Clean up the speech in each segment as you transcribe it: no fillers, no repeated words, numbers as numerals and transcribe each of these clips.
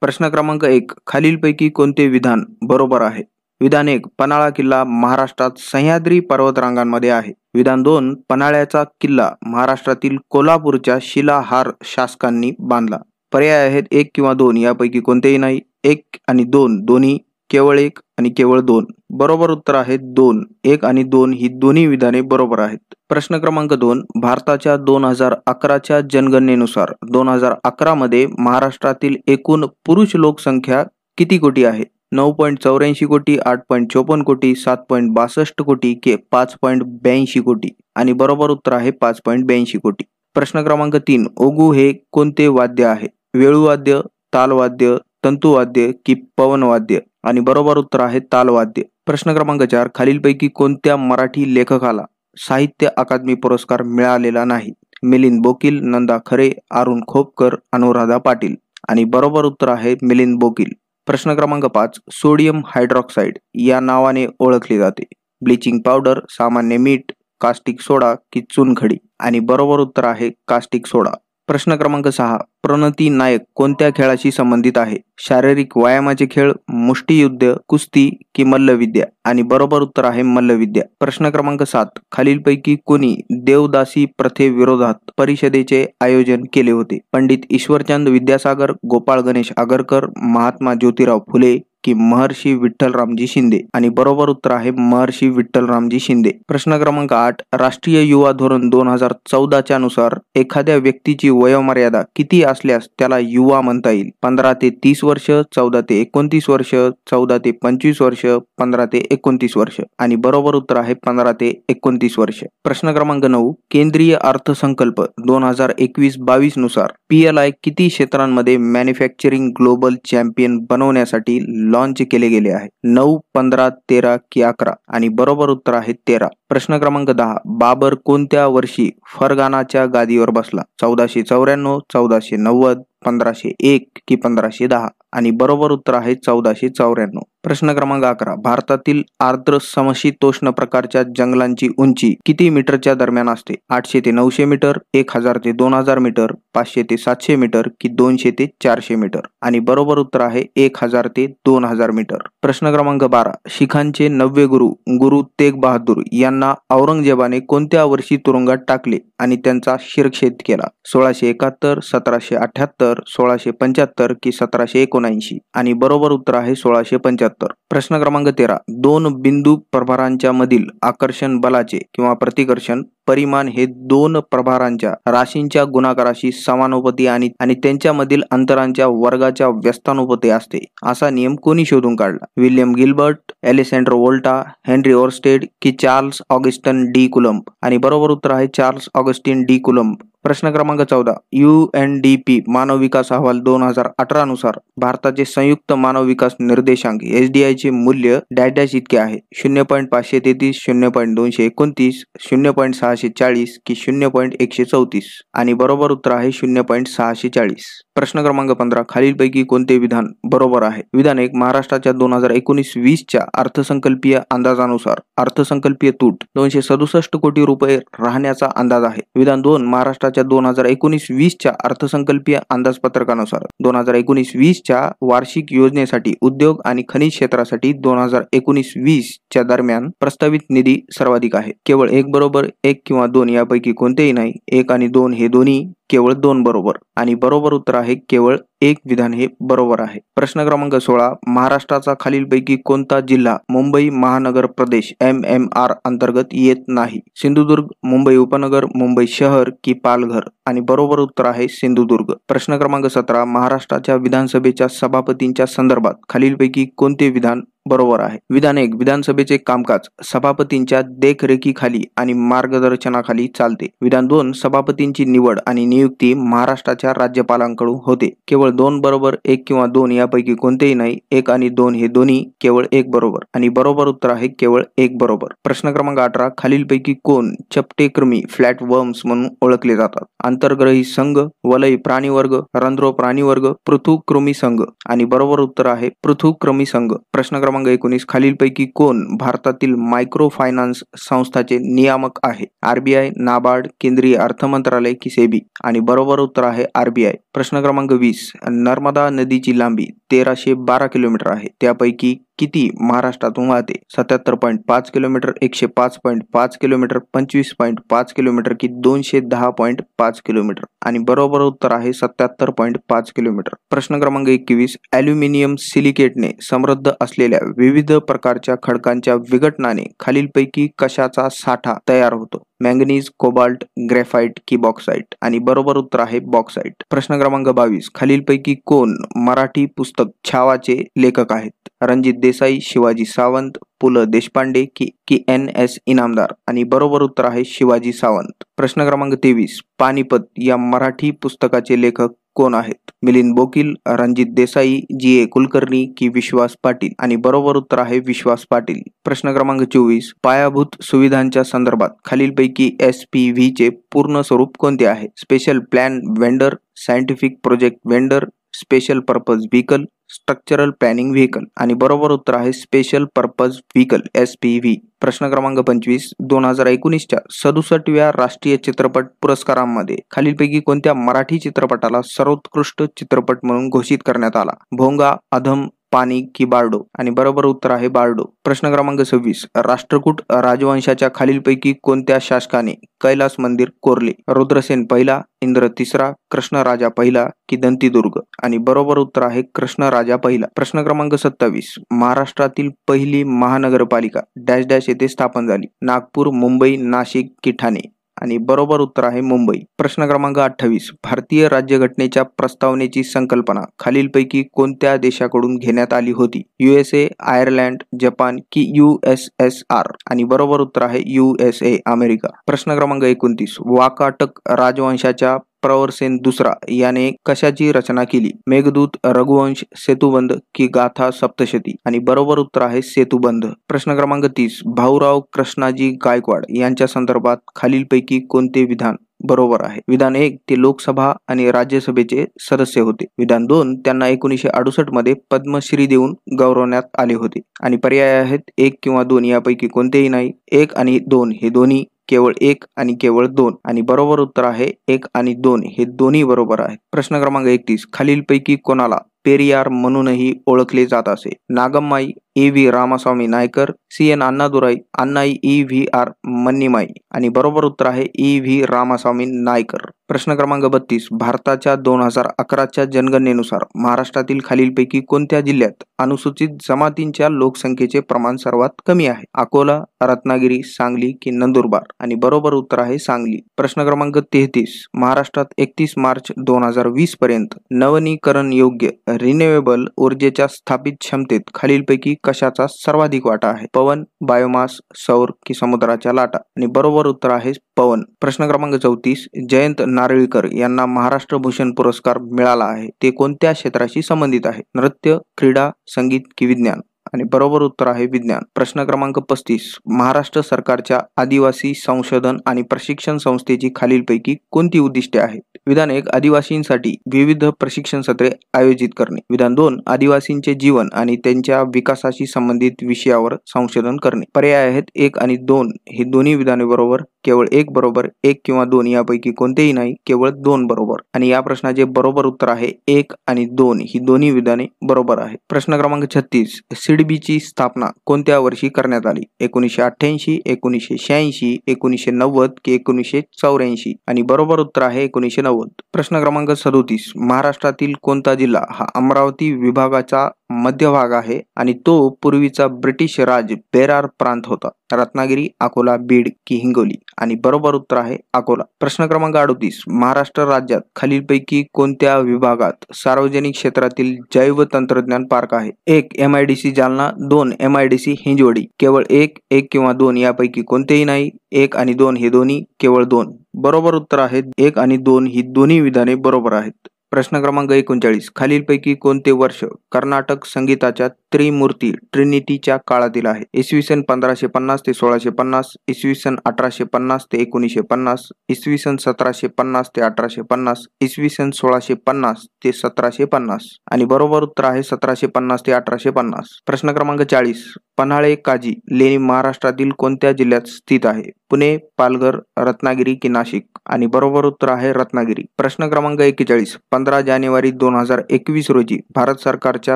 प्रश्न क्रमांक 1. खालीलपैकी कोणते विधान बरोबर आहे? विधान 1. पन्हाळा किल्ला महाराष्ट्रात सह्याद्री पर्वतरांगांमध्ये आहे. विधान 2. पन्हाळ्याचा किल्ला महाराष्ट्रातील कोल्हापूरच्या शिलाहार शासकांनी बांधला. पर्याय आहेत 1 किंवा 2 यापैकी कोणतेही नाही. 1 आणि 2 दोन्ही, केवळ 1 आणि केवळ 2. बरोबर उत्तर आहे 2. 1 आणि 2 ही दोन्ही विधाने बरोबर आहेत. प्रश्न क्रमांक 2. भारताच्या 2011च्या जनगणनेनुसार 2011 मध्ये महाराष्ट्रातील एकूण पुरुष लोकसंख्या किती कोटी आहे? 9.84 कोटी, 8.54 कोटी, 7.62 कोटी की 5.82 कोटी? आणि बरोबर उत्तर आहे 5.82 कोटी. प्रश्न क्रमांक 3. ओगू हे कोणते वाद्य आहे? वेळूवाद्य, तालवाद्य, तंतुवाद्य की पवनवाद्य? आणि बरोबर उत्तर आहे तालवाद्य. प्रश्न क्रमांक 4. खालीलपैकी कोणत्या मराठी लेखकाला साहित्य अकादमी पुरस्कार मिळालेला नाही? मिलिंद बोकील, नंदा खरे, अरुण खोपकर, अनुराधा पाटील? आणि बरोबर उत्तर आहे मिलिंद बोकील. प्रश्न क्रमांक 5. सोडियम हायड्रॉक्साईड या नावाने ओळखले जाते. ब्लिचिंग पावडर, सामान्य मीठ, कास्टिक सोडा की चुनखडी? आणि बरोबर उत्तर आहे कास्टिक सोडा. प्रश्न क्रमांक 6. प्रणती नायक कोणत्या खेळाशी संबंधित आहे? शारीरिक व्यायामाचे खेळ, मुष्टियुद्ध, कुस्ती की मल्लविद्या? आणि बरोबर उत्तर आहे मल्लविद्या. प्रश्न क्रमांक 7. खालीलपैकी कोणी देवदासी प्रथेविरोधात परिषदेचे आयोजन केले होते? पंडित ईश्वरचंद विद्यासागर, गोपाळ गणेश आगरकर, महात्मा ज्योतिराव फुले की महर्षी विठ्ठलरामजी शिंदे? आणि बरोबर उत्तर आहे महर्षी विठ्ठलरामजी शिंदे. प्रश्न क्रमांक 8. राष्ट्रीय युवा धोरण 2014च्या नुसार एखाद्या व्यक्तीची वयोमर्यादा किती असल्यास त्याला युवा म्हणता येईल? 15 ते 30 वर्ष, 14 ते 29 वर्ष, 14 ते 25 वर्ष, 15 ते 29 वर्ष? आणि बरोबर उत्तर आहे 15 ते 29 वर्ष. प्रश्न क्रमांक 9. केंद्रीय अर्थसंकल्प 2021-22 नुसार PLI किती क्षेत्रांमध्ये मॅन्युफॅक्चरिंग ग्लोबल चॅम्पियन बनवण्यासाठी लॉन्च केले गेले आहे? 9, 15, 13 की 11? आणि बरोबर उत्तर आहे 13. प्रश्न क्रमांक 10. बाबर कोणत्या वर्षी फरगानाच्या गादीवर बसला? 1494, 1490, 1501 की 1510? आणि बरोबर उत्तर आहे 1494. प्रश्न क्रमांक 11. भारतातील आर्द्र समशीतोष्ण प्रकारच्या जंगलांची उंची किती मीटरच्या दरम्यान असते? 800 ते 900 मीटर, 1000 ते 2000 मीटर, 500 ते 700 मीटर की 200 ते 400 मीटर? आणि बरोबर उत्तर आहे 1000 ते 2000 मीटर. प्रश्न क्रमांक 12. शिखांचे 9वे गुरु गुरु तेग बहादूर यांना औरंगजेबाने कोणत्या वर्षी तुरुंगात टाकले आणि त्यांचा शिरच्छेद केला? 1671, 1778, 1675 की 1779? आणि बरोबर उत्तर आहे 1675. प्रश्न क्रमांक 13. 2 बिंदू प्रभारांच्या मधील आकर्षण बलाचे किंवा प्रतिकर्षण परिमाण हे 2 प्रभारांच्या राशींच्या गुणाकाराशी समानुपाती आणि त्यांच्यामधील अंतरांच्या वर्गाच्या व्यस्तानुपाती असते असा नियम कोणी शोधून काढला? विल्यम गिल्बर्ट, एलेसॅन्ड्रो वोल्टा, हेनरी ओरस्टेड की चार्ल्स ऑगस्टिन डी कुलम्ब? आणि बरोबर उत्तर आहे चार्ल्स ऑगस्टिन डी कुलम्ब. प्रश्न क्रमांक 14. UNDP मानव विकास अहवाल 2018 नुसार भारताचे संयुक्त मानव विकास निर्देशांक SDI चे मूल्य डॅश इतके आहे? 0.533, 0.229, 0.640 की 0.134? आणि बरोबर उत्तर आहे 0.640. प्रश्न क्रमांक 15. खालीलपैकी कोणते विधान बरोबर आहे? विधान 1. महाराष्ट्राच्या 2019-20च्या अर्थसंकल्पीय अंदाजानुसार अर्थसंकल्पीय तूट 267 कोटी रुपये राहण्याचा अंदाज आहे. विधान 2. महाराष्ट्राच्या 2019-20च्या अर्थसंकल्पीय अंदाजपत्रकानुसार 2019-20च्या वार्षिक योजनेसाठी उद्योग आणि खनिज क्षेत्रासाठी 2019-20च्या दरम्यान प्रस्तावित निधी सर्वाधिक आहे. केवळ 1 बरोबर, 1 किंवा 2 यापैकी कोणतेही नाही. 1 आणि 2 हे दोन्ही, केवळ 2 बरोबर. आणि बरोबर उत्तर आहे केवळ 1 विधान हे बरोबर आहे. प्रश्न क्रमांक 16. महाराष्ट्राचा खालीलपैकी कोणता जिल्हा मुंबई महानगर प्रदेश MMR अंतर्गत येत नाही? सिंधुदुर्ग, मुंबई उपनगर, मुंबई शहर की पालघर? आणि बरोबर उत्तर आहे सिंधुदुर्ग. प्रश्न क्रमांक 17. महाराष्ट्राच्या विधानसभेच्या सभापतींच्या संदर्भात खालीलपैकी कोणते विधान बरोबर आहे? विधान 1. विधानसभेचे कामकाज सभापतींच्या देखरेखीखाली आणि मार्गदर्शनाखाली चालते. विधान 2. सभापतींची निवड आणि नियुक्ती महाराष्ट्राच्या राज्यपालांकडून होते. केवळ 2 बरोबर, 1 किंवा 2 यापैकी कोणतेही नाही. 1 आणि 2 हे दोन्ही, केवळ 1 बरोबर. आणि बरोबर उत्तर आहे केवळ 1 बरोबर. प्रश्न क्रमांक 18. खालीलपैकी कोण चपटेकृमी फ्लॅट वर्म्स म्हणून ओळखले जातात? आंतरग्रही संघ, वलय प्राणीवर्ग, रंध्रो प्राणीवर्ग, पृथुकृमी संघ? आणि बरोबर उत्तर आहे पृथुकृमी संघ. प्रश्न क्रमांक क्रमांक 19 खालीलपैकी कोण भारतातील मायक्रो फायनान्स संस्थाचे नियामक आहे? आरबीआय, नाबार्ड, केंद्रीय अर्थ मंत्रालय की सेबी? आणि बरोबर उत्तर आहे आरबीआय. प्रश्न क्रमांक 20 नर्मदा नदीची लांबी 1312 किलोमीटर आहे. त्यापैकी किती महाराष्ट्रातून वाहते? 77.5 किलोमीटर, 105.5 किलोमीटर, 25.5 किलोमीटर की 210.5 किलोमीटर? आणि बरोबर उत्तर आहे 77.5 किलोमीटर. प्रश्न क्रमांक 21 ॲल्युमिनियम सिलिकेटने समृद्ध असलेल्या विविध प्रकारच्या खडकांच्या विघटनाने खालीलपैकी कशाचा साठा तयार होतो? मॅंगनीज, कोबाल्ट, ग्रेफाइट की बॉक्साइट? आणि बरोबर उत्तर आहे बॉक्साइट. प्रश्न क्रमांक 22 खालीलपैकी कोण मराठी पुस्तक छावाचे लेखक आहेत? रणजित देसाई, शिवाजी सावंत, पु ल देशपांडे की NS इनामदार? आणि बरोबर उत्तर आहे शिवाजी सावंत. प्रश्न क्रमांक 23 पानिपत या मराठी पुस्तकाचे लेखक कोण आहेत? मिलिंद बोकील, रणजित देसाई, GA कुलकर्णी की विश्वास पाटील? आणि बरोबर उत्तर आहे विश्वास पाटील. प्रश्न क्रमांक 24 पायाभूत सुविधांच्या संदर्भात खालीलपैकी SPV चे पूर्ण स्वरूप कोणते आहे? Special plan vendor, scientific project vendor, special purpose vehicle, structural planning vehicle? आणि बरोबर उत्तर आहे स्पेशल पर्पज व्हेकल SPV. प्रश्न क्रमांक 25 2019च्या 67व्या राष्ट्रीय चित्रपट पुरस्कारांमध्ये खालीलपैकी कोणत्या मराठी चित्रपटाला सर्वोत्कृष्ट चित्रपट म्हणून घोषित करण्यात आला? भोंगा, अधम, पाणी की बारडो? आणि बरोबर उत्तर आहे बारडो. प्रश्न क्रमांक 26 राष्ट्रकूट राजवंशाच्या खालीलपैकी कोणत्या शासकाने कैलास मंदिर कोरले? रुद्रसेन पहिला, इंद्र तिसरा, कृष्णराजा पहिला की दंतीदुर्ग? आणि बरोबर उत्तर आहे कृष्णराजा पहिला. प्रश्न क्रमांक 27 महाराष्ट्रातील पहिली महानगरपालिका डॅश डॅश येथे स्थापन झाली? नागपूर, मुंबई, नाशिक की ठाणे? आणि बरोबर उत्तर आहे मुंबई. प्रश्न क्रमांक 28 भारतीय राज्यघटनेच्या प्रस्तावनेची संकल्पना खालीलपैकी कोणत्या देशाकडून घेण्यात आली होती? USA, आयर्लंड, जपान की USSR? आणि बरोबर उत्तर आहे USA अमेरिका. प्रश्न क्रमांक 29 वाकाटक राजवंशाच्या प्रवरसेन दुसरा याने कशाची रचना केली? मेघदूत, रघुवंश, सेतुबंध की गाथा सप्तशती? आणि बरोबर उत्तर आहे सेतुबंध. प्रश्न क्रमांक 30 भाऊराव कृष्णाजी गायकवाड यांच्या संदर्भात खालीलपैकी कोणते विधान बरोबर आहे? विधान 1 ते लोकसभा आणि राज्यसभेचे सदस्य होते. विधान 2 त्यांना 1968 मध्ये पद्मश्री देऊन गौरवण्यात आले होते. आणि पर्याय आहेत 1 किंवा 2 यापैकी कोणतेही नाही. 1 आणि 2 हे दोन्ही, केवळ 1 आणि केवळ 2? आणि बरोबर उत्तर आहे 1 आणि 2 हे दोन्ही बरोबर आहे. प्रश्न क्रमांक 31 खालीलपैकी कोणाला पेरियार म्हणूनही ओळखले जात असे? नागम्माई, EV Ramaswamy Naikar, CN Annadurai, अण्णाई EVR मन्नीमाई? आणि बरोबर उत्तर आहे EV रामास्वामी नायकर. प्रश्न क्रमांक 32 भारताच्या 2011च्या जनगणनेनुसार महाराष्ट्रातील खालीलपैकी कोणत्या जिल्ह्यात अनुसूचित जमातींच्या लोकसंख्येचे प्रमाण सर्वात कमी आहे? अकोला, रत्नागिरी, सांगली की नंदुरबार? आणि बरोबर उत्तर आहे सांगली. प्रश्न क्रमांक 33 महाराष्ट्रात 31 मार्च 2020 पर्यंत नवनीकरण योग्य रिन्युएबल ऊर्जेच्या स्थापित क्षमतेत खालीलपैकी कशाचा सर्वाधिक वाटा आहे? पवन, बायोमास, सौर की समुद्राच्या लाटा? आणि बरोबर उत्तर आहे पवन. प्रश्न क्रमांक 34 जयंत नारळीकर यांना महाराष्ट्र भूषण पुरस्कार मिळाला आहे. ते कोणत्या क्षेत्राशी संबंधित आहे? नृत्य, क्रीडा, संगीत की विज्ञान? आणि बरोबर उत्तर आहे विज्ञान. प्रश्न क्रमांक 35 महाराष्ट्र सरकारच्या आदिवासी संशोधन आणि प्रशिक्षण संस्थेची खालीलपैकी कोणती उद्दिष्टे आहेत? विधान 1 आदिवासींसाठी विविध प्रशिक्षण सत्रे आयोजित करणे. विधान 2 आदिवासींचे जीवन आणि त्यांच्या विकासाशी संबंधित विषयावर संशोधन करणे. पर्याय आहेत 1 आणि 2 हे दोन्ही विधाने बरोबर, केवळ 1 बरोबर, 1 किंवा 2 यापैकी कोणतेही नाही, केवळ 2 बरोबर. आणि या प्रश्नाचे बरोबर उत्तर आहे 1 आणि 2 ही दोन्ही विधाने बरोबर आहे. प्रश्न क्रमांक 36 सिडबीची स्थापना कोणत्या वर्षी करण्यात आली? 1988, 1986, 1990 की 1984? आणि बरोबर उत्तर आहे 1990. प्रश्न क्रमांक 37 महाराष्ट्रातील कोणता जिल्हा हा अमरावती विभागाचा मध्यभाग आहे आणि तो पूर्वीचा ब्रिटिश राज बेरार प्रांत होता? रत्नागिरी, अकोला, बीड की हिंगोली? आणि बरोबर उत्तर आहे अकोला. प्रश्न क्रमांक 38 महाराष्ट्र राज्यात खालीलपैकी कोणत्या विभागात सार्वजनिक क्षेत्रातील जैव तंत्रज्ञान पार्क आहे? 1 MIDC जालना, 2 MIDC हिंजवडी? केवळ 1 किंवा 2 यापैकी कोणतेही नाही. 1 आणि 2 हे दोन्ही, केवळ 2. बरोबर उत्तर आहे 1 आणि 2 ही दोन्ही विधाने बरोबर आहेत. प्रश्न क्रमांक 39. खालीलपैकी कोणते वर्ष कर्नाटक संगीताच्या त्रिमूर्ती ट्रिनिटीच्या काळातील आहे? इसवी सन 1550 ते 1650, इसवी सन 1850 ते 1950, इसवी सन 1750 ते 1850, इसवी सन 1650 ते 1750. आणि बरोबर उत्तर आहे 1750 ते 1850. प्रश्न क्रमांक 40. पन्हाळे काजी लेणी महाराष्ट्रातील कोणत्या जिल्ह्यात स्थित आहे? पुणे, पालघर, रत्नागिरी की नाशिक? आणि बरोबर उत्तर आहे रत्नागिरी. प्रश्न क्रमांक 41. 15 जानेवारी 2021 रोजी भारत सरकारच्या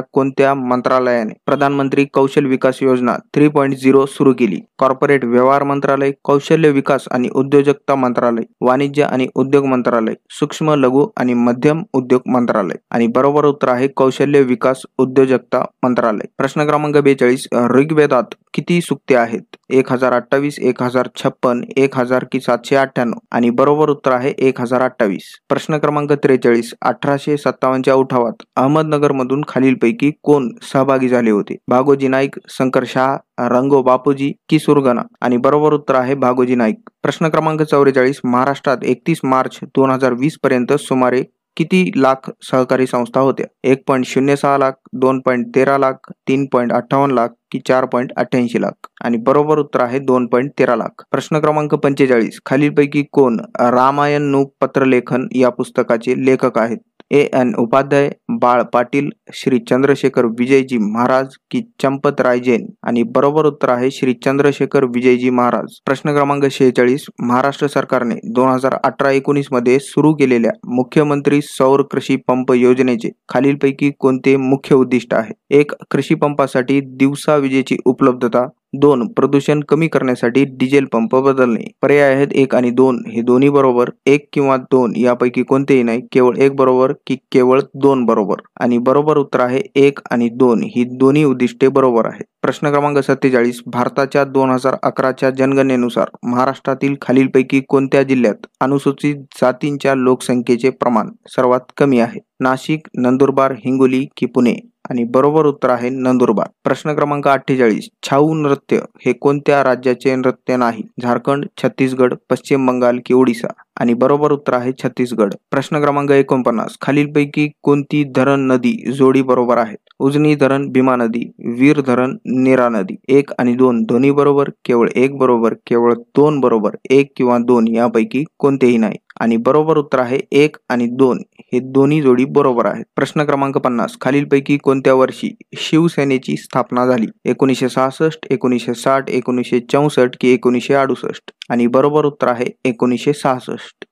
कोणत्या मंत्रालयाने प्रधानमंत्री कौशल विकास योजना 3.0 सुरू केली? कॉर्पोरेट व्यवहार मंत्रालय, कौशल्य विकास आणि उद्योजकता मंत्रालय, वाणिज्य आणि उद्योग मंत्रालय, सूक्ष्म लघु आणि मध्यम उद्योग मंत्रालय? आणि बरोबर उत्तर आहे कौशल्य विकास उद्योजकता मंत्रालय. प्रश्न क्रमांक 42. ऋग्वेदात किती सूक्ते आहेत? 1028, 1056, 1000 की 798? आणि बरोबर उत्तर आहे 1028. प्रश्न क्रमांक 43. 1857च्या उठावात अहमदनगर मधून खालीलपैकी कोण सहभागी झाले होते? भागोजी नाईक, शंकर शहा, रंगो बापूजी की सुरगणा? आणि बरोबर उत्तर आहे भागोजी नाईक. प्रश्न क्रमांक 44. महाराष्ट्रात 31 मार्च 2020 पर्यंत सुमारे किती लाख सहकारी संस्था होत्या? 1.06 लाख, 2.13 लाख, 3.58 लाख की 4.88 लाख? आणि बरोबर उत्तर आहे 2.13 लाख. प्रश्न क्रमांक 45. खालीलपैकी कोण रामायण पत्रलेखन या पुस्तकाचे लेखक आहेत? A.N. उपाध्याय, बाळ पाटील, श्री चंद्रशेखर विजयजी महाराज की चंपतराय जैन? आणि बरोबर उत्तर आहे श्री चंद्रशेखर विजयजी महाराज. प्रश्न क्रमांक 46. महाराष्ट्र सरकारने 2018-19 मध्ये सुरू केलेल्या मुख्यमंत्री सौर कृषी पंप योजनेचे खालीलपैकी कोणते मुख्य उद्दिष्ट आहे? 1. कृषी पंपासाठी दिवसा विजेची उपलब्धता. 2. प्रदूषण कमी करण्यासाठी डिझेल पंप बदलणे. पर्याय आहेत 1 आणि 2. हे दोन्ही बरोबर, 1 किंवा 2 यापैकी कोणतेही नाही, केवळ 1 बरोबर की केवळ 2 बरोबर? आणि बरोबर उत्तर आहे 1 आणि 2 ही दोन्ही उद्दिष्टे बरोबर आहेत. प्रश्न क्रमांक 47. भारताच्या 2011च्या जनगणनेनुसार महाराष्ट्रातील खालीलपैकी कोणत्या जिल्ह्यात अनुसूचित जातींच्या लोकसंख्येचे प्रमाण सर्वात कमी आहे? नाशिक, नंदुरबार, हिंगोली की पुणे? आणि बरोबर उत्तर आहे नंदुरबार. प्रश्न क्रमांक 48. छाऊ नृत्य हे कोणत्या राज्याचे नृत्य नाही? झारखंड, छत्तीसगड, पश्चिम बंगाल की ओडिसा? आणि बरोबर उत्तर आहे छत्तीसगड. प्रश्न क्रमांक 49. खालीलपैकी कोणती धरण नदी जोडी बरोबर आहेत? उजनी धरण, भीमा नदी, वीर धरण, नीरा नदी? 1 आणि 2 दोन्ही बरोबर, केवळ 1 बरोबर, केवळ 2 बरोबर, 1 किंवा 2 यापैकी कोणतेही नाही? आणि बरोबर उत्तर आहे 1 आणि 2 हे दोन्ही जोडी बरोबर आहेत. प्रश्न क्रमांक 50. खालीलपैकी कोणत्या वर्षी शिवसेनेची स्थापना झाली? 1966, 1960, 1964 की 1968? आणि बरोबर उत्तर आहे 1966.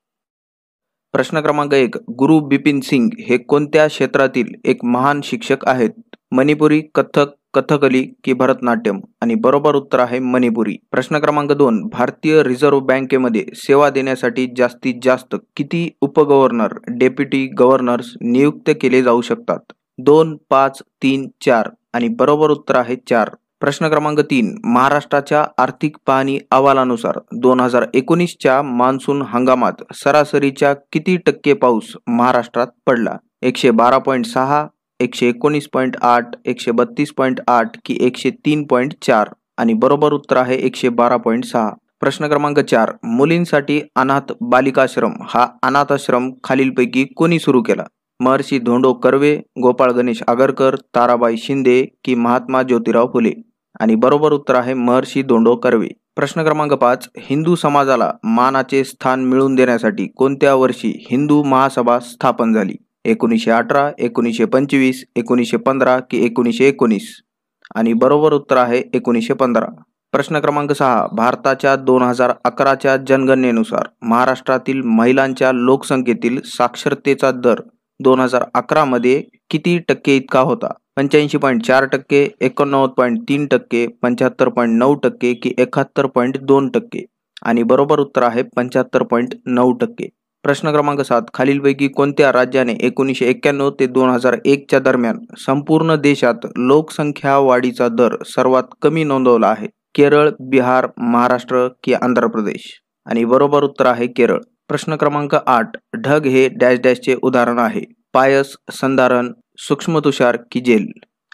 प्रश्न क्रमांक 1. गुरु बिपिन सिंग हे कोणत्या क्षेत्रातील एक महान शिक्षक आहेत? मणिपुरी, कथक, कथकली की भरतनाट्यम? आणि बरोबर उत्तर आहे मणिपुरी. प्रश्न क्रमांक 2. भारतीय रिझर्व्ह बँकेमध्ये सेवा देण्यासाठी जास्तीत जास्त किती उपगव्हर्नर, डेप्युटी गव्हर्नर्स नियुक्त केले जाऊ शकतात? 2, 5, 3, 4? आणि बरोबर उत्तर आहे 4. प्रश्न क्रमांक 3. महाराष्ट्राच्या आर्थिक पाहणी अहवालानुसार 2019च्या मान्सून हंगामात सरासरीच्या किती टक्के पाऊस महाराष्ट्रात पडला? 112.6, 119.8, 132.8 की 103.4? आणि बरोबर उत्तर आहे 112.6. प्रश्न क्रमांक 4. मुलींसाठी अनाथ बालिकाश्रम हा अनाथाश्रम खालीलपैकी कोणी सुरू केला? महर्षी धोंडो कर्वे, गोपाळ गणेश आगरकर, ताराबाई शिंदे की महात्मा ज्योतिराव फुले? आणि बरोबर उत्तर आहे महर्षी धोंडो कर्वे. प्रश्न क्रमांक 5. हिंदू समाजाला मानाचे स्थान मिळवून देण्यासाठी कोणत्या वर्षी हिंदू महासभा स्थापन झाली? 1918, 1925, 1915 की 1919? आणि बरोबर उत्तर आहे 1915. प्रश्न क्रमांक 6. भारताच्या 2011च्या जनगणनेनुसार महाराष्ट्रातील महिलांच्या लोकसंख्येतील साक्षरतेचा दर 2011 मध्ये किती टक्के इतका होता? 85.4%, 89.3%, 75.9% की 71.2%? आणि बरोबर उत्तर आहे 75.9%. प्रश्न क्रमांक 7. खालीलपैकी कोणत्या राज्याने 1991 ते 2001च्या दरम्यान संपूर्ण देशात लोकसंख्या वाढीचा दर सर्वात कमी नोंदवला आहे? केरळ, बिहार, महाराष्ट्र की आंध्र प्रदेश? आणि बरोबर उत्तर आहे केरळ. प्रश्न क्रमांक 8. ढग हे डॅश डॅशचे उदाहरण आहे? पायस, संधारण, सूक्ष्म तुषार की जेल?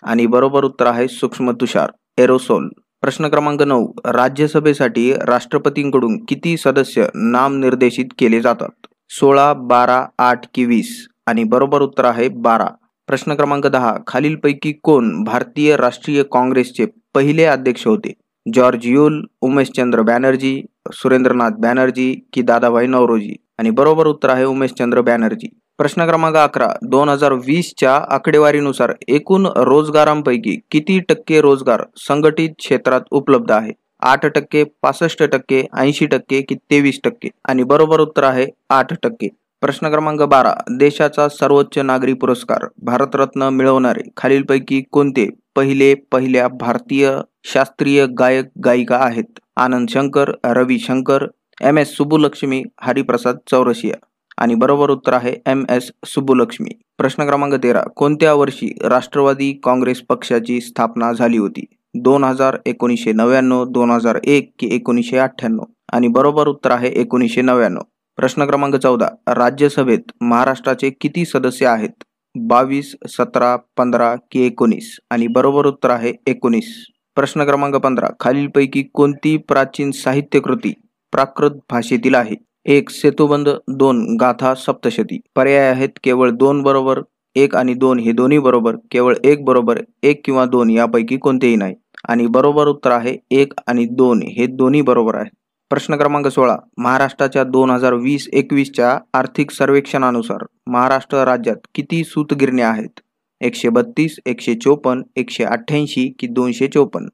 आणि बरोबर उत्तर आहे सूक्ष्म तुषार, एरोसोल. प्रश्न क्रमांक 9. राज्यसभेसाठी राष्ट्रपतींकडून किती सदस्य नामनिर्देशित केले जातात? 16, 12, 8 की 20? आणि बरोबर उत्तर आहे 12. प्रश्न क्रमांक 10. खालीलपैकी कोण भारतीय राष्ट्रीय काँग्रेसचे पहिले अध्यक्ष होते? जॉर्ज युल, उमेशचंद्र बॅनर्जी, सुरेंद्रनाथ बॅनर्जी की दादाभाई नौरोजी? आणि बरोबर उत्तर आहे उमेशचंद्र बॅनर्जी. प्रश्न क्रमांक 11. 2020च्या आकडेवारीनुसार एकूण रोजगारांपैकी किती टक्के रोजगार संघटित क्षेत्रात उपलब्ध आहे? 8%, 65%, 80% की 23%? आणि बरोबर उत्तर आहे 8%. प्रश्न क्रमांक 12. देशाचा सर्वोच्च नागरी पुरस्कार भारतरत्न मिळवणारे खालीलपैकी कोणते पहिल्या भारतीय शास्त्रीय गायक गायिका आहेत? आनंद शंकर, रवी शंकर, MS सुब्बुलक्ष्मी, हरिप्रसाद चौरसिया? आणि बरोबर उत्तर आहे MS सुब्बुलक्ष्मी. प्रश्न क्रमांक 13. कोणत्या वर्षी राष्ट्रवादी काँग्रेस पक्षाची स्थापना झाली होती? 2000, 1999, 2001 की 1998? आणि बरोबर उत्तर आहे 1999. प्रश्न क्रमांक 14. राज्यसभेत महाराष्ट्राचे किती सदस्य आहेत? 22, 17, 15 की 19? आणि बरोबर उत्तर आहे 19. प्रश्न क्रमांक 15. खालीलपैकी कोणती प्राचीन साहित्यकृती प्राकृत भाषेतील आहे? 1. सेतुबंध, 2. गाथा सप्तशती? पर्याय आहेत केवळ 2 बरोबर, 1 आणि 2 हे दोन्ही बरोबर, केवळ 1 बरोबर, 1 किंवा 2 यापैकी कोणतेही नाही. आणि बरोबर उत्तर आहे 1 आणि 2 हे दोन्ही बरोबर आहे. प्रश्न क्रमांक 16. महाराष्ट्राच्या 2020-21च्या आर्थिक सर्वेक्षणानुसार महाराष्ट्र राज्यात किती सूतगिरण्या आहेत? 132, 154, 188 की 254?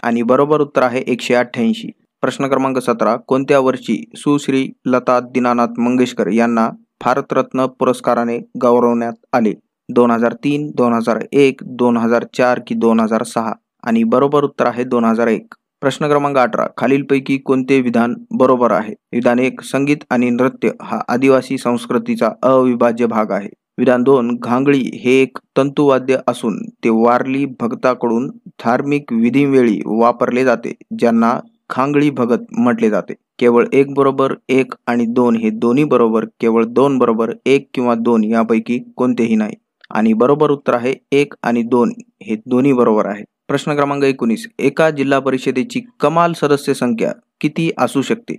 आणि बरोबर उत्तर आहे 188. प्रश्न क्रमांक 17. कोणत्या वर्षी सुश्री लता दीनानाथ मंगेशकर यांना भारतरत्न पुरस्काराने गौरवण्यात आले? 2003, 2001, 2004 की 2006? आणि बरोबर उत्तर आहे 2001. प्रश्न क्रमांक 18. खालीलपैकी कोणते विधान बरोबर आहे? विधान 1. संगीत आणि नृत्य हा आदिवासी संस्कृतीचा अविभाज्य भाग आहे. विधान 2. घांगडी हे एक तंतुवाद्य असून ते वारली भगताकडून धार्मिक विधीवेळी वापरले जाते, ज्यांना घांगडी भगत म्हटले जाते. केवळ 1 बरोबर, 1 आणि 2 हे दोन्ही बरोबर, केवळ 2 बरोबर, 1 किंवा 2 यापैकी कोणतेही नाही. आणि बरोबर उत्तर आहे 1 आणि 2 हे दोन्ही बरोबर आहे. प्रश्न क्रमांक 19. एका जिल्हा परिषदेची कमाल सदस्य संख्या किती असू शकते?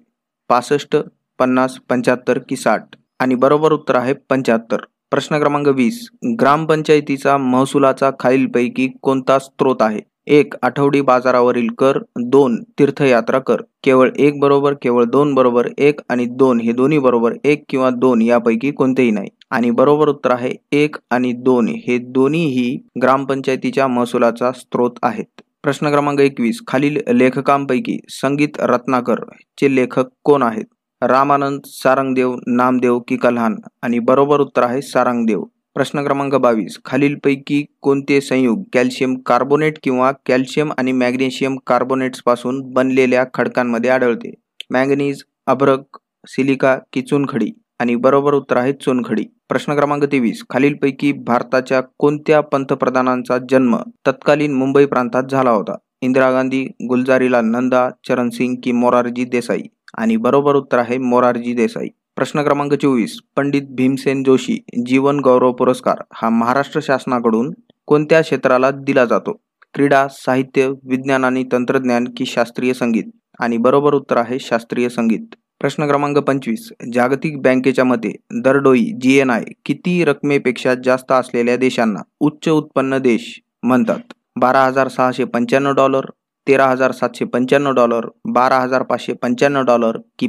65, 50, 75 की 60? आणि बरोबर उत्तर आहे 75. प्रश्न क्रमांक 20. ग्रामपंचायतीचा महसुलाचा खालीलपैकी कोणता स्रोत आहे? 1. आठवडी बाजारावरील कर, 2. तीर्थयात्रा कर? केवळ 1 बरोबर, केवळ 2 बरोबर, 1 आणि 2 हे दोन्ही बरोबर, 1 किंवा 2 यापैकी कोणतेही नाही. आणि बरोबर उत्तर आहे 1 आणि 2 हे दोन्हीही ग्रामपंचायतीच्या महसुलाचा स्रोत आहेत. प्रश्न क्रमांक 21. खालील लेखकांपैकी संगीत रत्नाकर चे लेखक कोण आहेत? रामानंद, सारंगदेव, नामदेव की कल्हाण? आणि बरोबर उत्तर आहे सारंगदेव. प्रश्न क्रमांक 22. खालीलपैकी कोणते संयुग कॅल्शियम कार्बोनेट किंवा कॅल्शियम आणि मॅग्नेशियम कार्बोनेट्स पासून बनलेल्या खडकांमध्ये आढळते? मॅंगनीज, अभ्रक, सिलिका की चुनखडी? आणि बरोबर उत्तर आहे चुनखडी. प्रश्न क्रमांक 23. खालीलपैकी भारताच्या कोणत्या पंतप्रधानांचा जन्म तत्कालीन मुंबई प्रांतात झाला होता? इंदिरा गांधी, गुलजारीलाल नंदा, चरणसिंग की मोरारजी देसाई? आणि बरोबर उत्तर आहे मोरारजी देसाई. प्रश्न क्रमांक 24. पंडित भीमसेन जोशी जीवन गौरव पुरस्कार हा महाराष्ट्र शासनाकडून कोणत्या क्षेत्राला दिला जातो? क्रीडा, साहित्य, विज्ञान आणि तंत्रज्ञान की शास्त्रीय संगीत? आणि बरोबर उत्तर आहे शास्त्रीय संगीत. प्रश्न क्रमांक 25. जागतिक बँकेच्या मते दरडोई GNI किती रकमेपेक्षा जास्त असलेल्या देशांना उच्च उत्पन्न देश म्हणतात? $12,695, $13,795, $12,595 की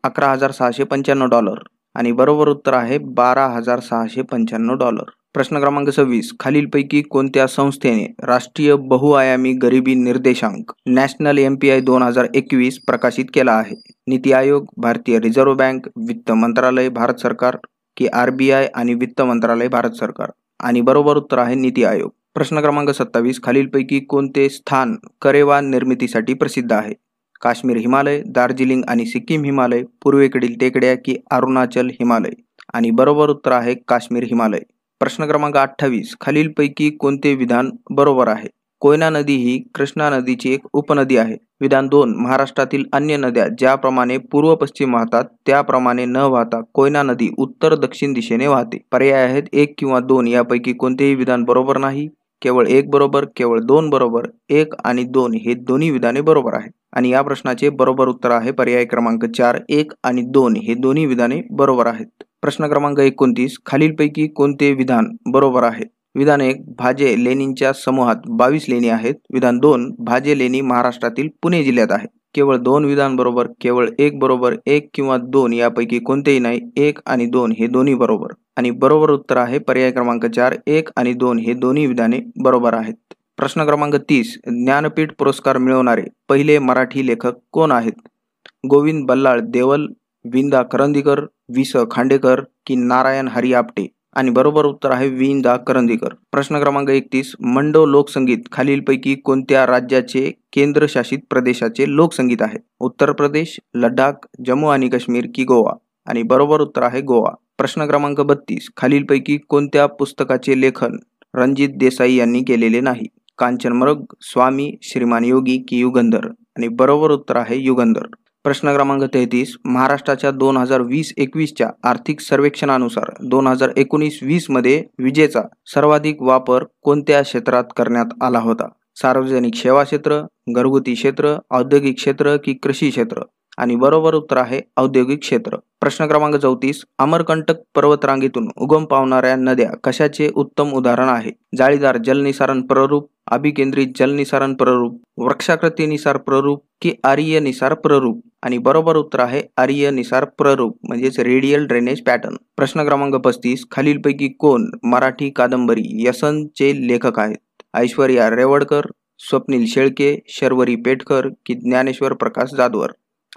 $11,695? आणि बरोबर उत्तर आहे $12,695. प्रश्न क्रमांक 26. खालीलपैकी कोणत्या संस्थेने राष्ट्रीय बहुआयामी गरिबी निर्देशांक नॅशनल MPI 2021 प्रकाशित केला आहे? नीती आयोग, भारतीय रिझर्व्ह बँक, वित्त मंत्रालय भारत सरकार की RBI आणि वित्त मंत्रालय भारत सरकार? आणि बरोबर उत्तर आहे नीती आयोग. प्रश्न क्रमांक 27. खालीलपैकी कोणते स्थान करेवान निर्मितीसाठी प्रसिद्ध आहे? काश्मीर हिमालय, दार्जिलिंग आणि सिक्कीम हिमालय, पूर्वेकडील टेकड्या की अरुणाचल हिमालय? आणि बरोबर उत्तर आहे काश्मीर हिमालय. प्रश्न क्रमांक 28. खालीलपैकी कोणते विधान बरोबर आहे? कोयना नदी ही कृष्णा नदीची एक उपनदी आहे. विधान 2. महाराष्ट्रातील अन्य नद्या ज्याप्रमाणे पूर्व पश्चिम वाहतात त्याप्रमाणे न वाहता कोयना नदी उत्तर दक्षिण दिशेने वाहते? पर्याय आहेत 1 किंवा 2 यापैकी कोणतेही विधान बरोबर नाही. केवळ 1 बरोबर, केवळ 2 बरोबर, 1 आणि 2 हे दोन्ही विधाने बरोबर आहेत. आणि या प्रश्नाचे बरोबर उत्तर आहे पर्याय क्रमांक 4. 1 आणि 2 हे दोन्ही विधाने बरोबर आहेत. प्रश्न क्रमांक 29. खालीलपैकी कोणते विधान बरोबर आहे? विधान 1. भाजे लेणींच्या समूहात 22 लेणी आहेत. विधान 2. भाजे लेणी महाराष्ट्रातील पुणे जिल्ह्यात आहे. केवळ 2 विधान बरोबर, केवळ 1 बरोबर, 1 किंवा 2 यापैकी कोणतेही नाही. 1 आणि 2 हे दोन्ही बरोबर. आणि बरोबर उत्तर आहे पर्याय क्रमांक 4. 1 आणि 2 हे दोन्ही विधाने बरोबर आहेत. प्रश्न क्रमांक 30. ज्ञानपीठ पुरस्कार मिळवणारे पहिले मराठी लेखक कोण आहेत? गोविंद बल्लाळ देवल, विंदा करंदीकर, वि. स. खांडेकर की नारायण हरी आपटे? आणि बरोबर उत्तर आहे विंदा करंदीकर. प्रश्न क्रमांक 31. मंडो लोकसंगीत खालीलपैकी कोणत्या राज्याचे केंद्रशासित प्रदेशाचे लोकसंगीत आहे? उत्तर प्रदेश, लडाख, जम्मू आणि काश्मीर की गोवा? आणि बरोबर उत्तर आहे गोवा. प्रश्न क्रमांक 32. खालीलपैकी कोणत्या पुस्तकाचे लेखन रणजित देसाई यांनी केलेले नाही? कांचनमृग, स्वामी, श्रीमान योगी की युगंधर? आणि बरोबर उत्तर आहे युगंधर. प्रश्न क्रमांक 33. महाराष्ट्राच्या 2020-21च्या आर्थिक सर्वेक्षणानुसार 2019-20 मध्ये विजेचा सर्वाधिक वापर कोणत्या क्षेत्रात करण्यात आला होता? सार्वजनिक सेवा क्षेत्र, घरगुती क्षेत्र, औद्योगिक क्षेत्र की कृषी क्षेत्र? आणि बरोबर उत्तर आहे औद्योगिक क्षेत्र. प्रश्न क्रमांक 34. अमरकंटक पर्वतरांगेतून उगम पावणाऱ्या नद्या कशाचे उत्तम उदाहरण आहे? जाळीदार जलनिसारण प्ररूप, अभिकेंद्रित जलनिसारण प्ररूप, वृक्षाकृतीनिसार प्ररूप की आर्य निसार प्ररूप? आणि बरोबर उत्तर आहे आर्य निसार प्ररूप म्हणजेच रेडियल ड्रेनेज पॅटर्न. प्रश्न क्रमांक 35. खालीलपैकी कोण मराठी कादंबरी यसनचे लेखक आहेत? ऐश्वर्या रेवडकर, स्वप्नील शेळके, शर्वरी पेठकर की ज्ञानेश्वर प्रकाश जाधवर?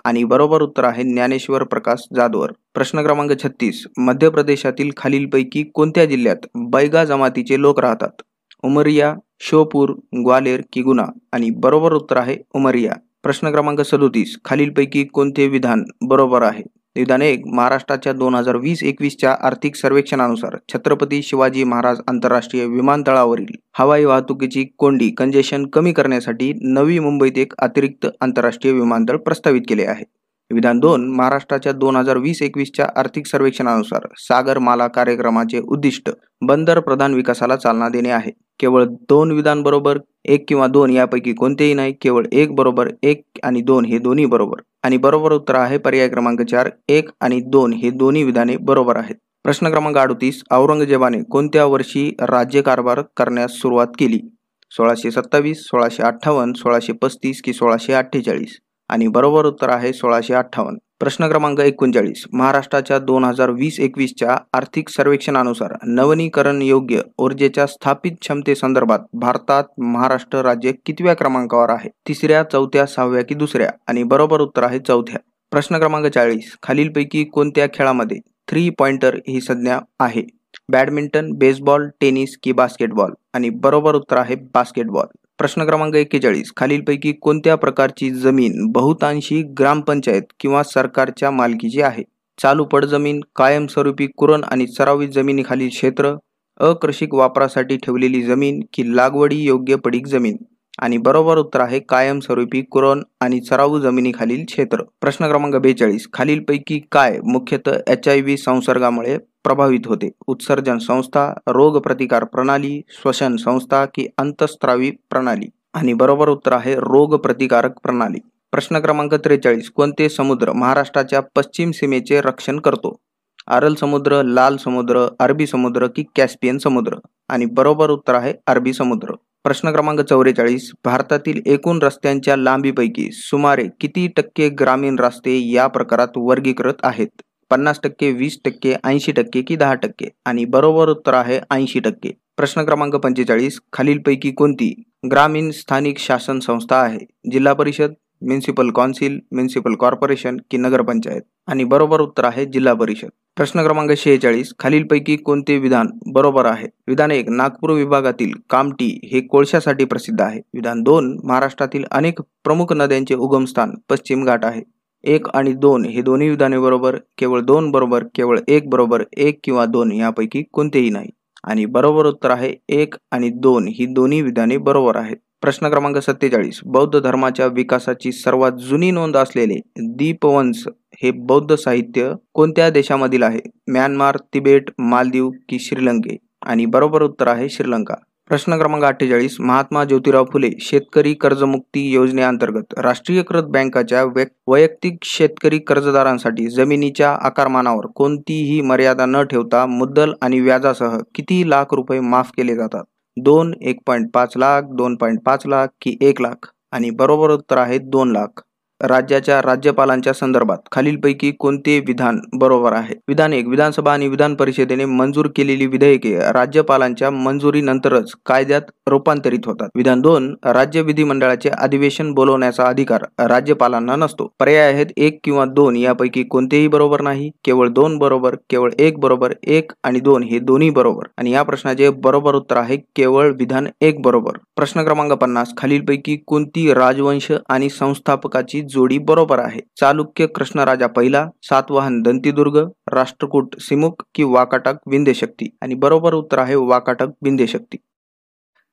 आणि बरोबर उत्तर आहे ज्ञानेश्वर प्रकाश जाधवर. प्रश्न क्रमांक 36. मध्य प्रदेशातील खालीलपैकी कोणत्या जिल्ह्यात बैगा जमातीचे लोक राहतात? उमरिया, श्योपूर, ग्वालेर की गुना? आणि बरोबर उत्तर आहे उमरिया. प्रश्न क्रमांक 37. खालीलपैकी कोणते विधान बरोबर आहे? विधान 1. महाराष्ट्राच्या 2020-21च्या आर्थिक सर्वेक्षणानुसार छत्रपती शिवाजी महाराज आंतरराष्ट्रीय विमानतळावरील हवाई वाहतुकीची कोंडी कंजेशन कमी करण्यासाठी नवी मुंबईत एक अतिरिक्त आंतरराष्ट्रीय विमानतळ प्रस्तावित केले आहे. विधान 2. महाराष्ट्राच्या 2020-21च्या आर्थिक सर्वेक्षणानुसार सागरमाला कार्यक्रमाचे उद्दिष्ट बंदर प्रधान विकासाला चालना देणे आहे. केवळ 2 विधान बरोबर, 1 किंवा 2 यापैकी कोणतेही नाही. केवळ 1 बरोबर, 1 आणि 2 हे दोन्ही बरोबर. आणि बरोबर उत्तर आहे पर्याय क्रमांक 4. 1 आणि 2 हे दोन्ही विधाने बरोबर आहेत. प्रश्न क्रमांक 38. औरंगजेबाने कोणत्या वर्षी राज्यकारभार करण्यास सुरुवात केली? 1627, 1658, 1635 की 1648? आणि बरोबर उत्तर आहे 1658. प्रश्न क्रमांक 39. महाराष्ट्राच्या 2020-21च्या आर्थिक सर्वेक्षणानुसार नवीनीकरण योग्य ऊर्जेच्या स्थापित क्षमतेसंदर्भात भारतात महाराष्ट्र राज्य कितव्या क्रमांकावर आहे? 3ऱ्या, 4थ्या, 6व्या की दुसऱ्या? आणि बरोबर उत्तर आहे 4थ्या. प्रश्न क्रमांक 40. खालीलपैकी कोणत्या खेळामध्ये 3 पॉइंटर ही संज्ञा आहे? बॅडमिंटन, बेसबॉल, टेनिस की बास्केटबॉल? आणि बरोबर उत्तर आहे बास्केटबॉल. प्रश्न क्रमांक 41. खालीलपैकी कोणत्या प्रकारची जमीन बहुतांशी ग्रामपंचायत किंवा सरकारच्या मालकीची आहे? चालू पड जमीन, कायमस्वरूपी कुरण आणि सरावित जमिनीखालील क्षेत्र, अकृषिक वापरासाठी ठेवलेली जमीन की लागवडी योग्य पडीक जमीन? आणि बरोबर उत्तर आहे कायमस्वरूपी कुरण आणि सराऊ जमिनीखालील क्षेत्र. प्रश्न क्रमांक 42. खालीलपैकी काय मुख्यतः HIV संसर्गामुळे प्रभावित होते? उत्सर्जन संस्था, रोग प्रतिकार प्रणाली, श्वसन संस्था की अंतःस्रावी प्रणाली? आणि बरोबर उत्तर आहे रोग प्रतिकारक प्रणाली. प्रश्न क्रमांक 43. कोणते समुद्र महाराष्ट्राच्या पश्चिम सीमेचे रक्षण करतो? अरल समुद्र, लाल समुद्र, अरबी समुद्र की कॅस्पियन समुद्र? आणि बरोबर उत्तर आहे अरबी समुद्र. प्रश्न क्रमांक 44. भारतातील एकूण रस्त्यांच्या लांबीपैकी सुमारे किती टक्के ग्रामीण रस्ते या प्रकारात वर्गीकृत आहेत? 50%, 20%, 80% की 10%? आणि बरोबर उत्तर आहे 80%. प्रश्न क्रमांक 45. खालीलपैकी कोणती ग्रामीण स्थानिक शासन संस्था आहे? जिल्हा परिषद, म्युनिसिपल कौन्सिल, म्युनिसिपल कॉर्पोरेशन की नगरपंचायत? आणि बरोबर उत्तर आहे जिल्हा परिषद. प्रश्न क्रमांक 46. खालीलपैकी कोणते विधान बरोबर आहे? विधान 1. नागपूर विभागातील कामठी हे कोळशासाठी प्रसिद्ध आहे. विधान 2. महाराष्ट्रातील अनेक प्रमुख नद्यांचे उगमस्थान पश्चिम घाट आहे. 1 आणि 2 हे दोन्ही विधाने बरोबर. केवळ 2 बरोबर, केवळ 1 बरोबर, 1 किंवा 2 यापैकी कोणतेही नाही. आणि बरोबर उत्तर आहे 1 आणि 2 ही दोन्ही विधाने बरोबर आहेत. प्रश्न क्रमांक 47. बौद्ध धर्माच्या विकासाची सर्वात जुनी नोंद असलेले दीपवंस हे बौद्ध साहित्य कोणत्या देशामधील आहे? म्यानमार, तिबेट, मालदीव की श्रीलंके? आणि बरोबर उत्तर आहे श्रीलंका. प्रश्न क्रमांक 48. महात्मा ज्योतिराव फुले शेतकरी कर्जमुक्ती योजनेअंतर्गत राष्ट्रीयकृत बँकांच्या वैयक्तिक शेतकरी कर्जदारांसाठी जमिनीच्या आकारमानावर कोणतीही मर्यादा न ठेवता मुद्दल आणि व्याजासह किती लाख रुपये माफ केले जातात? 2, 1.5 लाख, 2.5 लाख की 1 लाख? आणि बरोबर उत्तर आहे 2 लाख. राज्याच्या राज्यपालांच्या संदर्भात खालीलपैकी कोणते विधान बरोबर आहे? विधान 1. विधानसभा आणि विधान परिषदेने मंजूर केलेली विधेयके राज्यपालांच्या मंजुरीनंतरच कायद्यात रूपांतरित होतात. विधान 2. राज्य विधिमंडळाचे अधिवेशन बोलवण्याचा अधिकार राज्यपालांना नसतो. पर्याय आहेत 1 किंवा 2 यापैकी कोणतेही बरोबर नाही, केवळ 2 बरोबर, केवळ 1 बरोबर, 1 आणि 2 हे दोन्ही बरोबर. आणि या प्रश्नाचे बरोबर उत्तर आहे केवळ विधान 1 बरोबर. प्रश्न क्रमांक 50. खालीलपैकी कोणती राजवंश आणि संस्थापकाची जोडी बरोबर आहे? चालुक्य कृष्णराजा पहिला, सातवाहन दंतीदुर्ग, राष्ट्रकूट सिमुक की वाकाटक विंध्यशक्ती? आणि बरोबर उत्तर आहे वाकाटक विंध्यशक्ती.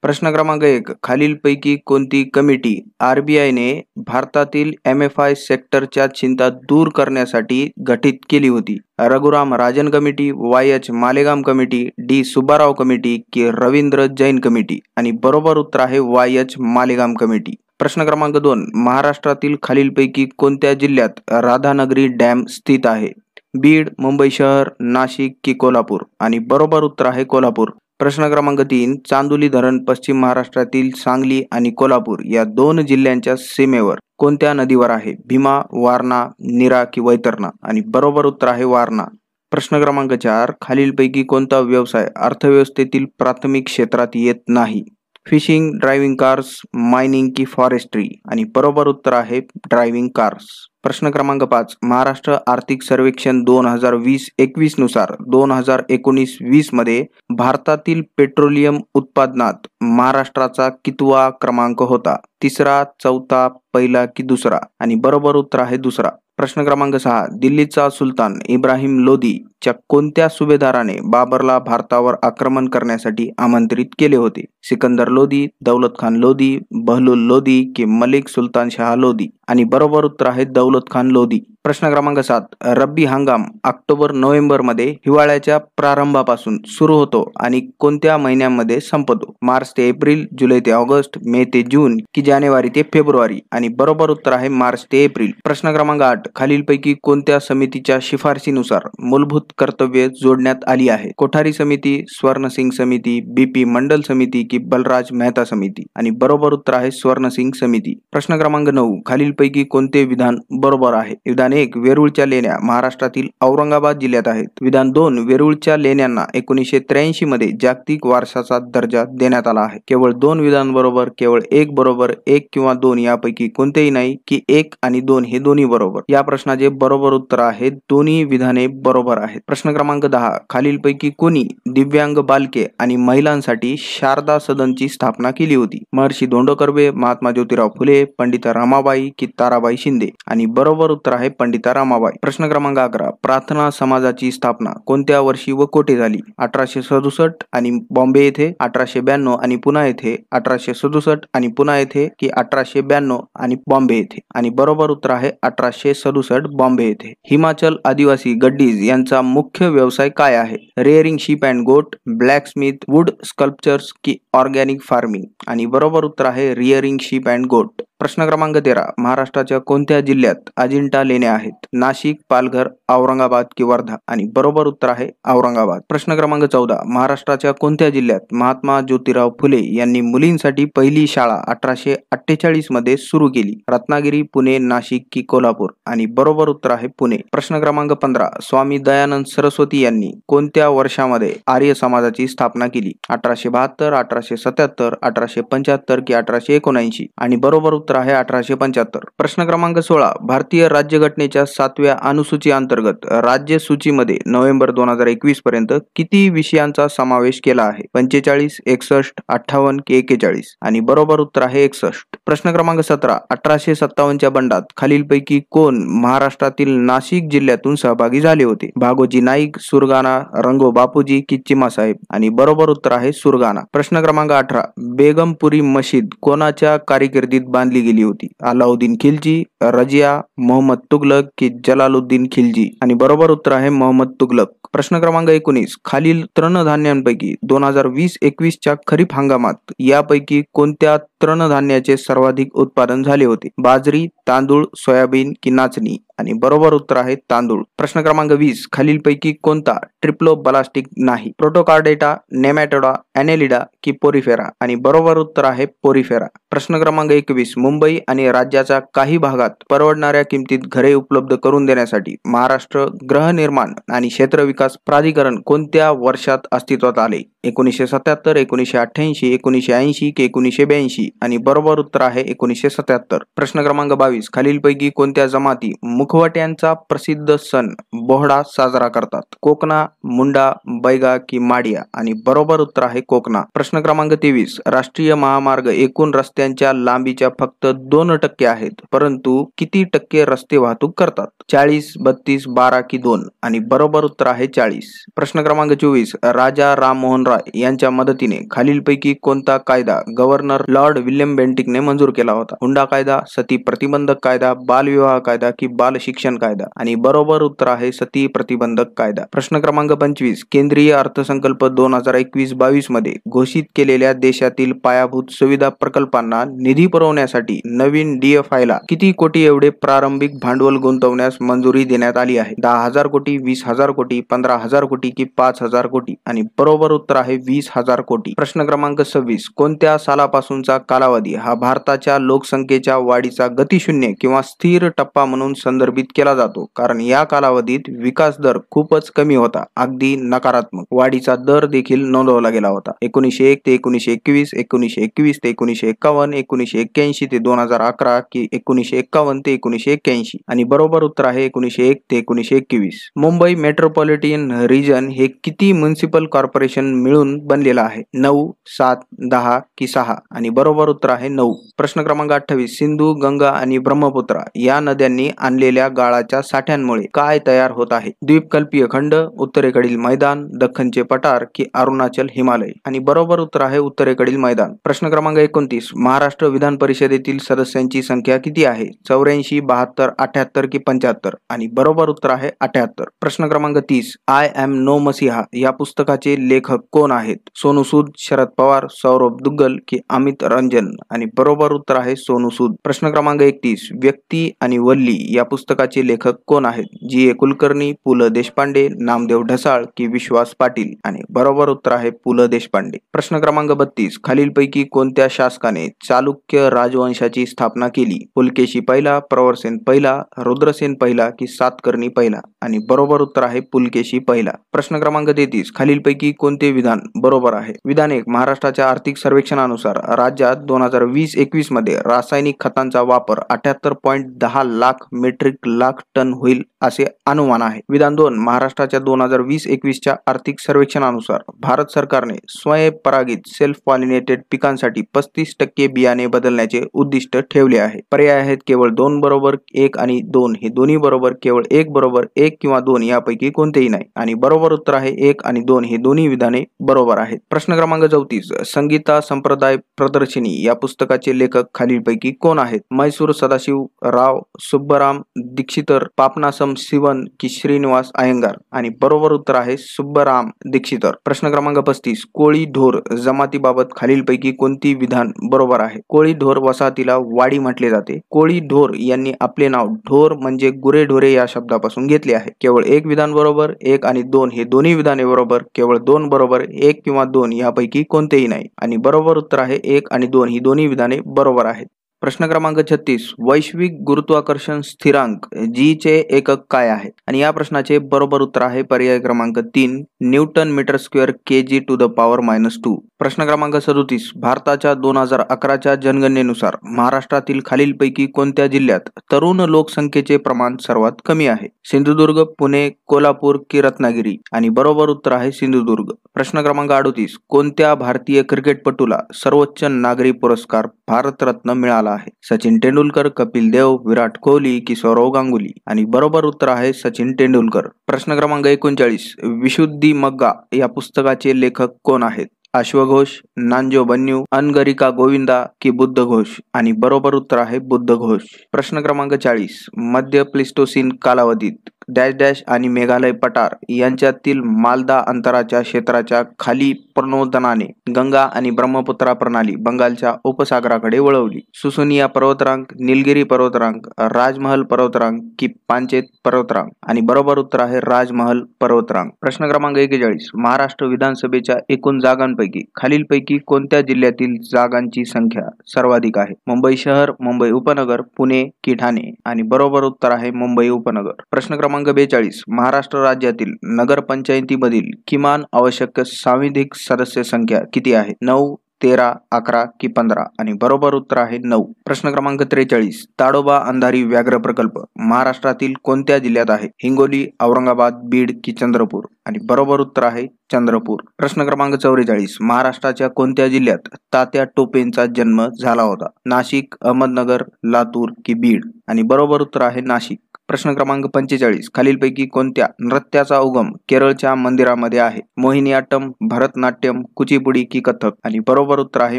प्रश्न क्रमांक 1. खालीलपैकी कोणती कमिटी RBIने भारतातील MFI सेक्टरच्या चिंता दूर करण्यासाठी गठीत केली होती? Raghuram Rajan committee, YH Malegam committee, D Subbarao committee की रवींद्र जैन कमिटी? आणि बरोबर उत्तर आहे YH मालेगाम कमिटी. प्रश्न क्रमांक 2. महाराष्ट्रातील खालीलपैकी कोणत्या जिल्ह्यात राधानगरी डॅम स्थित आहे? बीड, मुंबई शहर, नाशिक की कोल्हापूर? आणि बरोबर उत्तर आहे कोल्हापूर. प्रश्न क्रमांक 3. चांदोली धरण पश्चिम महाराष्ट्रातील सांगली आणि कोल्हापूर या 2 जिल्ह्यांच्या सीमेवर कोणत्या नदीवर आहे? भीमा, वारणा, नीरा की वैतरणा? आणि बरोबर उत्तर आहे वारणा. प्रश्न क्रमांक 4. खालीलपैकी कोणता व्यवसाय अर्थव्यवस्थेतील प्राथमिक क्षेत्रात येत नाही? फिशिंग, ड्रायव्हिंग कार्स, मायनिंग की फॉरेस्ट्री? आणि बरोबर उत्तर आहे ड्रायव्हिंग कार्स. प्रश्न क्रमांक 5. महाराष्ट्र आर्थिक सर्वेक्षण 2020-21 नुसार 2019-20 मध्ये भारतातील पेट्रोलियम उत्पादनात महाराष्ट्राचा कितवा क्रमांक होता? तिसरा, चौथा, पहिला की दुसरा? आणि बरोबर उत्तर आहे दुसरा. प्रश्न क्रमांक 6. दिल्लीचा सुलतान इब्राहिम लोधी च्या कोणत्या सुभेदाराने बाबरला भारतावर आक्रमण करण्यासाठी आमंत्रित केले होते? सिकंदर लोधी, दौलत खान लोधी, बहलूल लोधी की मलिक सुलतान शाह लोधी? आणि बरोबर उत्तर आहे दौलत खान लोधी. प्रश्न क्रमांक 7. रब्बी हंगाम ऑक्टोबर-नोव्हेंबर मध्ये हिवाळ्याच्या प्रारंभापासून सुरू होतो आणि कोणत्या महिन्यांमध्ये संपतो? मार्च ते एप्रिल, जुलै ते ऑगस्ट, मे ते जून की जानेवारी ते फेब्रुवारी? आणि बरोबर उत्तर आहे मार्च ते एप्रिल. प्रश्न क्रमांक 8. खालीलपैकी कोणत्या समितीच्या शिफारशीनुसार मूलभूत कर्तव्ये जोडण्यात आली आहे? कोठारी समिती, स्वर्णसिंग समिती, BP मंडल समिती की बलराज मेहता समिती? आणि बरोबर उत्तर आहे स्वर्णसिंग समिती. प्रश्न क्रमांक 9. खालीलपैकी कोणते विधान बरोबर आहे? विधान 1. वेरूळच्या लेण्या महाराष्ट्रातील औरंगाबाद जिल्ह्यात आहेत. विधान 2. वेरूळच्या लेण्यांना 1983 मध्ये जागतिक वारसाचा दर्जा देण्यात आला आहे. केवळ 2 विधान बरोबर, केवळ 1 बरोबर, 1 किंवा 2 यापैकी कोणतेही नाही की 1 आणि 2 हे दोन्ही बरोबर? या प्रश्नाचे बरोबर उत्तर आहे दोन्ही विधाने बरोबर आहेत. प्रश्न क्रमांक 10. खालीलपैकी कोणी दिव्यांग बालके आणि महिलांसाठी शारदा सदनची स्थापना केली होती? महर्षी धोंडो कर्वे, महात्मा ज्योतिराव फुले, पंडिता रमाबाई की ताराबाई शिंदे? आणि बरोबर उत्तर आहे पंडिता रमाबाई. प्रश्न क्रमांक 11. प्रार्थना समाजाची स्थापना कोणत्या वर्षी व कोठे झाली? 1867 आणि बॉम्बे येथे, 1892 आणि पुणे येथे, 1867 आणि पुणे येथे की 1892 आणि बॉम्बे येथे? आणि बरोबर उत्तर आहे 1867 बॉम्बे येथे. हिमाचल आदिवासी गड्डीज यांचा मुख्य व्यवसाय काय आहे? रेअरिंग शीप अँड गोट, ब्लॅक स्मिथ, वुड स्कल्पचर्स की ऑर्गॅनिक फार्मिंग? आणि बरोबर उत्तर आहे रिअरिंग शीप अँड गोट. प्रश्न क्रमांक 13. महाराष्ट्राच्या कोणत्या जिल्ह्यात अजिंठा लेण्या आहेत? नाशिक, पालघर, औरंगाबाद की वर्धा? आणि बरोबर उत्तर आहे औरंगाबाद. प्रश्न क्रमांक 14. महाराष्ट्राच्या कोणत्या जिल्ह्यात महात्मा ज्योतिराव फुले यांनी मुलींसाठी पहिली शाळा 1848 मध्ये सुरू केली? रत्नागिरी, पुणे, नाशिक की कोल्हापूर? आणि बरोबर उत्तर आहे पुणे. प्रश्न क्रमांक 15. स्वामी दयानंद सरस्वती यांनी कोणत्या वर्षामध्ये आर्य समाजाची स्थापना केली? 1872, 1877, 1875 की 1879? आणि बरोबर उत्तर आहे 1875. प्रश्न क्रमांक 16. भारतीय राज्यघटनेच्या 7व्या अनुसूची अंतर्गत राज्य सूचीमध्ये नोव्हेंबर 2021 पर्यंत किती विषयांचा समावेश केला आहे? 45, 61, 58 की 41? आणि बरोबर उत्तर आहे 61. प्रश्न क्रमांक 17. 1857च्या बंडात खालीलपैकी कोण महाराष्ट्रातील नाशिक जिल्ह्यातून सहभागी झाले होते? भागोजी नाईक, सुरगाणा, रंगो बापूजी की चिमासाहेब? आणि बरोबर उत्तर आहे सुरगाणा. प्रश्न क्रमांक 18. बेगमपुरी मशीद कोणाच्या कारकिर्दीत बांधली गेली होती? अलाउद्दीन खिलजी, रजिया, मोहम्मद तुगलक की जलालुद्दीन खिलजी? आणि बरोबर उत्तर आहे मोहम्मद तुगलक. प्रश्न क्रमांक 19. खालील तृणधान्यांपैकी 2020-21च्या खरीप हंगामात यापैकी कोणत्या तृणधान्याचे सर्वाधिक उत्पादन झाले होते? बाजरी, तांदूळ, सोयाबीन की नाचणी? आणि बरोबर उत्तर आहे तांदूळ. प्रश्न क्रमांक 20. खालीलपैकी कोणता ट्रिप्लोब्लास्टिक नाही? प्रोटोकार्डेटा, नेमॅटोडा, ॲनेलिडा की पोरिफेरा? आणि बरोबर उत्तर आहे पोरिफेरा. प्रश्न क्रमांक 21. मुंबई आणि राज्याच्या काही भागात परवडणाऱ्या किमतीत घरे उपलब्ध करून देण्यासाठी महाराष्ट्र गृहनिर्माण आणि क्षेत्र विकास प्राधिकरण कोणत्या वर्षात अस्तित्वात आले? 1977, 1988, 1980 की 1982? आणि बरोबर उत्तर आहे 1977. प्रश्न क्रमांक 22. खालीलपैकी कोणत्या जमाती मुखवट्यांचा प्रसिद्ध सण बोहडा साजरा करतात? कोकणा, मुंडा, बैगा की माडिया? आणि बरोबर उत्तर आहे कोकणा. प्रश्न क्रमांक 23. राष्ट्रीय महामार्ग एकूण रस्त्यांच्या लांबीच्या फक्त 2% आहेत, परंतु किती टक्के रस्ते वाहतूक करतात? 40, 32, 12 की 2? आणि बरोबर उत्तर आहे 40. प्रश्न क्रमांक 24. राजा राममोहन राय यांच्या मदतीने खालीलपैकी कोणता कायदा गव्हर्नर लॉर्ड विल्यम बेंटिकने मंजूर केला होता? हुंडा कायदा, सती प्रतिबंधक कायदा, बालविवाह कायदा की बाल शिक्षण कायदा? आणि बरोबर उत्तर आहे सती प्रतिबंधक कायदा. प्रश्न क्रमांक 25. केंद्रीय अर्थसंकल्प 2021-22 मध्ये घोषित केलेल्या देशातील पायाभूत सुविधा प्रकल्पांना निधी पुरवण्यासाठी नवीन DFI ला किती कोटी एवढे प्रारंभिक भांडवल गुंतवण्यास मंजुरी देण्यात आली आहे? 10,000 कोटी, 20,000 कोटी, 15,000 कोटी की 5,000 कोटी? आणि बरोबर उत्तर आहे 20,000 कोटी. प्रश्न क्रमांक 26. कोणत्या सालापासूनचा कालावधी हा भारताच्या लोकसंख्येच्या वाढीचा गतिशून्य किंवा स्थिर टप्पा म्हणून संदर्भित केला जातो? कारण या कालावधीत विकास दर खूपच कमी होता, अगदी नकारात्मक. वाढीचा दर देखील नोंदवला गेला होता. 1901 ते 1921, 1921 ते 1951, 1981 ते 2011 की 1951 ते 1981? आणि बरोबर उत्तर आहे 1901 ते 1921. मुंबई मेट्रोपॉलिटन रिजन हे किती म्युनिसिपल कॉर्पोरेशन मिळून बनलेलं आहे? 9, 7, 10 की 6? आणि बरोबर उत्तर आहे 9. प्रश्न क्रमांक 28. सिंधू, गंगा आणि ब्रह्मपुत्रा या नद्यांनी आणलेल्या गाळाच्या साठ्यांमुळे काय तयार होत आहे? द्वीपकल्पीय खंड, उत्तरेकडील मैदान, दख्खनचे पठार की अरुणाचल हिमालय? आणि बरोबर उत्तर आहे उत्तरेकडील मैदान. प्रश्न क्रमांक 29. महाराष्ट्र विधान परिषदेतील सदस्यांची संख्या किती आहे? 84, 72, 78 की 75? आणि बरोबर उत्तर आहे 78. प्रश्न क्रमांक 30. आय एम नो मसीहा या पुस्तकाचे लेखक कोण आहेत? सोनू सूद, शरद पवार, सौरभ दुग्गल की अमित रंजन? आणि बरोबर उत्तर आहे सोनू सूद. प्रश्न क्रमांक 31. व्यक्ती आणि वल्ली या पुस्तकाचे लेखक कोण आहेत? G.A. कुलकर्णी, पु ल देशपांडे, नामदेव ढसाळ की विश्वास पाटील? आणि बरोबर उत्तर आहे पु ल देशपांडे. प्रश्न क्रमांक 32. खालीलपैकी कोणत्या शासकाने चालुक्य राजवंशाची स्थापना केली? पुलकेशी पहिला, प्रवरसेन पहिला, रुद्रसेन पहिला की सातकर्णी पहिला? आणि बरोबर उत्तर आहे पुलकेशी पहिला. प्रश्न क्रमांक 33. खालीलपैकी कोणते विधान बरोबर आहे? विधान 1. महाराष्ट्राच्या आर्थिक सर्वेक्षणानुसार राज्यात 2020-21 मध्ये रासायनिक खतांचा वापर 78.10 लाख मेट्रिक लाख टन होईल असे अनुमान आहे. विधान 2. महाराष्ट्राच्या 2020-21च्या आर्थिक सर्वेक्षणानुसार भारत सरकारने स्वयंपरागित सेल्फ पॉलिनेटेड पिकांसाठी 35% बियाणे बदलण्याचे उद्दिष्ट ठेवले आहे. पर्याय आहेत केवळ 2 बरोबर, 1 आणि 2 हे दोन्ही बरोबर, केवळ 1 बरोबर, 1 किंवा 2 यापैकी कोणतेही नाही. आणि बरोबर उत्तर आहे 1 आणि 2 हे दोन्ही विधाने बरोबर आहेत. प्रश्न क्रमांक 34. संगीता संप्रदाय प्रदर्शिनी या पुस्तकाचे लेखक खालीलपैकी कोण आहेत? मैसूर सदाशिव राव, सुब्बराम दीक्षितर, पापनासम सिवन की श्रीनिवास अयंगार? आणि बरोबर उत्तर आहे सुब्बराम दीक्षितर. प्रश्न क्रमांक 35. कोळी ढोर जमातीबाबत खालीलपैकी कोणती विधान बरोबर आहे? कोळी ढोर वसाहतीला वाडी म्हटले जाते. कोळी ढोर यांनी आपले नाव ढोर म्हणजे गुरेढोरे या शब्दापासून घेतले आहे. केवळ 1 विधान बरोबर, 1 आणि 2 हे दोन्ही विधाने बरोबर, केवळ 2 बरोबर, 1 किंवा 2 यापैकी कोणतेही नाही. आणि बरोबर उत्तर आहे 1 आणि 2 ही दोन्ही विधाने बरोबर आहेत. प्रश्न क्रमांक 36. वैश्विक गुरुत्वाकर्षण स्थिरांक G चे एकक काय आहे? आणि या प्रश्नाचे बरोबर उत्तर आहे पर्याय क्रमांक 3 न्यूटन मीटर स्क्वेअर kg⁻². प्रश्न क्रमांक 37. भारताच्या 2011च्या जनगणनेनुसार महाराष्ट्रातील खालीलपैकी कोणत्या जिल्ह्यात तरुण लोकसंख्येचे प्रमाण सर्वात कमी आहे? सिंधुदुर्ग, पुणे, कोल्हापूर की रत्नागिरी? आणि बरोबर उत्तर आहे सिंधुदुर्ग. प्रश्न क्रमांक 38. कोणत्या भारतीय क्रिकेटपटूला सर्वोच्च नागरी पुरस्कार भारतरत्न मिळाला आहे? सचिन तेंडुलकर, कपिल देव, विराट कोहली की सौरव गांगुली? आणि बरोबर उत्तर आहे सचिन तेंडुलकर. प्रश्न क्रमांक 39. विशुद्धी मग्गा या पुस्तकाचे लेखक कोण आहेत? अश्वघोष, नांजो बन्यू, अनगरिका गोविंदा की बुद्ध घोष? आणि बरोबर उत्तर आहे बुद्ध घोष. प्रश्न क्रमांक 40. मध्य प्लेस्टोसीन कालावधीत डॅश डॅश आणि मेघालय पठार यांच्यातील मालदा अंतराच्या क्षेत्राच्या खाली प्रणोदनाने गंगा आणि ब्रह्मपुत्रा प्रणाली बंगालच्या उपसागराकडे वळवली. सुसुनिया पर्वतरांग, निलगिरी पर्वतरांग, राजमहल पर्वतरांग की पांचेत पर्वतरांग? आणि बरोबर उत्तर आहे राजमहल पर्वतरांग. प्रश्न क्रमांक 41. महाराष्ट्र विधानसभेच्या एकूण जागांपैकी खालीलपैकी कोणत्या जिल्ह्यातील जागांची संख्या सर्वाधिक आहे? मुंबई शहर, मुंबई उपनगर, पुणे की ठाणे? आणि बरोबर उत्तर आहे मुंबई उपनगर. प्रश्न क्रमांक 42. महाराष्ट्र राज्यातील नगरपंचायतीमधील किमान आवश्यक सांविधिक सदस्य संख्या किती आहे? 9, 13, 11 की 15? आणि बरोबर उत्तर आहे 9. प्रश्न क्रमांक 43. ताडोबा अंधारी व्याघ्र प्रकल्प महाराष्ट्रातील कोणत्या जिल्ह्यात आहे? हिंगोली, औरंगाबाद, बीड की चंद्रपूर? आणि बरोबर उत्तर आहे चंद्रपूर. प्रश्न क्रमांक 44. महाराष्ट्राच्या कोणत्या जिल्ह्यात तात्या टोपेंचा जन्म झाला होता? नाशिक, अहमदनगर, लातूर की बीड? आणि बरोबर उत्तर आहे नाशिक. प्रश्न क्रमांक 45. खालीलपैकी कोणत्या नृत्याचा उगम केरळच्या मंदिरामध्ये आहे? मोहिनीअट्टम, भरतनाट्यम, कुचिपुडी की कथक? आणि बरोबर उत्तर आहे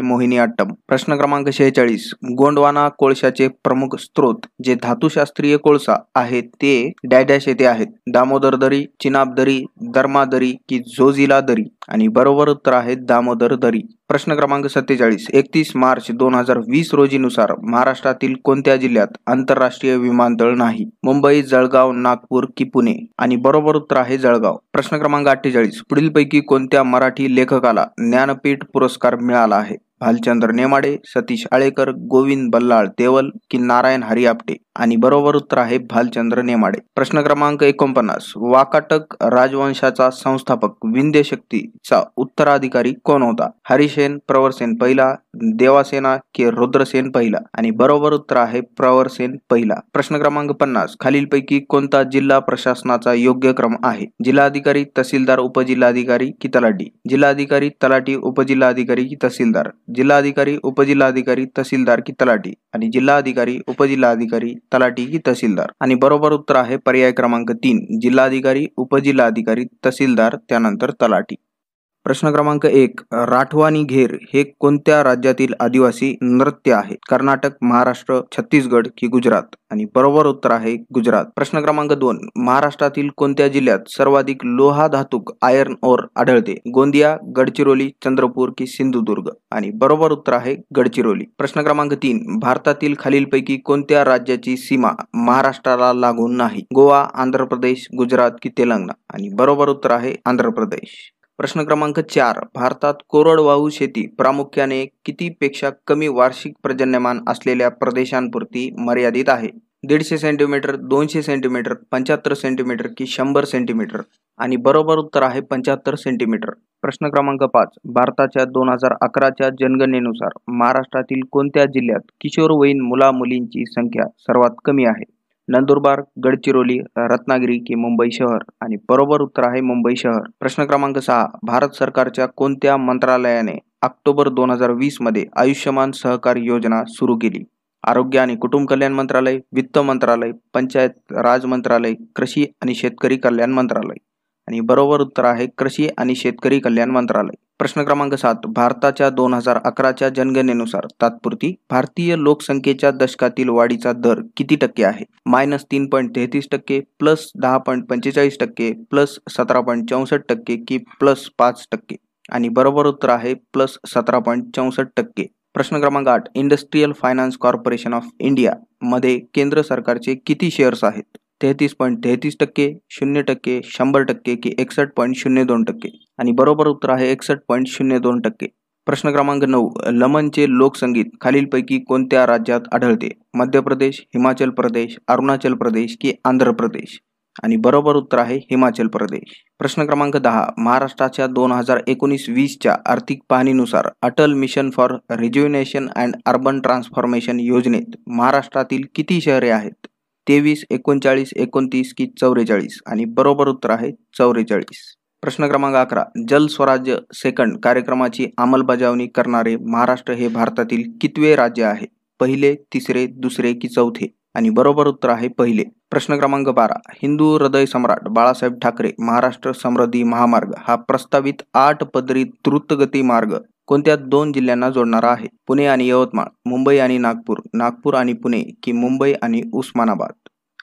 मोहिनीअट्टम. प्रश्न क्रमांक 46. गोंडवाना कोळशाचे प्रमुख स्त्रोत जे धातुशास्त्रीय कोळसा आहे ते डॅश डॅश येथे आहेत? दामोदर दरी, चिनाब दरी, दर्मा दरी की जोजिला दरी? आणि बरोबर उत्तर आहे दामोदर दरी. प्रश्न क्रमांक 47. 31 मार्च 2020 रोजी नुसार महाराष्ट्रातील कोणत्या जिल्ह्यात आंतरराष्ट्रीय विमानतळ नाही? मुंबई, जळगाव, नागपूर की पुणे? आणि बरोबर उत्तर आहे जळगाव. प्रश्न क्रमांक 48. पुढीलपैकी कोणत्या मराठी लेखकाला ज्ञानपीठ पुरस्कार मिळाला आहे? भालचंद्र नेमाडे, सतीश आळेकर, गोविंद बल्लाळ देवल की नारायण हरी आपटे? आणि बरोबर उत्तर आहे भालचंद्र नेमाडे. प्रश्न क्रमांक 49. वाकाटक राजवंशाचा संस्थापक विंध्य शक्तीचा उत्तराधिकारी कोण होता? हरिसेन, प्रवरसेन पहिला, देवासेना की रुद्रसेन पहिला? आणि बरोबर उत्तर आहे प्रवरसेन पहिला. प्रश्न क्रमांक 50. खालीलपैकी कोणता जिल्हा प्रशासनाचा योग्य क्रम आहे? जिल्हाधिकारी, तहसीलदार, उपजिल्हाधिकारी की तलाठी? जिल्हाधिकारी, तलाठी, उपजिल्हाधिकारी की तहसीलदार? जिल्हाधिकारी, उपजिल्हाधिकारी, तहसीलदार की तलाठी? आणि जिल्हाधिकारी, उपजिल्हाधिकारी, तलाठी की तहसीलदार? आणि बरोबर उत्तर आहे पर्याय क्रमांक 3 जिल्हाधिकारी, उपजिल्हाधिकारी, तहसीलदार त्यानंतर तलाठी. प्रश्न क्रमांक 1. राठवानी घेर हे कोणत्या राज्यातील आदिवासी नृत्य आहे? कर्नाटक, महाराष्ट्र, छत्तीसगड की गुजरात? आणि बरोबर उत्तर आहे गुजरात. प्रश्न क्रमांक 2. महाराष्ट्रातील कोणत्या जिल्ह्यात सर्वाधिक लोहा धातूक आयर्न ओर आढळते? गोंदिया, गडचिरोली, चंद्रपूर की सिंधुदुर्ग? आणि बरोबर उत्तर आहे गडचिरोली. प्रश्न क्रमांक 3. भारतातील खालीलपैकी कोणत्या राज्याची सीमा महाराष्ट्राला लागून नाही? गोवा, आंध्र प्रदेश, गुजरात की तेलंगणा? आणि बरोबर उत्तर आहे आंध्र प्रदेश. प्रश्न क्रमांक 4. भारतात कोरडवाहू शेती प्रामुख्याने किती पेक्षा कमी वार्षिक पर्जन्यमान असलेल्या प्रदेशांपुरती मर्यादित आहे? 150 सेंटीमीटर, 200 सेंटीमीटर, 75 सेंटीमीटर की 100 सेंटीमीटर? आणि बरोबर उत्तर आहे 75 सेंटीमीटर. प्रश्न क्रमांक 5. भारताच्या 2011च्या जनगणनेनुसार महाराष्ट्रातील कोणत्या जिल्ह्यात किशोरवयीन मुला-मुलींची संख्या सर्वात कमी आहे? नंदुरबार, गडचिरोली, रत्नागिरी की मुंबई शहर? आणि बरोबर उत्तर आहे मुंबई शहर. प्रश्न क्रमांक 6. भारत सरकारच्या कोणत्या मंत्रालयाने ऑक्टोबर 2020 मध्ये आयुष्यमान सहकार योजना सुरू केली? आरोग्य आणि कुटुंब कल्याण मंत्रालय, वित्त मंत्रालय, पंचायत राज मंत्रालय, कृषी आणि शेतकरी कल्याण मंत्रालय? आणि बरोबर उत्तर आहे कृषी आणि शेतकरी कल्याण मंत्रालय. प्रश्न क्रमांक 7. भारताच्या 2011च्या जनगणनेनुसार तात्पुरती भारतीय लोकसंख्येच्या दशकातील वाढीचा दर किती टक्के आहे? -3.33%, +10.45%, +17.64% की +5%? आणि बरोबर उत्तर आहे +17.64%. प्रश्न क्रमांक 8. Industrial finance corporation of India मध्ये केंद्र सरकारचे किती शेअर्स आहेत? 33.33%, 0%, 100% की 61.02%? आणि बरोबर उत्तर आहे 61.02%. प्रश्न क्रमांक 9. लमनचे लोकसंगीत खालीलपैकी कोणत्या राज्यात आढळते? मध्य प्रदेश, हिमाचल प्रदेश, अरुणाचल प्रदेश की आंध्र प्रदेश? आणि बरोबर उत्तर आहे हिमाचल प्रदेश. प्रश्न क्रमांक 10. महाराष्ट्राच्या 2019-20च्या आर्थिक पाहणीनुसार Atal mission for rejuvenation and urban transformation योजनेत महाराष्ट्रातील किती शहरे आहेत? 23, 39, 29 की 44? आणि बरोबर उत्तर आहे 44. प्रश्न क्रमांक 11. जल स्वराज्य सेकंड कार्यक्रमाची अंमलबजावणी करणारे महाराष्ट्र हे भारतातील कितवे राज्य आहे? पहिले, तिसरे, दुसरे की चौथे? आणि बरोबर उत्तर आहे पहिले. प्रश्न क्रमांक 12. हिंदू हृदय सम्राट बाळासाहेब ठाकरे महाराष्ट्र समृद्धी महामार्ग हा प्रस्तावित 8 पदरी द्रुतगती मार्ग कोणत्या 2 जिल्ह्यांना जोडणारा आहे? पुणे आणि यवतमाळ, मुंबई आणि नागपूर, नागपूर आणि पुणे की मुंबई आणि उस्मानाबाद?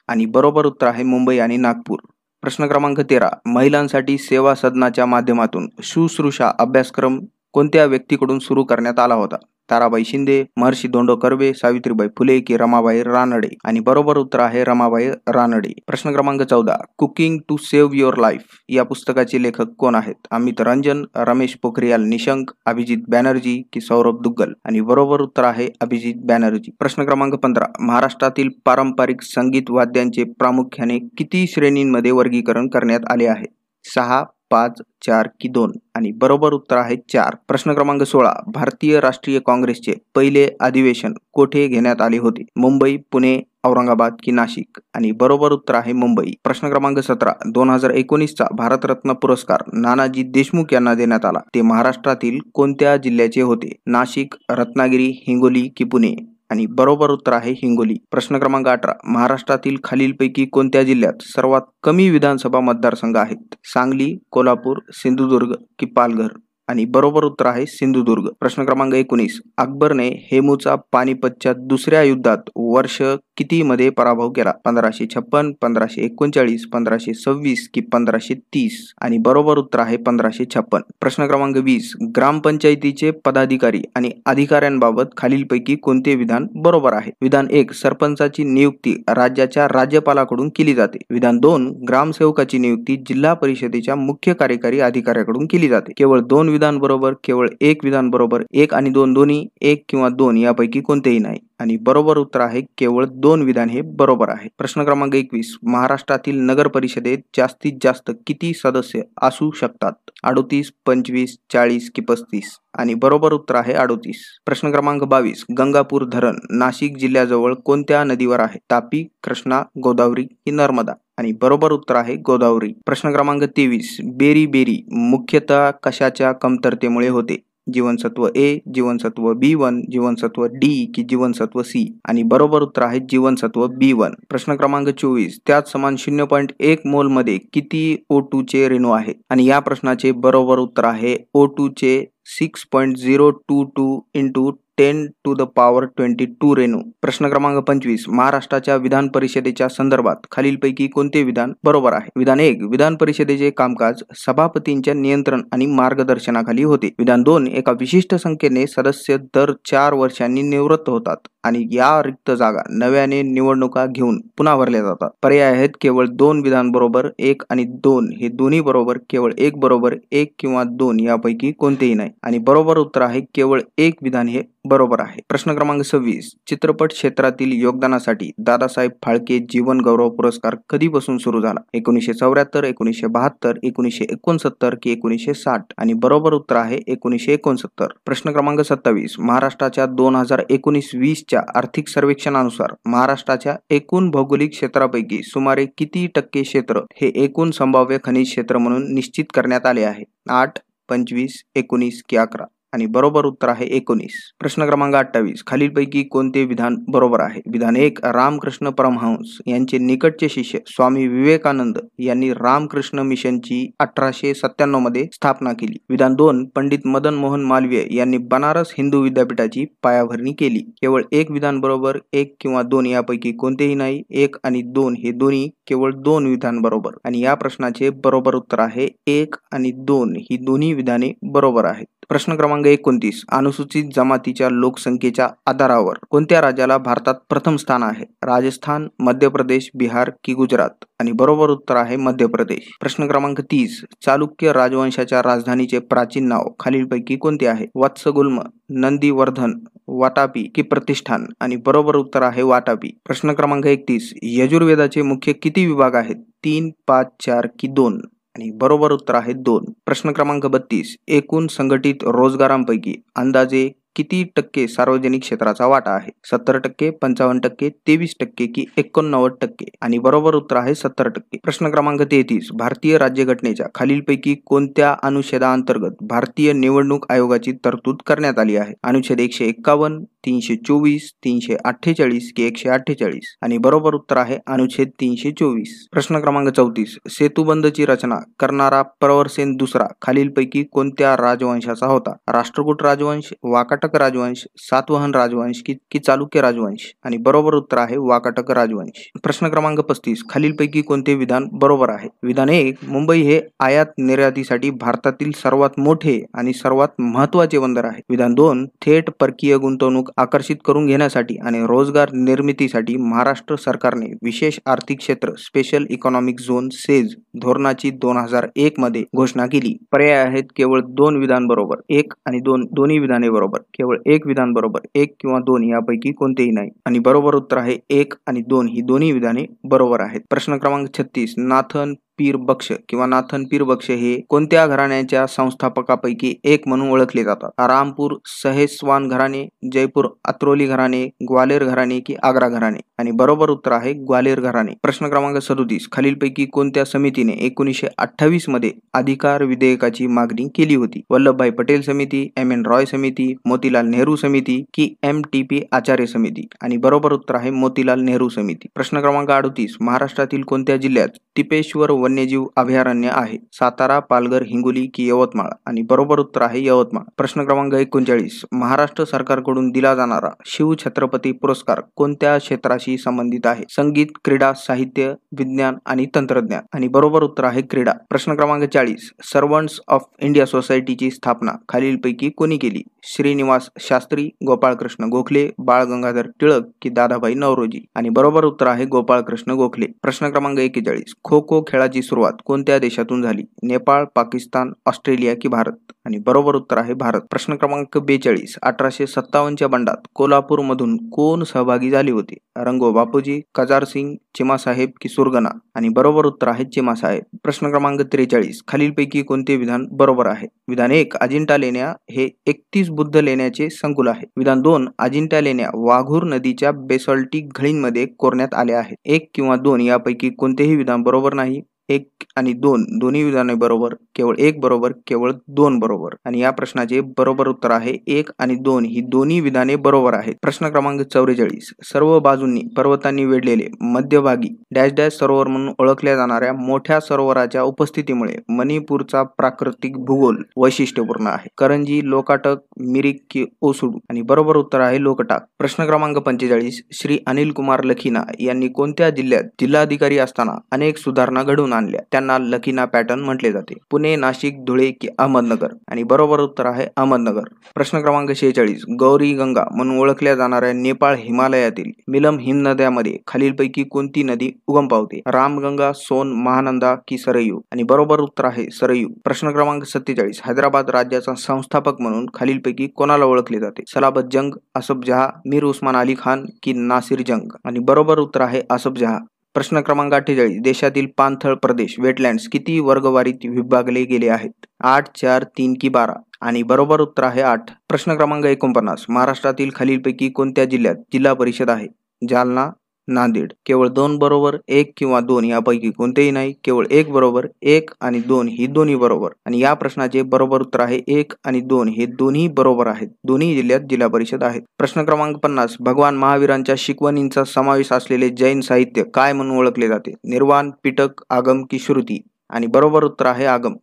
आणि बरोबर उत्तर आहे मुंबई आणि नागपूर. प्रश्न क्रमांक 13. महिलांसाठी सेवा सदनाच्या माध्यमातून शुश्रूषा अभ्यासक्रम कोणत्या व्यक्तीकडून सुरू करण्यात आला होता? ताराबाई शिंदे, महर्षी धोंडो कर्वे, सावित्रीबाई फुले की रमाबाई रानडे? आणि बरोबर उत्तर आहे रमाबाई रानडे. प्रश्न क्रमांक 14. Cooking to save your life या पुस्तकाचे लेखक कोण आहेत? अमित रंजन, रमेश पोखरियाल निशंक, अभिजित बॅनर्जी की सौरभ दुग्गल? आणि बरोबर उत्तर आहे अभिजित बॅनर्जी. प्रश्न क्रमांक 15. महाराष्ट्रातील पारंपरिक संगीत वाद्यांचे प्रामुख्याने किती श्रेणींमध्ये वर्गीकरण करण्यात आले आहे? 6, 5, 4 की 2? आणि बरोबर उत्तर आहे 4. प्रश्न क्रमांक 16. भारतीय राष्ट्रीय काँग्रेसचे पहिले अधिवेशन कोठे घेण्यात आले होते? मुंबई, पुणे, औरंगाबाद की नाशिक? आणि बरोबर उत्तर आहे मुंबई. प्रश्न क्रमांक 17. 2019चा भारतरत्न पुरस्कार नानाजी देशमुख यांना देण्यात आला. ते महाराष्ट्रातील कोणत्या जिल्ह्याचे होते? नाशिक, रत्नागिरी, हिंगोली की पुणे? आणि बरोबर उत्तर आहे हिंगोली. प्रश्न क्रमांक 18. महाराष्ट्रातील खालीलपैकी कोणत्या जिल्ह्यात सर्वात कमी विधानसभा मतदारसंघ आहेत? सांगली, कोल्हापूर, सिंधुदुर्ग की पालघर? आणि बरोबर उत्तर आहे सिंधुदुर्ग. प्रश्न क्रमांक 19. अकबरने हेमूचा पानिपतच्या दुसऱ्या युद्धात वर्ष किती मध्ये पराभव केला? 1556, 1539, 1526 की 1530? आणि बरोबर उत्तर आहे 1556. प्रश्न क्रमांक 20. ग्रामपंचायतीचे पदाधिकारी आणि अधिकाऱ्यांबाबत खालीलपैकी कोणते विधान बरोबर आहे? विधान 1. सरपंचाची नियुक्ती राज्याच्या राज्यपालाकडून केली जाते. विधान 2. ग्रामसेवकाची नियुक्ती जिल्हा परिषदेच्या मुख्य कार्यकारी अधिकाऱ्याकडून केली जाते. केवळ 2 विधान बरोबर, केवळ 1 विधान बरोबर, 1 आणि 2 दोन्ही, 1 किंवा 2 यापैकी कोणतेही नाही. आणि बरोबर उत्तर आहे केवळ 2 विधान हे बरोबर आहे. प्रश्न क्रमांक 21. महाराष्ट्रातील नगर परिषदेत जास्तीत जास्त किती सदस्य असू शकतात? 38, 25, 40 की 35? आणि बरोबर उत्तर आहे 38. प्रश्न क्रमांक 22. गंगापूर धरण नाशिक जिल्ह्याजवळ कोणत्या नदीवर आहे? तापी, कृष्णा, गोदावरी की नर्मदा? आणि बरोबर उत्तर आहे गोदावरी. प्रश्न क्रमांक 23. बेरी बेरी मुख्यतः कशाच्या कमतरतेमुळे होते? जीवनसत्व ए, जीवनसत्व B1, जीवनसत्व डी की जीवनसत्व सी? आणि बरोबर उत्तर आहे जीवनसत्व B1. प्रश्न क्रमांक 24. त्यात समान 0.1 मोल मध्ये किती O2 चे रेणू आहे? आणि या प्रश्नाचे बरोबर उत्तर आहे O2 चे 6.022 इंटू 10 to the power 22 रेणू. प्रश्न क्रमांक 25. महाराष्ट्राच्या विधान परिषदेच्या संदर्भात खालीलपैकी कोणते विधान बरोबर आहे? विधान 1. विधान परिषदेचे कामकाज सभापतींच्या नियंत्रण आणि मार्गदर्शनाखाली होते. विधान 2. एका विशिष्ट संख्येने सदस्य दर 4 वर्षांनी निवृत्त होतात आणि या रिक्त जागा नव्याने निवडणुका घेऊन पुन्हा भरल्या जातात. पर्याय आहेत केवळ 2 विधान बरोबर, 1 आणि 2 हे दोन्ही बरोबर, केवळ 1 बरोबर, 1 किंवा 2 यापैकी कोणतेही नाही. आणि बरोबर उत्तर आहे केवळ 1 विधान हे बरोबर आहे. प्रश्न क्रमांक 26. चित्रपट क्षेत्रातील योगदानासाठी दादासाहेब फाळके जीवन गौरव पुरस्कार कधीपासून सुरू झाला? 1974, 1972, 1969 की 1960? आणि बरोबर उत्तर आहे 1969. प्रश्न क्रमांक 27. महाराष्ट्राच्या 2019-20 च्या आर्थिक सर्वेक्षणानुसार महाराष्ट्राच्या एकूण भौगोलिक क्षेत्रापैकी सुमारे किती टक्के क्षेत्र हे एकूण संभाव्य खनिज क्षेत्र म्हणून निश्चित करण्यात आले आहे? 8, 25, 19 की 11? आणि बरोबर उत्तर आहे 19. प्रश्न क्रमांक 28. खालीलपैकी कोणते विधान बरोबर आहे? विधान 1. रामकृष्ण परमहंस यांचे निकटचे शिष्य स्वामी विवेकानंद यांनी रामकृष्ण मिशनची 1897 मध्ये स्थापना केली. विधान 2. पंडित मदन मोहन मालवीय यांनी बनारस हिंदू विद्यापीठाची पायाभरणी केली. केवळ 1 विधान बरोबर, 1 किंवा 2 यापैकी कोणतेही नाही. 1 आणि 2 हे दोन्ही, केवळ 2 विधान बरोबर. आणि या प्रश्नाचे बरोबर उत्तर आहे 1 आणि 2 ही दोन्ही विधाने बरोबर आहेत. प्रश्न क्रमांक 29. अनुसूचित जमातीच्या लोकसंख्येच्या आधारावर कोणत्या राज्याला भारतात प्रथम स्थान आहे? राजस्थान, मध्य प्रदेश, बिहार की गुजरात? आणि बरोबर उत्तर आहे मध्य प्रदेश. प्रश्न क्रमांक 30. चालुक्य राजवंशाच्या राजधानीचे प्राचीन नाव खालीलपैकी कोणते आहे? वत्सगुल्म, नंदीवर्धन, वाटापी की प्रतिष्ठान? आणि बरोबर उत्तर आहे वाटापी. प्रश्न क्रमांक 31. यजुर्वेदाचे मुख्य किती विभाग आहेत? 3, 5, 4 की 2? आणि बरोबर उत्तर आहे 2. प्रश्न क्रमांक 32. एकूण संघटित रोजगारांपैकी अंदाजे किती टक्के सार्वजनिक क्षेत्राचा वाटा आहे? 70%, 55%, 23% की 89%? आणि बरोबर उत्तर आहे 70%. प्रश्न क्रमांक 33. भारतीय राज्यघटनेच्या खालीलपैकी कोणत्या अनुच्छेदाअंतर्गत भारतीय निवडणूक आयोगाची तरतूद करण्यात आली आहे? अनुच्छेद 151, 324, 348 की 148 आणि बरोबर उत्तर आहे अनुच्छेद 324. प्रश्न क्रमांक 34. सेतुबंधची रचना करणारा प्रवरसेन दुसरा खालीलपैकी कोणत्या राजवंशाचा होता? राष्ट्रकूट राजवंश, वाकाटक राजवंश, सातवाहन राजवंश की चालुक्य राजवंश आणि बरोबर उत्तर आहे वाकाटक राजवंश. प्रश्न क्रमांक 35. खालीलपैकी कोणते विधान बरोबर आहे? विधान 1. मुंबई हे आयात निर्यातीसाठी भारतातील सर्वात मोठे आणि सर्वात महत्त्वाचे बंदर आहे. विधान 2. थेट परकीय गुंतवणूक आकर्षित करून घेण्यासाठी आणि रोजगार निर्मितीसाठी महाराष्ट्र सरकारने विशेष आर्थिक क्षेत्र स्पेशल इकॉनॉमिक झोन सेज धोरणाची 2001 मध्ये घोषणा केली. पर्याय आहेत केवळ 2 विधान बरोबर, 1 आणि 2 दोन्ही विधाने बरोबर, केवळ 1 विधान बरोबर, 1 किंवा 2 यापैकी कोणतेही नाही आणि बरोबर उत्तर आहे 1 आणि 2 ही दोन्ही विधाने बरोबर आहेत. प्रश्न क्रमांक 36. नाथन पीर बक्ष किंवा नाथन पीर बक्ष हे कोणत्या घराण्याच्या संस्थापकापैकी एक म्हणून ओळखले जातात? रामपूर सहेस्वान घराणे, जयपूर अत्रोली घराणे, ग्वालेर घराणे की आग्रा घराणे आणि बरोबर उत्तर आहे ग्वालेर घराणे. प्रश्न क्रमांक 37. खालीलपैकी कोणत्या समितीने 1928 मध्ये अधिकार विधेयकाची मागणी केली होती? वल्लभभाई पटेल समिती, M.N. रॉय समिती, मोतीलाल नेहरू समिती की M.T.P. आचार्य समिती आणि बरोबर उत्तर आहे मोतीलाल नेहरू समिती. प्रश्न क्रमांक 38. महाराष्ट्रातील कोणत्या जिल्ह्यात टिपेश्वर वन्यजीव अभयारण्य आहे? सातारा, पालघर, हिंगोली की यवतमाळ आणि बरोबर उत्तर आहे यवतमाळ. प्रश्न क्रमांक 39. महाराष्ट्र सरकारकडून दिला जाणारा शिव छत्रपती पुरस्कार कोणत्या क्षेत्राशी संबंधित आहे? संगीत, क्रीडा, साहित्य, विज्ञान आणि तंत्रज्ञान आणि बरोबर उत्तर आहे क्रीडा. प्रश्न क्रमांक 40. सर्वंट्स ऑफ इंडिया सोसायटीची स्थापना खालीलपैकी कोणी केली? श्रीनिवास शास्त्री, गोपाळकृष्ण गोखले, बाळ गंगाधर टिळक की दादाभाई नौरोजी आणि बरोबर उत्तर आहे गोपाळकृष्ण गोखले. प्रश्न क्रमांक 41. खो खो खेळाची सुरुवात कोणत्या देशातून झाली? नेपाळ, पाकिस्तान, ऑस्ट्रेलिया की भारत आणि बरोबर उत्तर आहे भारत. प्रश्न क्रमांक 42. 1857च्या बंडात कोल्हापूर मधून कोण सहभागी झाले होते? रंगो बापूजी, कजार सिंग, चिमासाहेब की सुरगणा आणि बरोबर उत्तर आहे चिमासाहेब. प्रश्न क्रमांक 43. खालीलपैकी कोणते विधान बरोबर आहे? विधान 1. अजिंठा लेण्या हे 31 बुद्ध लेण्याचे संकुल आहे. विधान 2. अजिंठा लेण्या वाघूर नदीच्या बेसॉल्टिक घळींमध्ये कोरण्यात आल्या आहेत. 1 किंवा 2 यापैकी कोणतेही विधान बरोबर नाही. 1 आणि 2 दोन्ही विधाने बरोबर, केवळ 1 बरोबर, केवळ 2 बरोबर आणि या प्रश्नाचे बरोबर उत्तर आहे 1 आणि 2 ही दोन्ही विधाने बरोबर आहेत. प्रश्न क्रमांक 44. सर्व बाजूंनी पर्वतांनी वेढलेले मध्यभागी डॅश डॅश सरोवर म्हणून ओळखल्या जाणाऱ्या मोठ्या सरोवराच्या उपस्थितीमुळे मणिपूरचा प्राकृतिक भूगोल वैशिष्ट्यपूर्ण आहे. करंजी, लोकाटक, मिरिक की ओसुडू आणि बरोबर उत्तर आहे लोकटाक. प्रश्न क्रमांक 45. श्री अनिल कुमार लखीना यांनी कोणत्या जिल्ह्यात जिल्हाधिकारी असताना अनेक सुधारणा घडवून आणल्या? त्यांना लखीना पॅटर्न म्हटले जाते. पुणे, नाशिक, धुळे की अहमदनगर आणि बरोबर उत्तर आहे अहमदनगर. प्रश्न क्रमांक 46. गौरी गंगा म्हणून ओळखल्या जाणाऱ्या नेपाळ हिमालयातील मिलम हिमनद्यामध्ये खालीलपैकी कोणती नदी उगम पावते? रामगंगा, सोन, महानंदा की सरयू आणि बरोबर उत्तर आहे सरयू. प्रश्न क्रमांक 47. हैदराबाद राज्याचा संस्थापक म्हणून खालीलपैकी कोणाला ओळखले जाते? सलाबत जंग, असफ जहा, मीर उस्मान अली खान की नासिर जंग आणि बरोबर उत्तर आहे असफ जहा. प्रश्न क्रमांक 48. देशातील पाणथळ प्रदेश वेटलँड्स किती वर्गवारीत विभागले गेले आहेत? 8, 4, 3 की 12 आणि बरोबर उत्तर आहे 8. प्रश्न क्रमांक 49. महाराष्ट्रातील खालीलपैकी कोणत्या जिल्ह्यात जिल्हा परिषद आहे? जालना, नांदेड. केवळ 2 बरोबर, 1 किंवा 2 यापैकी कोणतेही नाही, केवळ 1 बरोबर, 1 आणि 2 ही दोन्ही बरोबर आणि या प्रश्नाचे बरोबर उत्तर आहे 1 आणि 2 हे दोन्ही बरोबर आहेत. दोन्ही जिल्ह्यात जिल्हा परिषद आहेत. प्रश्न क्रमांक 50. भगवान महावीरांच्या शिकवणींचा समावेश असलेले जैन साहित्य काय म्हणून ओळखले जाते? निर्वाण, पिटक, आगम की श्रुती आणि बरोबर उत्तर आहे आगम.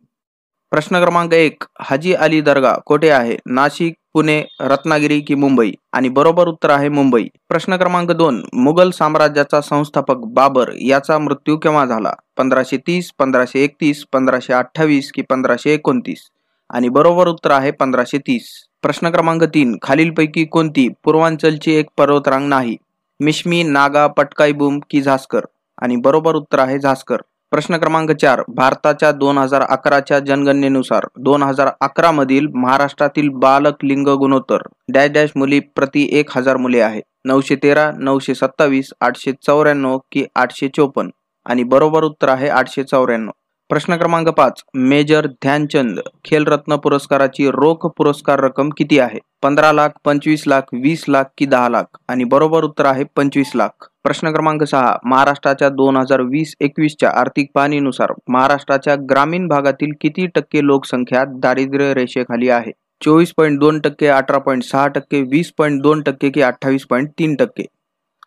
प्रश्न क्रमांक 1. हाजी अली दर्गा कोठे आहे? नाशिक, पुणे, रत्नागिरी की मुंबई आणि बरोबर उत्तर आहे मुंबई. प्रश्न क्रमांक 2. मुघल साम्राज्याचा संस्थापक बाबर याचा मृत्यू केव्हा झाला? 1530, 1531, 1528 की 1529 आणि बरोबर उत्तर आहे 1530. प्रश्न क्रमांक 3. खालीलपैकी कोणती पूर्वांचलची एक पर्वतरांग नाही? मिश्मी, नागा, पटकाई की झास्कर आणि बरोबर उत्तर आहे झास्कर. प्रश्न क्रमांक 4. भारताच्या 2011च्या जनगणनेनुसार 2011 मधील महाराष्ट्रातील बालक लिंग गुणोत्तर डॅश डॅश मुली प्रति 1000 मुले आहे. 913, 927, 894 की 854 आणि बरोबर उत्तर आहे 894. प्रश्न क्रमांक 5. मेजर ध्यानचंद खेलरत्न पुरस्काराची रोख पुरस्कार रक्कम किती आहे? 15 लाख, 25 लाख, 20 लाख की 10 लाख आणि बरोबर उत्तर आहे 25 लाख. प्रश्न क्रमांक 6. महाराष्ट्राच्या 2020-21च्या आर्थिक पाहणीनुसार महाराष्ट्राच्या ग्रामीण भागातील किती टक्के लोकसंख्या दारिद्र्य रेषेखाली आहे? 24.2%, 18.6%, 20.2% की 28.3%.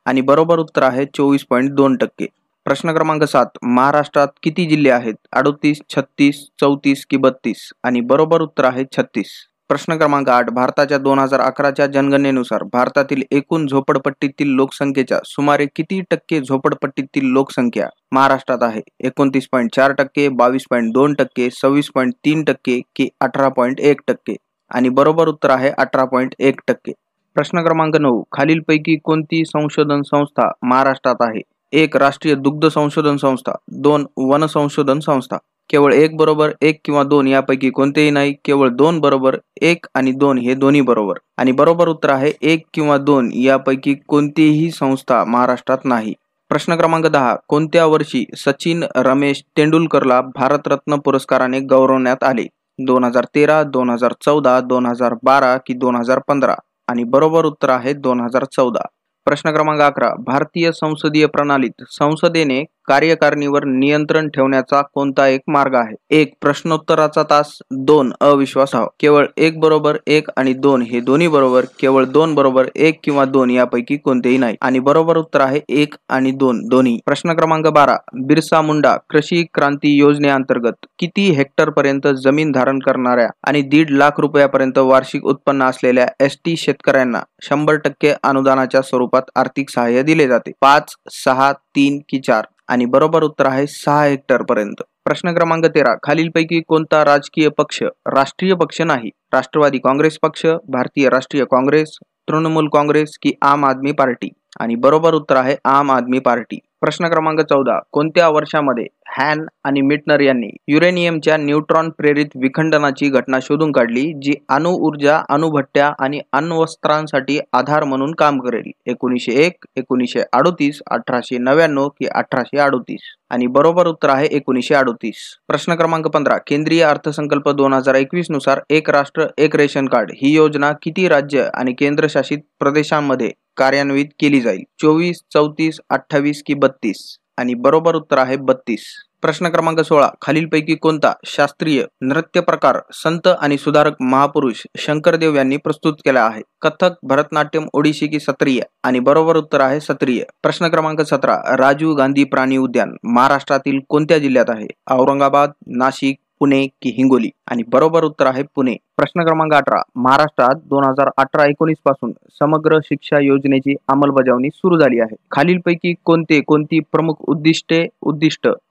आणि बरोबर उत्तर आहे 24.2%. प्रश्न क्रमांक 7. महाराष्ट्रात किती जिल्हे आहेत? 38, 36, 34 की 32? आणि बरोबर उत्तर आहे 36. प्रश्न क्रमांक 8. भारताच्या 2011च्या जनगणनेनुसार भारतातील एकूण झोपडपट्टीतील लोकसंख्येच्या सुमारे किती टक्के झोपडपट्टीतील लोकसंख्या महाराष्ट्रात आहे? 29.4%, 22.2%, 26.3% की 18.1%? आणि बरोबर उत्तर आहे 18.1%. प्रश्न क्रमांक 9. खालीलपैकी कोणती संशोधन संस्था महाराष्ट्रात आहे? 1. राष्ट्रीय दुग्ध संशोधन संस्था, 2. वन संशोधन संस्था. केवळ 1 बरोबर, 1 किंवा 2 यापैकी कोणतेही नाही. केवळ 2 बरोबर, 1 आणि 2 हे दोन्ही बरोबर. आणि बरोबर उत्तर आहे 1 किंवा 2 यापैकी कोणतीही संस्था महाराष्ट्रात नाही. प्रश्न क्रमांक 10. कोणत्या वर्षी सचिन रमेश तेंडुलकरला भारतरत्न पुरस्काराने गौरवण्यात आले? 2013, 2014, 2012 की 2015? आणि बरोबर उत्तर आहे 2014. प्रश्न क्रमांक 11. भारतीय संसदीय प्रणालीत संसदेने कार्यकारिणीवर नियंत्रण ठेवण्याचा कोणता एक मार्ग आहे? 1. प्रश्नोत्तराचा तास, 2. अविश्वासार्ह. केवळ 1 बरोबर, 1 आणि 2 हे दोन्ही बरोबर. केवळ 2 बरोबर, 1 किंवा 2 यापैकी कोणतेही नाही. आणि बरोबर उत्तर आहे 1 आणि 2 दोन्ही. प्रश्न क्रमांक 12. बिरसा मुंडा कृषी क्रांती योजनेअंतर्गत किती हेक्टर पर्यंत जमीन धारण करणाऱ्या आणि 1.5 लाख रुपयापर्यंत वार्षिक उत्पन्न असलेल्या एसटी शेतकऱ्यांना 100% अनुदानाच्या स्वरूपात आर्थिक सहाय्य दिले जाते? 5, 6, 3 की 4? आणि बरोबर उत्तर आहे 6 हेक्टर पर्यंत. प्रश्न क्रमांक 13. खालीलपैकी कोणता राजकीय पक्ष राष्ट्रीय पक्ष नाही? राष्ट्रवादी काँग्रेस पक्ष, भारतीय राष्ट्रीय काँग्रेस, तृणमूल काँग्रेस की आम आदमी पार्टी? आणि बरोबर उत्तर आहे आम आदमी पार्टी. प्रश्न क्रमांक 14. कोणत्या वर्षामध्ये हॅन आणि मिटनर यांनी युरेनियमच्या न्यूट्रॉन प्रेरित विखंडनाची घटना शोधून काढली, जी अणुऊर्जा, अणुभट्ट्या आणि अण्वस्त्रांसाठी आधार म्हणून काम करेल? 1901, 1938, 1899 की 1838? आणि बरोबर उत्तर आहे 1938. प्रश्न क्रमांक 15. केंद्रीय अर्थसंकल्प 2021 नुसार एक राष्ट्र एक रेशन कार्ड ही योजना किती राज्य आणि केंद्रशासित प्रदेशांमध्ये कार्यान्वित केली जाईल? 24, 34, 28 की 32? आणि बरोबर उत्तर आहे 32. प्रश्न क्रमांक 16. खालीलपैकी कोणता शास्त्रीय नृत्य प्रकार संत आणि सुधारक महापुरुष शंकरदेव यांनी प्रस्तुत केला आहे? कथक, भरतनाट्यम, ओडिशी की सत्रिय? आणि बरोबर उत्तर आहे सत्रिय. प्रश्न क्रमांक 17. राजीव गांधी प्राणी उद्यान महाराष्ट्रातील कोणत्या जिल्ह्यात आहे? औरंगाबाद, नाशिक, पुणे की हिंगोली? आणि बरोबर उत्तर आहे पुणे. प्रश्न क्रमांक 18. महाराष्ट्रात 2018-19 पासून समग्र शिक्षा योजनेची अंमलबजावणी सुरू झाली आहे. खालीलपैकी कोणती प्रमुख उद्दिष्ट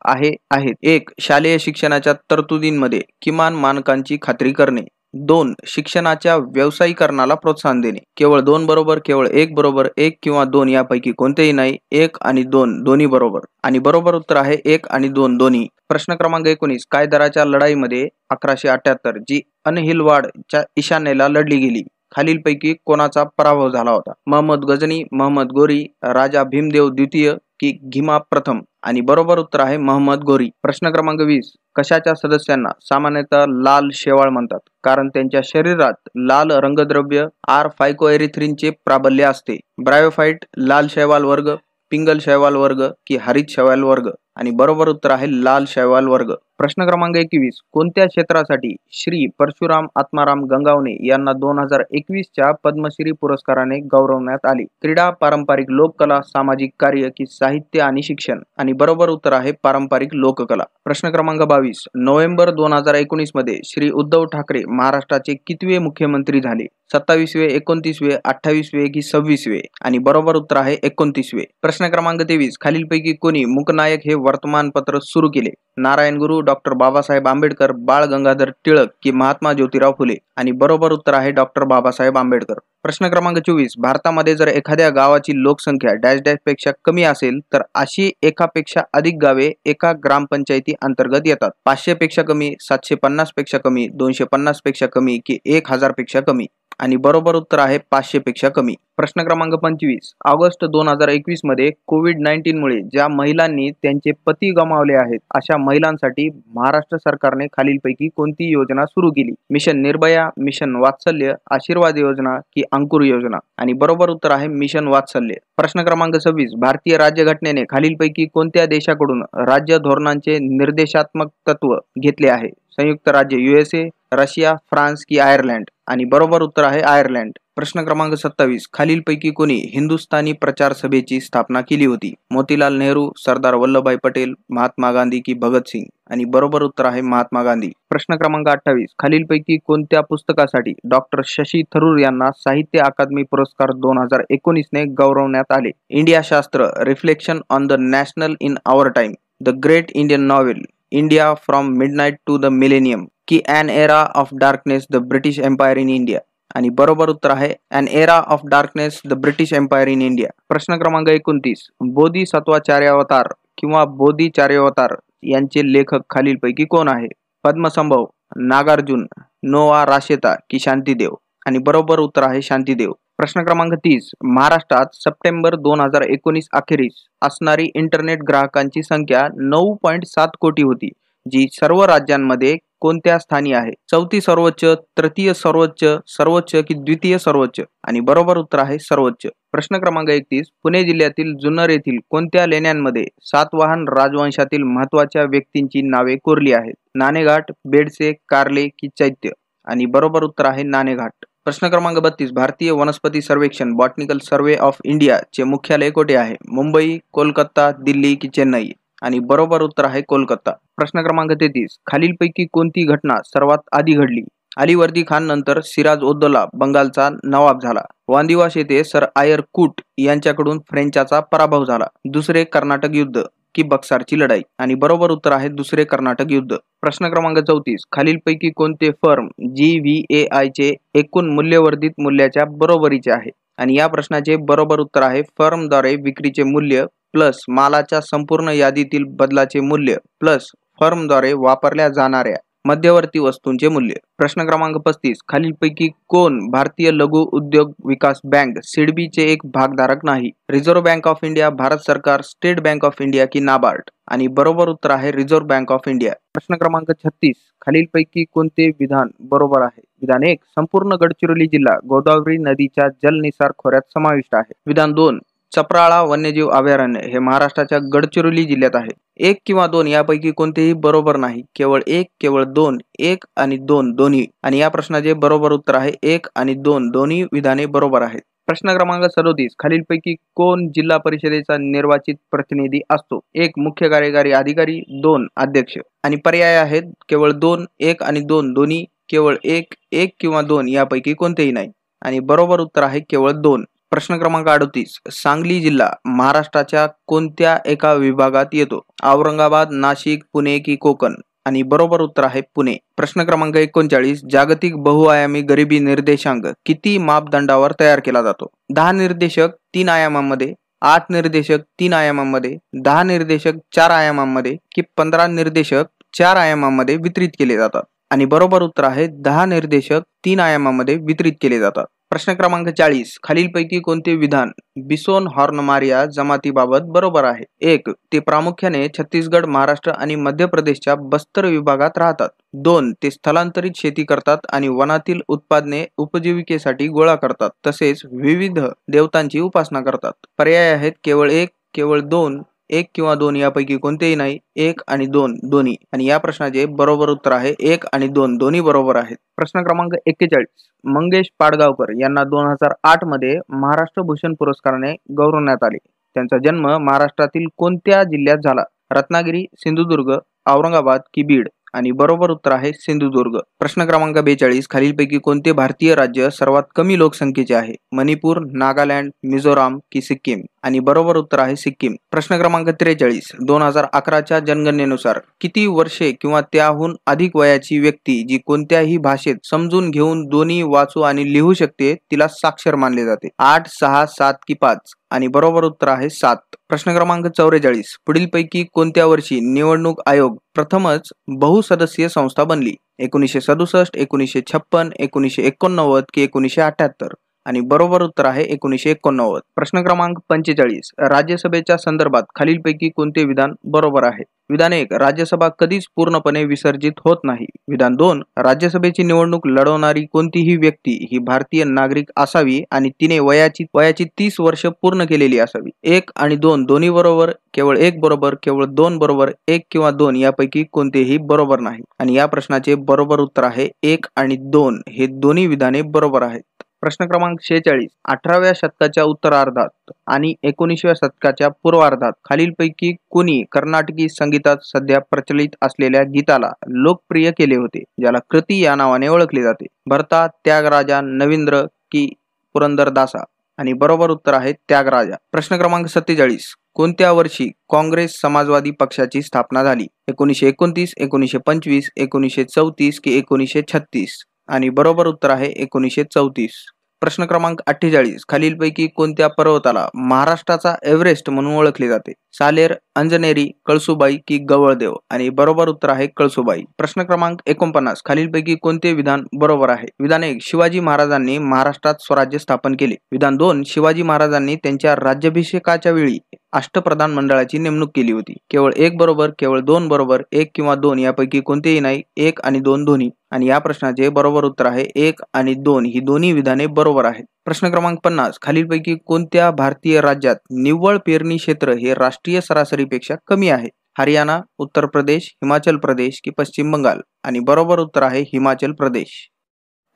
आहेत? 1. शालेय शिक्षणाच्या तरतुदींमध्ये किमान मानकांची खात्री करणे. 2. शिक्षणाच्या व्यावसायीकरणाला प्रोत्साहन देणे. केवळ 2 बरोबर, केवळ 1 बरोबर, 1 किंवा 2 यापैकी कोणतेही नाही. 1 आणि 2 दोन्ही बरोबर. आणि बरोबर उत्तर आहे 1 आणि 2 दोन्ही. प्रश्न क्रमांक 19. काय दराच्या लढाईमध्ये 1178 जी अनहिलवाडच्या ईशान्येला लढली गेली, खालीलपैकी कोणाचा पराभव झाला होता? महम्मद गजनी, महम्मद गोरी, राजा भीमदेव द्वितीय की घिमा प्रथम? आणि बरोबर उत्तर आहे महम्मद गोरी. प्रश्न क्रमांक 20. कशाच्या सदस्यांना सामान्यतः लाल शेवाळ म्हणतात? कारण त्यांच्या शरीरात लाल रंगद्रव्य R-फायकोएरिथ्रिनचे प्राबल्य असते. ब्रायोफाइट, लाल शैवाल वर्ग, पिंगल शैवाल वर्ग की हरित शैवाल वर्ग? आणि बरोबर उत्तर आहे लाल शैवाल वर्ग. प्रश्न क्रमांक 21. कोणत्या क्षेत्रासाठी श्री परशुराम आत्माराम गंगावणे यांना 2021च्या पद्मश्री पुरस्काराने गौरवण्यात आले? क्रीडा, पारंपरिक लोककला, सामाजिक कार्य की साहित्य आणि शिक्षण? आणि बरोबर उत्तर आहे पारंपरिक लोककला. प्रश्न क्रमांक 22. नोव्हेंबर 2019 मध्ये श्री उद्धव ठाकरे महाराष्ट्राचे कितवे मुख्यमंत्री झाले? 27वे, 29वे, 28वे की 26वे? आणि बरोबर उत्तर आहे 29वे. प्रश्न क्रमांक 23. खालीलपैकी कोणी मूकनायक हे वर्तमानपत्र सुरू केले? नारायण गुरु, डॉक्टर बाबासाहेब आंबेडकर, बाळ गंगाधर टिळक की महात्मा ज्योतिराव फुले? आणि बरोबर उत्तर आहे डॉक्टर बाबासाहेब आंबेडकर. प्रश्न क्रमांक 24. भारतामध्ये जर एखाद्या गावाची लोकसंख्या डॅश डॅश पेक्षा कमी असेल तर अशी एकापेक्षा अधिक गावे एका ग्रामपंचायती अंतर्गत येतात? 500 पेक्षा कमी, 750 पेक्षा कमी, 250 पेक्षा कमी की 1000 पेक्षा कमी? आणि बरोबर उत्तर आहे 500 पेक्षा कमी. प्रश्न क्रमांक 25. ऑगस्ट 2021 मध्ये कोविड-19 मुळे ज्या महिलांनी त्यांचे पती गमावले आहेत अशा महिलांसाठी महाराष्ट्र सरकारने खालीलपैकी कोणती योजना सुरू केली? मिशन निर्भया, मिशन वात्सल्य, आशीर्वाद योजना की अंकुर योजना? आणि बरोबर उत्तर आहे मिशन वात्सल्य. प्रश्न क्रमांक 26. भारतीय राज्यघटनेने खालीलपैकी कोणत्या देशाकडून राज्य धोरणांचे निर्देशात्मक तत्व घेतले आहे? संयुक्त राज्य USA, रशिया, फ्रान्स की आयर्लंड? आणि बरोबर उत्तर आहे आयर्लंड. प्रश्न क्रमांक 27. खालीलपैकी कोणी हिंदुस्थानी प्रचार सभेची स्थापना केली होती? मोतीलाल नेहरू, सरदार वल्लभभाई पटेल, महात्मा गांधी की भगतसिंग? आणि बरोबर उत्तर आहे महात्मा गांधी. प्रश्न क्रमांक 28. खालीलपैकी कोणत्या पुस्तकासाठी डॉक्टर शशी थरूर यांना साहित्य अकादमी पुरस्कार 2019 ने गौरवण्यात आले? India Shastra, reflection on the national in our time, the great Indian novel, India from midnight to the millennium, की an era of darkness the British empire in India? आणि बरोबर उत्तर आहे an era of darkness the British empire in India. प्रश्न क्रमांक 29. बोधिसत्वाचार्यावतार किंवा बोधिचार्यावतार यांचे लेखक खालीलपैकी कोण आहे? पद्मसंभव, नागार्जुन, नोआ राशेता की शांतीदेव? आणि बरोबर उत्तर आहे शांतीदेव. प्रश्न क्रमांक 30. महाराष्ट्रात सप्टेंबर 2019 अखेरीस असणारी इंटरनेट ग्राहकांची संख्या 9.7 कोटी होती, जी सर्व राज्यांमध्ये कोणत्या स्थानी आहे? चौथी सर्वोच्च, तृतीय सर्वोच्च, सर्वोच्च की द्वितीय सर्वोच्च? आणि बरोबर उत्तर आहे सर्वोच्च. प्रश्न क्रमांक 31. पुणे जिल्ह्यातील जुन्नर येथील कोणत्या लेण्यांमध्ये सातवाहन राजवंशातील महत्वाच्या व्यक्तींची नावे कोरली आहेत? नाणेघाट, बेडसे, कार्ले की चैत्य? आणि बरोबर उत्तर आहे नाणेघाट. प्रश्न क्रमांक 32. भारतीय वनस्पती सर्वेक्षण बॉटनिकल सर्वे ऑफ इंडिया चे मुख्यालय कोठे आहे? मुंबई, कोलकाता, दिल्ली की चेन्नई? आणि बरोबर उत्तर आहे कोलकाता. प्रश्न क्रमांक 33. खालीलपैकी कोणती घटना सर्वात आधी घडली? अली वर्दी खान नंतर सिराज उद्दौला बंगालचा नवाब झाला. वांदिवाश येथे सर आयर कूट यांच्याकडून फ्रेंचाचा पराभव झाला. दुसरे कर्नाटक युद्ध की बक्सारची लढाई? आणि बरोबर उत्तर आहे दुसरे कर्नाटक युद्ध. प्रश्न क्रमांक 34. खालीलपैकी कोणते फर्म GVAI चे एकूण मूल्यवर्धित मूल्याच्या बरोबरीचे आहे? आणि या प्रश्नाचे बरोबर उत्तर आहे फर्मद्वारे विक्रीचे मूल्य प्लस मालाच्या संपूर्ण यादीतील बदलाचे मूल्य प्लस फर्मद्वारे वापरल्या जाणाऱ्या मध्यवर्ती वस्तूंचे मूल्य. प्रश्न क्रमांक 35. खालीलपैकी कोण भारतीय लघु उद्योग विकास बँक सिडबीचे एक भागधारक नाही? Reserve bank of India, Bharat सरकार, स्टेट बँक ऑफ इंडिया की नाबार्ड? आणि बरोबर उत्तर आहे रिझर्व्ह बँक ऑफ इंडिया. प्रश्न क्रमांक 36. खालीलपैकी कोणते विधान बरोबर आहे? विधान 1. संपूर्ण गडचिरोली जिल्हा गोदावरी नदीच्या जलनिसार खोऱ्यात समाविष्ट आहे. विधान 2. चपराळा वन्यजीव अभयारण्य हे महाराष्ट्राच्या गडचिरोली जिल्ह्यात आहे. 1 किंवा 2 यापैकी कोणतेही बरोबर नाही. केवळ 1, केवळ 2, 1 आणि 2 दोन्ही. आणि या प्रश्नाचे बरोबर उत्तर आहे 1 आणि 2 दोन्ही विधाने बरोबर आहेत. प्रश्न क्रमांक 37. खालीलपैकी कोण जिल्हा परिषदेचा निर्वाचित प्रतिनिधी असतो? 1. मुख्य कार्यकारी अधिकारी, 2. अध्यक्ष. आणि पर्याय आहेत केवळ 2, 1 आणि 2 दोन्ही, केवळ 1, 1 किंवा 2 यापैकी कोणतेही नाही. आणि बरोबर उत्तर आहे केवळ 2. प्रश्न क्रमांक 38. सांगली जिल्हा महाराष्ट्राच्या कोणत्या एका विभागात येतो? औरंगाबाद, नाशिक, पुणे की कोकण? आणि बरोबर उत्तर आहे पुणे. प्रश्न क्रमांक 39. जागतिक बहुआयामी गरिबी निर्देशांक किती मापदंडावर तयार केला जातो? 10 निर्देशक 3 आयामांमध्ये, 8 निर्देशक 3 आयामांमध्ये, 10 निर्देशक 4 आयामांमध्ये की 15 निर्देशक 4 आयामांमध्ये वितरित केले जातात? आणि बरोबर उत्तर आहे 10 निर्देशक 3 आयामांमध्ये वितरित केले जातात. प्रश्न क्रमांक 40. खालीलपैकी कोणते विधान बिसोन हॉर्नमारिया जमातीबाबत बरोबर आहे? 1. ते प्रामुख्याने छत्तीसगड, महाराष्ट्र आणि मध्य प्रदेशच्या बस्तर विभागात राहतात. 2. ते स्थलांतरित शेती करतात आणि वनातील उत्पादने उपजीविकेसाठी गोळा करतात, तसेच विविध देवतांची उपासना करतात. पर्याय आहेत केवळ 1, केवळ 2, 1 किंवा 2 यापैकी कोणतेही नाही, 1 आणि 2 दोन्ही. आणि या प्रश्नाचे बरोबर उत्तर आहे 1 आणि 2 दोन्ही बरोबर आहेत. प्रश्न क्रमांक 41. मंगेश पाडगावकर यांना 2008 मध्ये महाराष्ट्र भूषण पुरस्काराने गौरवण्यात आले. त्यांचा जन्म महाराष्ट्रातील कोणत्या जिल्ह्यात झाला? रत्नागिरी, सिंधुदुर्ग, औरंगाबाद की बीड? आणि बरोबर उत्तर आहे सिंधुदुर्ग. प्रश्न क्रमांक 42. खालीलपैकी कोणते भारतीय राज्य सर्वात कमी लोकसंख्येचे आहे? मणिपूर, नागालँड, मिझोराम की सिक्कीम? आणि बरोबर उत्तर आहे सिक्कीम. प्रश्न क्रमांक 43. 2011च्या जनगणनेनुसार किती वर्षे किंवा त्याहून अधिक वयाची व्यक्ती जी कोणत्याही भाषेत समजून घेऊन दोन्ही वाचू आणि लिहू शकते तिला साक्षर मानले जाते? 8, 6, 7 की 5? आणि बरोबर उत्तर आहे 7. प्रश्न क्रमांक 44. पुढीलपैकी कोणत्या वर्षी निवडणूक आयोग प्रथमच बहुसदस्यीय संस्था बनली? 1967, 1956, 1989 की 1978? आणि बरोबर उत्तर आहे 1989. प्रश्न क्रमांक 45. राज्यसभेच्या संदर्भात खालीलपैकी कोणते विधान बरोबर आहे? विधान 1. राज्यसभा कधीच पूर्णपणे विसर्जित होत नाही. विधान 2. राज्यसभेची निवडणूक लढवणारी कोणतीही व्यक्ती ही भारतीय नागरिक असावी आणि तिने वयाची 30 वर्ष पूर्ण केलेली असावी. 1 आणि 2 दोन्ही बरोबर, केवळ 1 बरोबर, केवळ 2 बरोबर, 1 किंवा 2 यापैकी कोणतेही बरोबर नाही. आणि या प्रश्नाचे बरोबर उत्तर आहे 1 आणि 2 हे दोन्ही विधाने बरोबर आहेत. प्रश्न क्रमांक 46. 18व्या शतकाच्या उत्तरार्धात आणि 19व्या शतकाच्या पूर्वार्धात खालीलपैकी कोणी कर्नाटकी संगीतात सध्या प्रचलित असलेल्या गीताला लोकप्रिय केले होते, ज्याला कृती या नावाने ओळखले जाते? भरता, त्यागराजा, नवींद्र की पुरंदरदासा? आणि बरोबर उत्तर आहे त्यागराजा. प्रश्न क्रमांक 47. कोणत्या वर्षी काँग्रेस समाजवादी पक्षाची स्थापना झाली? 1929, 1925, 1934 की 1936? आणि बरोबर उत्तर आहे 1934. प्रश्न क्रमांक 48. खालीलपैकी कोणत्या पर्वताला महाराष्ट्राचा एव्हरेस्ट म्हणून ओळखले जाते? सालेर, अंजनेरी, कळसुबाई की गवळदेव? आणि बरोबर उत्तर आहे कळसुबाई. प्रश्न क्रमांक 49. खालीलपैकी कोणते विधान बरोबर आहे? विधान 1. शिवाजी महाराजांनी महाराष्ट्रात स्वराज्य स्थापन केले. विधान 2. शिवाजी महाराजांनी त्यांच्या राज्याभिषेकाच्या वेळी अष्टप्रधान मंडळाची नेमणूक केली होती. केवळ 1 बरोबर, केवळ 2 बरोबर, 1 किंवा 2 यापैकी कोणतेही नाही. 1 आणि 2 दोन्ही. आणि या प्रश्नाचे बरोबर उत्तर आहे 1 आणि 2 ही दोन्ही विधाने बरोबर आहेत. प्रश्न क्रमांक 50. खालीलपैकी कोणत्या भारतीय राज्यात निव्वळ पेरणी क्षेत्र हे राष्ट्रीय सरासरीपेक्षा कमी आहे? हरियाणा, उत्तर प्रदेश, हिमाचल प्रदेश की पश्चिम बंगाल? आणि बरोबर उत्तर आहे हिमाचल प्रदेश.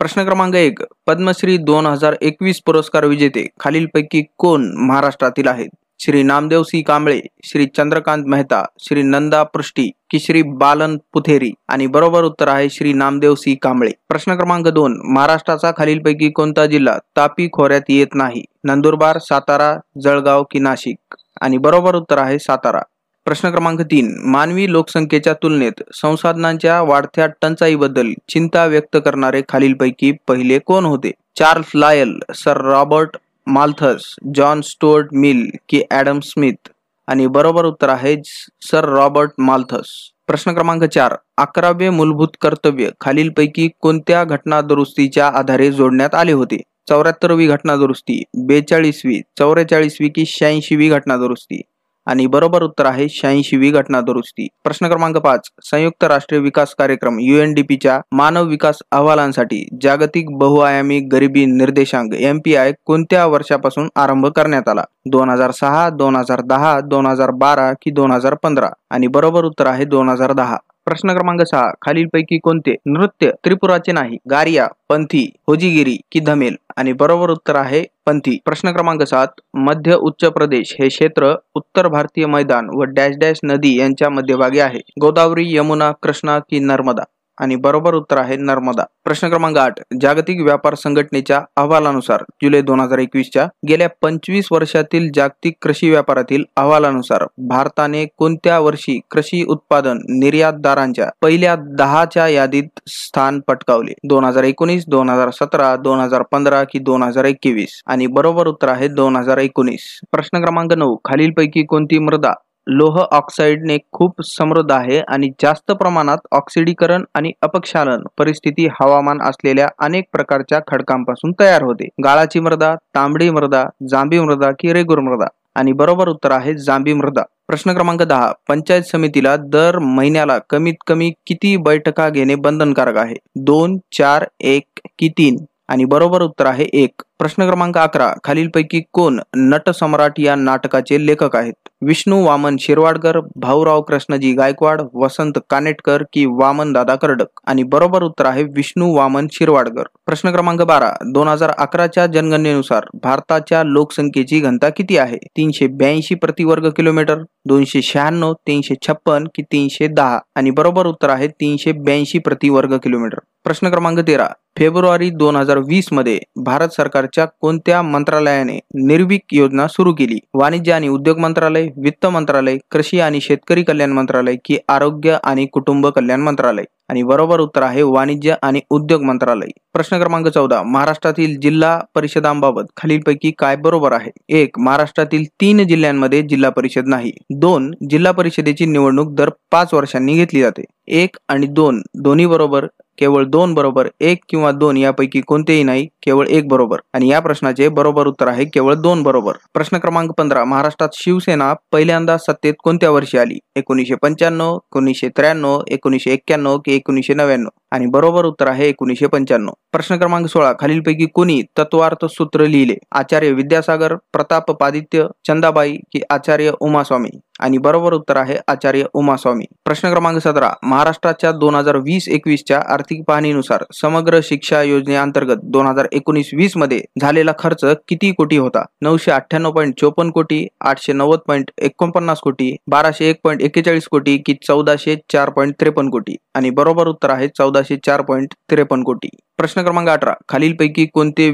प्रश्न क्रमांक 1. पद्मश्री 2021 पुरस्कार विजेते खालीलपैकी कोण महाराष्ट्रातील आहेत? श्री नामदेव सी कांबळे, श्री चंद्रकांत मेहता, श्री नंदा पृष्टी की श्री बालन पुथेरी? आणि बरोबर उत्तर आहे श्री नामदेव सी कांबळे. प्रश्न क्रमांक 2. महाराष्ट्राचा खालीलपैकी कोणता जिल्हा तापी खोऱ्यात येत नाही? नंदुरबार, सातारा, जळगाव की नाशिक? आणि बरोबर उत्तर आहे सातारा. प्रश्न क्रमांक 3. मानवी लोकसंख्येच्या तुलनेत संसाधनांच्या वाढत्या टंचाईबद्दल चिंता व्यक्त करणारे खालीलपैकी पहिले कोण होते? चार्ल्स लायल, sir Robert Malthus, John Stuart Mill की ॲडम स्मिथ? आणि बरोबर उत्तर आहे सर रॉबर्ट माल्थस. प्रश्न क्रमांक 4. 11वे मूलभूत कर्तव्य खालीलपैकी कोणत्या घटना दुरुस्तीच्या आधारे जोडण्यात आले होते? 74वी घटना दुरुस्ती, 42वी, 44वी की 86वी घटना दुरुस्ती? आणि बरोबर उत्तर आहे 86वी घटना दुरुस्ती. प्रश्न क्रमांक 5. संयुक्त राष्ट्रीय विकास कार्यक्रम UNDPच्या मानव विकास अहवालांसाठी जागतिक बहुआयामी गरिबी निर्देशांक MPI कोणत्या वर्षापासून आरंभ करण्यात आला? 2006, 2010, 2012 की 2015? आणि बरोबर उत्तर आहे 2010. प्रश्न क्रमांक 6. खालीलपैकी कोणते नृत्य त्रिपुराचे नाही? गारिया, पंथी, होजीगिरी की धमेल? आणि बरोबर उत्तर आहे पंथी. प्रश्न क्रमांक 7. मध्य उच्च प्रदेश हे क्षेत्र उत्तर भारतीय मैदान व डॅश डॅश नदी यांच्या मध्यभागी आहे. गोदावरी, यमुना, कृष्णा की नर्मदा? आणि बरोबर उत्तर आहे नर्मदा. प्रश्न क्रमांक 8. जागतिक व्यापार संघटनेच्या अहवालानुसार जुलै 2021च्या गेल्या 25 वर्षातील जागतिक कृषी व्यापारातील अहवालानुसार भारताने कोणत्या वर्षी कृषी उत्पादन निर्यातदारांच्या पहिल्या 10च्या यादीत स्थान पटकावले? 2019, 2017, 2015 की 2021? आणि बरोबर उत्तर आहे 2019. प्रश्न क्रमांक 9. खालीलपैकी कोणती मृदा लोह ऑक्साईडने खूप समृद्ध आहे आणि जास्त प्रमाणात ऑक्सिडीकरण आणि अपक्षालन परिस्थिती हवामान असलेल्या अनेक प्रकारच्या खडकांपासून तयार होते? गाळाची मृदा, तांबडी मृदा, जांभी मृदा की रेगूर मृदा? आणि बरोबर उत्तर आहे जांभी मृदा. प्रश्न क्रमांक 10. पंचायत समितीला दर महिन्याला कमीत कमी किती बैठका घेणे बंधनकारक आहे? 2, 4, 1 की 3? आणि बरोबर उत्तर आहे 1. प्रश्न क्रमांक 11. खालीलपैकी कोण नटसम्राट या नाटकाचे लेखक आहेत? विष्णू वामन शिरवाडकर, भाऊराव कृष्णजी गायकवाड, वसंत कानेटकर की वामन दादा कर्डक? आणि बरोबर उत्तर आहे विष्णू वामन शिरवाडकर. प्रश्न क्रमांक 12. 2011च्या जनगणनेनुसार भारताच्या लोकसंख्येची घनता किती आहे? 382 प्रति वर्ग किलोमीटर, 296, 356 की 310? आणि बरोबर उत्तर आहे 382 प्रति वर्ग किलोमीटर. प्रश्न क्रमांक 13. फेब्रुवारी 2020 मध्ये भारत सरकारच्या कोणत्या मंत्रालयाने निर्विक योजना सुरू केली? वाणिज्य आणि उद्योग मंत्रालय, वित्त मंत्रालय, कृषी आणि शेतकरी कल्याण मंत्रालय की आरोग्य आणि कुटुंब कल्याण मंत्रालय? आणि बरोबर उत्तर आहे वाणिज्य आणि उद्योग मंत्रालय. प्रश्न क्रमांक 14. महाराष्ट्रातील जिल्हा परिषदांबाबत खालीलपैकी काय बरोबर आहे? 1. महाराष्ट्रातील 3 जिल्ह्यांमध्ये जिल्हा परिषद नाही. 2. जिल्हा परिषदेची निवडणूक दर 5 वर्षांनी घेतली जाते. 1 आणि 2 दोन्ही बरोबर, केवळ 2 बरोबर, 1 किंवा 2 यापैकी कोणतेही नाही, केवळ 1 बरोबर. आणि या प्रश्नाचे बरोबर उत्तर आहे केवळ 2 बरोबर. प्रश्न क्रमांक 15. महाराष्ट्रात शिवसेना पहिल्यांदा सत्तेत कोणत्या वर्षी आली? 1995, 1993, 1991 की 1999? आणि बरोबर उत्तर आहे 1995. प्रश्न क्रमांक 16. खालीलपैकी कोणी तत्वार्थ सूत्र लिहिले? आचार्य विद्यासागर, प्रतापपादित्य, चंदाबाई की आचार्य उमास्वामी? आणि बरोबर उत्तर आहे आचार्य उमास्वामी. प्रश्न क्रमांक 17. महाराष्ट्राच्या 2020-21च्या आर्थिक पाहणीनुसार समग्र शिक्षा योजनेअंतर्गत 2019-20 मध्ये झालेला खर्च किती कोटी होता? 998.54 कोटी, 890.49 कोटी, 1201.41 कोटी की 1404.53 कोटी? आणि बरोबर उत्तर आहे 1404.53 कोटी. प्रश्न क्रमांक 18. खालीलपैकी कोणती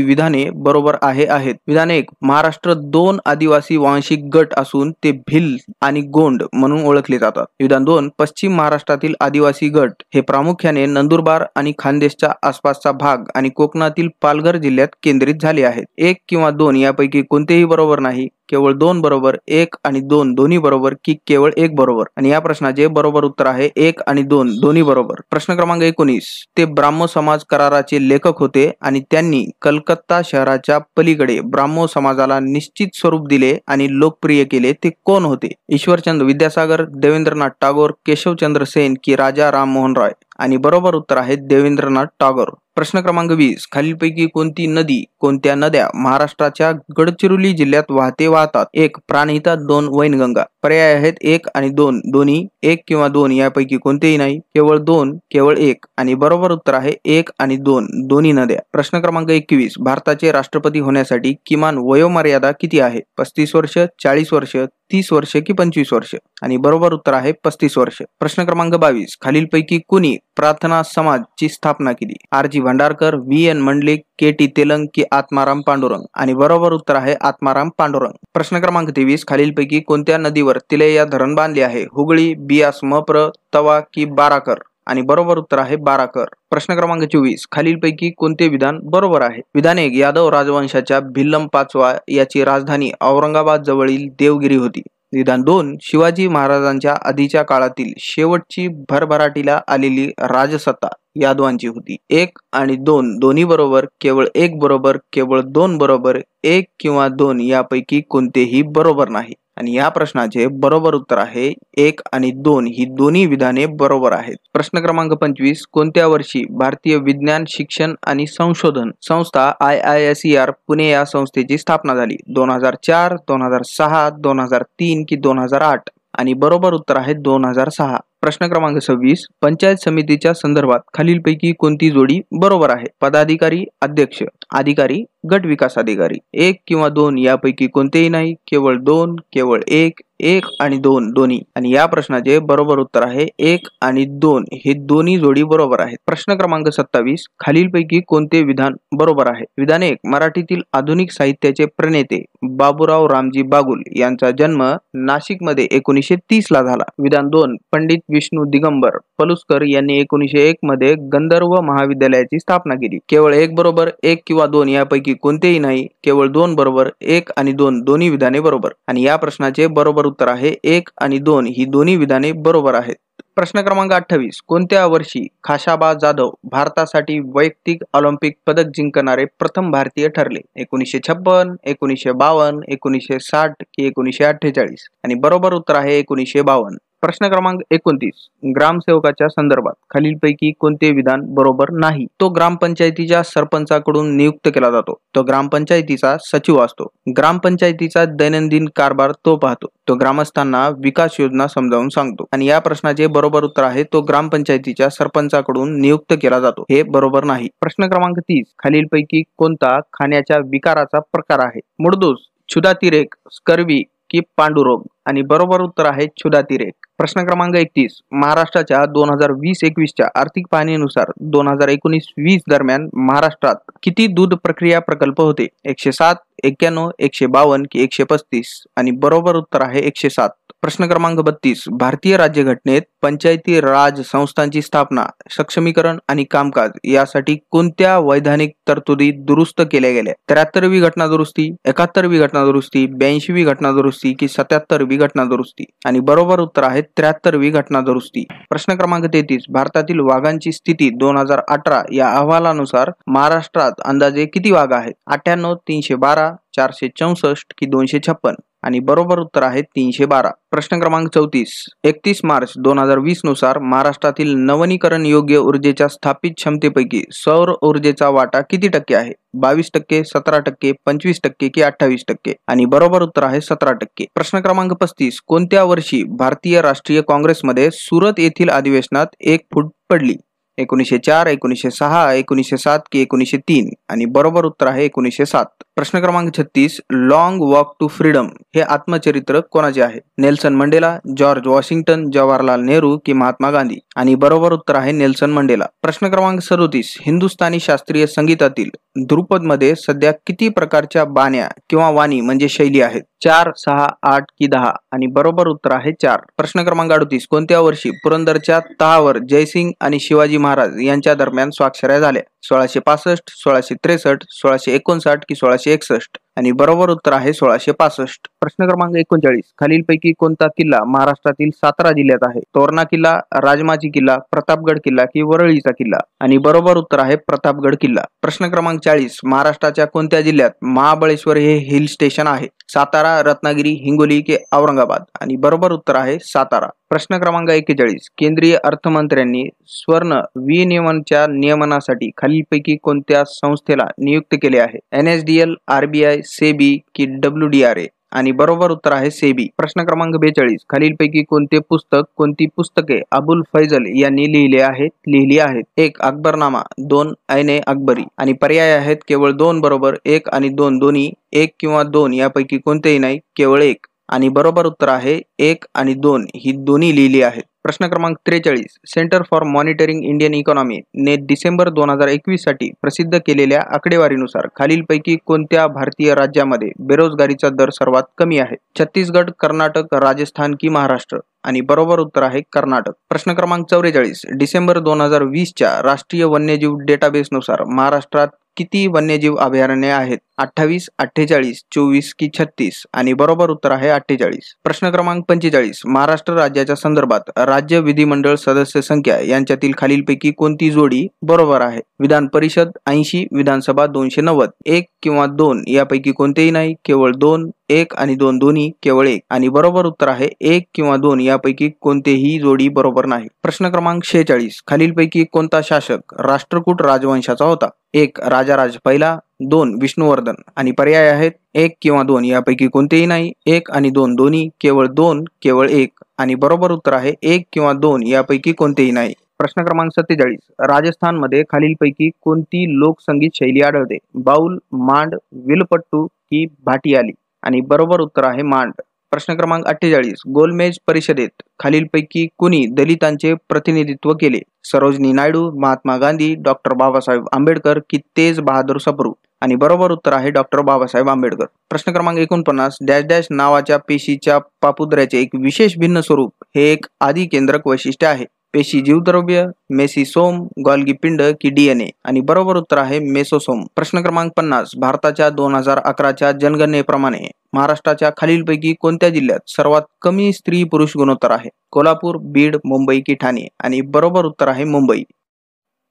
विधाने बरोबर आहेत? विधान 1. महाराष्ट्र 2 आदिवासी वांशिक गट असून ते भिल आणि गोंड म्हणून ओळखले जातात. विधान 2. पश्चिम महाराष्ट्रातील आदिवासी गट हे प्रामुख्याने नंदुरबार आणि खानदेशच्या आसपासचा भाग आणि कोकणातील पालघर जिल्ह्यात केंद्रित झाले आहेत. 1 किंवा 2 यापैकी कोणतेही बरोबर नाही, केवळ 2 बरोबर, 1 आणि 2 दोन्ही बरोबर की केवळ 1 बरोबर? आणि या प्रश्नाचे बरोबर उत्तर आहे 1 आणि 2 दोन्ही बरोबर. प्रश्न क्रमांक 19. ते ब्राह्मो समाज कराराचे लेखक होते आणि त्यांनी कलकत्ता शहराच्या पलीकडे ब्राह्मो समाजाला निश्चित स्वरूप दिले आणि लोकप्रिय केले, ते कोण होते? ईश्वरचंद्र विद्यासागर, देवेंद्रनाथ टागोर, केशवचंद्र सेन की राजा राममोहन राय? आणि बरोबर उत्तर आहे देवेंद्रनाथ टागोर. प्रश्न क्रमांक 20. खालीलपैकी कोणत्या नद्या महाराष्ट्राच्या गडचिरोली जिल्ह्यात वाहतात? 1. प्राणहिता, 2. वैनगंगा? पर्याय आहेत 1 आणि 2 दोन्ही. 1 किंवा 2 यापैकी कोणतेही नाही, केवळ 2, केवळ 1. आणि बरोबर उत्तर आहे 1 आणि 2 दोन्ही नद्या. प्रश्न क्रमांक 21. भारताचे राष्ट्रपती होण्यासाठी किमान वयोमर्यादा किती आहे? 35 वर्ष, 40 वर्ष, 30 वर्ष की 25 वर्ष? आणि बरोबर उत्तर आहे 35 वर्ष. प्रश्न क्रमांक 22. खालीलपैकी कुणी प्रार्थना समाजची स्थापना केली? आर.जी. भंडारकर, व्ही.एन. मंडलिक, के.टी. तेलंग की आत्माराम पांडुरंग? आणि बरोबर उत्तर आहे आत्माराम पांडुरंग. प्रश्न क्रमांक 23. खालीलपैकी कोणत्या नदीवर तिलैया धरण बांधले आहे? हुगळी, बियास, मप्र, तवा की बाराकर? आणि बरोबर उत्तर आहे बाराकर. प्रश्न क्रमांक 24. खालीलपैकी कोणते विधान बरोबर आहे? विधान 1. यादव राजवंशाच्या भिल्लम पाचवा याची राजधानी औरंगाबाद जवळील देवगिरी होती. विधान 2. शिवाजी महाराजांच्या आधीच्या काळातील शेवटची भरभराटीला आलेली राजसत्ता यादवांची होती. 1 आणि 2 दोन्ही बरोबर, केवळ 1 बरोबर, केवळ 2 बरोबर, 1 किंवा 2 यापैकी कोणतेही बरोबर नाही. आणि या प्रश्नाचे बरोबर उत्तर आहे 1 आणि 2 ही दोन्ही विधाने बरोबर आहेत. प्रश्न क्रमांक 25. कोणत्या वर्षी भारतीय विज्ञान शिक्षण आणि संशोधन संस्था IISER पुणे या संस्थेची स्थापना झाली? 2004, 2006, 2003 की 2008? आणि बरोबर उत्तर आहे 2006. प्रश्न क्रमांक 26. पंचायत समितीच्या संदर्भात खालीलपैकी कोणती जोडी बरोबर आहे? पदाधिकारी, अध्यक्ष, अधिकारी, गट विकास अधिकारी? 1 किंवा 2 यापैकी कोणतेही नाही, केवळ 2, केवळ 1, 1 आणि 2 दोन्ही. आणि या प्रश्नाचे बरोबर उत्तर आहे 1 आणि 2 हे दोन्ही जोडी बरोबर आहेत. प्रश्न क्रमांक 27. खालीलपैकी कोणते विधान बरोबर आहे? विधान 1. मराठीतील आधुनिक साहित्याचे प्रणेते बाबूराव रामजी बागुल यांचा जन्म नाशिकमध्ये 1930 ला झाला. विधान 2. पंडित विष्णू दिगंबर पलुसकर यांनी 1901 मध्ये गंधर्व महाविद्यालयाची स्थापना केली. केवळ 1 बरोबर, 1 किंवा 2 यापैकी कोणतेही नाही, केवळ 2 बरोबर, 1 आणि 2 दोन्ही विधाने बरोबर. आणि या प्रश्नाचे बरोबर उत्तर आहे 1 आणि 2 ही दोन्ही विधाने बरोबर आहेत. प्रश्न क्रमांक 28. कोणत्या वर्षी खाशाबा जाधव भारतासाठी वैयक्तिक ऑलिम्पिक पदक जिंकणारे प्रथम भारतीय ठरले? 1956, 1952, 1960 की 1948? आणि बरोबर उत्तर आहे 1952. प्रश्न क्रमांक 29. ग्रामसेवकाच्या संदर्भात खालीलपैकी कोणते विधान बरोबर नाही? तो ग्रामपंचायतीच्या सरपंचाकडून नियुक्त केला जातो. तो ग्रामपंचायतीचा सचिव असतो. ग्रामपंचायतीचा दैनंदिन कारभार तो पाहतो. तो ग्रामस्थांना विकास योजना समजावून सांगतो. आणि या प्रश्नाचे बरोबर उत्तर आहे तो ग्रामपंचायतीच्या सरपंचाकडून नियुक्त केला जातो. हे बरोबर नाही. प्रश्न क्रमांक 30. खालीलपैकी कोणता खाण्याच्या विकाराचा प्रकार आहे? मुडदूस, क्षुधातिरेक, स्कर्वी की पांडुरोग? आणि बरोबर उत्तर आहे क्षुधातिरेक. प्रश्न क्रमांक 31. महाराष्ट्राच्या 2020-21च्या आर्थिक पाहणीनुसार 2019-20 दरम्यान महाराष्ट्रात किती दूध प्रक्रिया प्रकल्प होते? 107, 91, 152 की 135? आणि बरोबर उत्तर आहे 107. प्रश्न क्रमांक 32. भारतीय राज्यघटनेत पंचायती राज संस्थांची स्थापना, सक्षमीकरण आणि कामकाज यासाठी कोणत्या वैधानिक तरतुदी दुरुस्त केल्या गेल्या? 73वी घटना दुरुस्ती, 71वी घटना दुरुस्ती, 82वी घटना दुरुस्ती की 77वी 27वी घटना दुरुस्ती आणि बरोबर उत्तर आहे 73वी घटना दुरुस्ती. प्रश्न क्रमांक 33, भारतातील वाघांची स्थिती 2018 या अहवालानुसार महाराष्ट्रात अंदाजे किती वाघ आहेत? 98, 312, 464 की 256 आणि बरोबर उत्तर आहे 312. प्रश्न क्रमांक 34, 31 मार्च 2020 नुसार महाराष्ट्रातील नवनीकरण योग्य ऊर्जेच्या स्थापित क्षमतेपैकी सौर ऊर्जेचा वाटा किती टक्के आहे? 22%, 17%, 25% की 28% आणि बरोबर उत्तर आहे 17%. प्रश्न क्रमांक 35, कोणत्या वर्षी भारतीय राष्ट्रीय काँग्रेसमध्ये सुरत येथील अधिवेशनात एक फूट पडली? 1904, 1906, 1907 की 1903 आणि बरोबर उत्तर आहे 1907. प्रश्न क्रमांक 36, लॉंग वॉक टू फ्रीडम हे आत्मचरित्र कोणाचे आहे? नेल्सन मंडेला, जॉर्ज वॉशिंग्टन, जवाहरलाल नेहरू की महात्मा गांधी आणि बरोबर उत्तर आहे नेल्सन मंडेला. प्रश्न क्रमांक 37, हिंदुस्थानी शास्त्रीय संगीतातील ध्रुपद मध्ये सध्या किती प्रकारच्या बाण्या किंवा वाणी म्हणजे शैली आहेत? 4, 6, 8 की 10 आणि बरोबर उत्तर आहे 4. प्रश्न क्रमांक 38, कोणत्या वर्षी पुरंदरच्या तहावर जयसिंग आणि शिवाजी महाराज यांच्या दरम्यान स्वाक्षऱ्या झाल्या? 1665, 1663, 1659 की 1661 आणि बरोबर उत्तर आहे 1665. प्रश्न क्रमांक 39, खालीलपैकी कोणता किल्ला महाराष्ट्रातील सातारा जिल्ह्यात आहे? तोरणा किल्ला, राजमाची किल्ला, प्रतापगड किल्ला की वरळीचा किल्ला आणि बरोबर उत्तर आहे प्रतापगड किल्ला. प्रश्न क्रमांक 40, महाराष्ट्राच्या कोणत्या जिल्ह्यात महाबळेश्वर हे हिल स्टेशन आहे? सातारा, रत्नागिरी, हिंगोली की औरंगाबाद आणि बरोबर उत्तर आहे सातारा. प्रश्न क्रमांक 41, केंद्रीय अर्थमंत्र्यांनी स्वर्ण विनियमनच्या नियमनासाठी खालीलपैकी कोणत्या संस्थेला नियुक्त केले आहे? NSDL, RBI, सेबी की WDRA आणि बरोबर उत्तर आहे सेबी. प्रश्न क्रमांक 42, खालीलपैकी कोणती पुस्तके अबुल फैजल यांनी लिहिली आहेत? 1. अकबरनामा, 2. ऐने अकबरी आणि पर्याय आहेत केवळ 2 बरोबर, 1 आणि 2 दोन्ही, 1 किंवा 2 यापैकी कोणतेही नाही, केवळ 1 आणि बरोबर उत्तर आहे 1 आणि 2 ही दोन्ही लिहिली आहेत. प्रश्न क्रमांक 43, centre for monitoring Indian economy ने डिसेंबर 2021 साठी प्रसिद्ध केलेल्या आकडेवारीनुसार खालीलपैकी कोणत्या भारतीय राज्यामध्ये बेरोजगारीचा दर सर्वात कमी आहे? छत्तीसगड, कर्नाटक, राजस्थान की महाराष्ट्र आणि बरोबर उत्तर आहे कर्नाटक. प्रश्न क्रमांक 44, डिसेंबर 2020 च्या राष्ट्रीय वन्यजीव डेटाबेसनुसार महाराष्ट्रात किती वन्यजीव अभयारण्ये आहेत? 28, 48, 24 की 36 आणि बरोबर उत्तर आहे 48. प्रश्न क्रमांक 45, महाराष्ट्र राज्याच्या संदर्भात राज्य विधिमंडळ सदस्य संख्या यांच्यातील खालीलपैकी कोणती जोडी बरोबर आहे? विधान परिषद 80, विधानसभा 290, 1 किंवा 2 यापैकी कोणतेही नाही, केवळ 2, 1 आणि 2 दोन्ही, केवळ 1 आणि बरोबर उत्तर आहे 1 किंवा 2 यापैकी कोणतेही जोडी बरोबर नाही. प्रश्न क्रमांक 46, खालीलपैकी कोणता शासक राष्ट्रकूट राजवंशाचा होता? 1. राजाराज पहिला, 2. विष्णुवर्धन आणि पर्याय आहेत 1 किंवा 2 यापैकी कोणतेही नाही, 1 आणि 2 दोन्ही, केवळ 2, केवळ 1 आणि बरोबर उत्तर आहे 1 किंवा 2 यापैकी कोणतेही नाही. प्रश्न क्रमांक 47, राजस्थानमध्ये खालीलपैकी कोणती लोकसंगीत शैली आढळते? बाऊल, मांड, विलपट्टू की भाटियाली आणि बरोबर उत्तर आहे मांड. प्रश्न क्रमांक 48, गोलमेज परिषदेत खालीलपैकी कुणी दलितांचे प्रतिनिधित्व केले? सरोजिनी नायडू, महात्मा गांधी, डॉक्टर बाबासाहेब आंबेडकर की तेज बहादूर सप्रू आणि बरोबर उत्तर आहे डॉक्टर बाबासाहेब आंबेडकर. प्रश्न क्रमांक 49, डॅश डॅश नावाच्या पेशीच्या पापुद्र्याचे एक विशेष भिन्न स्वरूप हे एक आदी केंद्रक वैशिष्ट्य आहे? पेशी जीवद्रव्य, मेसिसोम, गॉल्गी पिंड की DNA आणि बरोबर उत्तर आहे मेसोसोम. प्रश्न क्रमांक 50, भारताच्या 2011च्या जनगणनेप्रमाणे महाराष्ट्राच्या खालीलपैकी कोणत्या जिल्ह्यात सर्वात कमी स्त्री पुरुष गुणोत्तर आहे? कोल्हापूर, बीड, मुंबई की ठाणे आणि बरोबर उत्तर आहे मुंबई.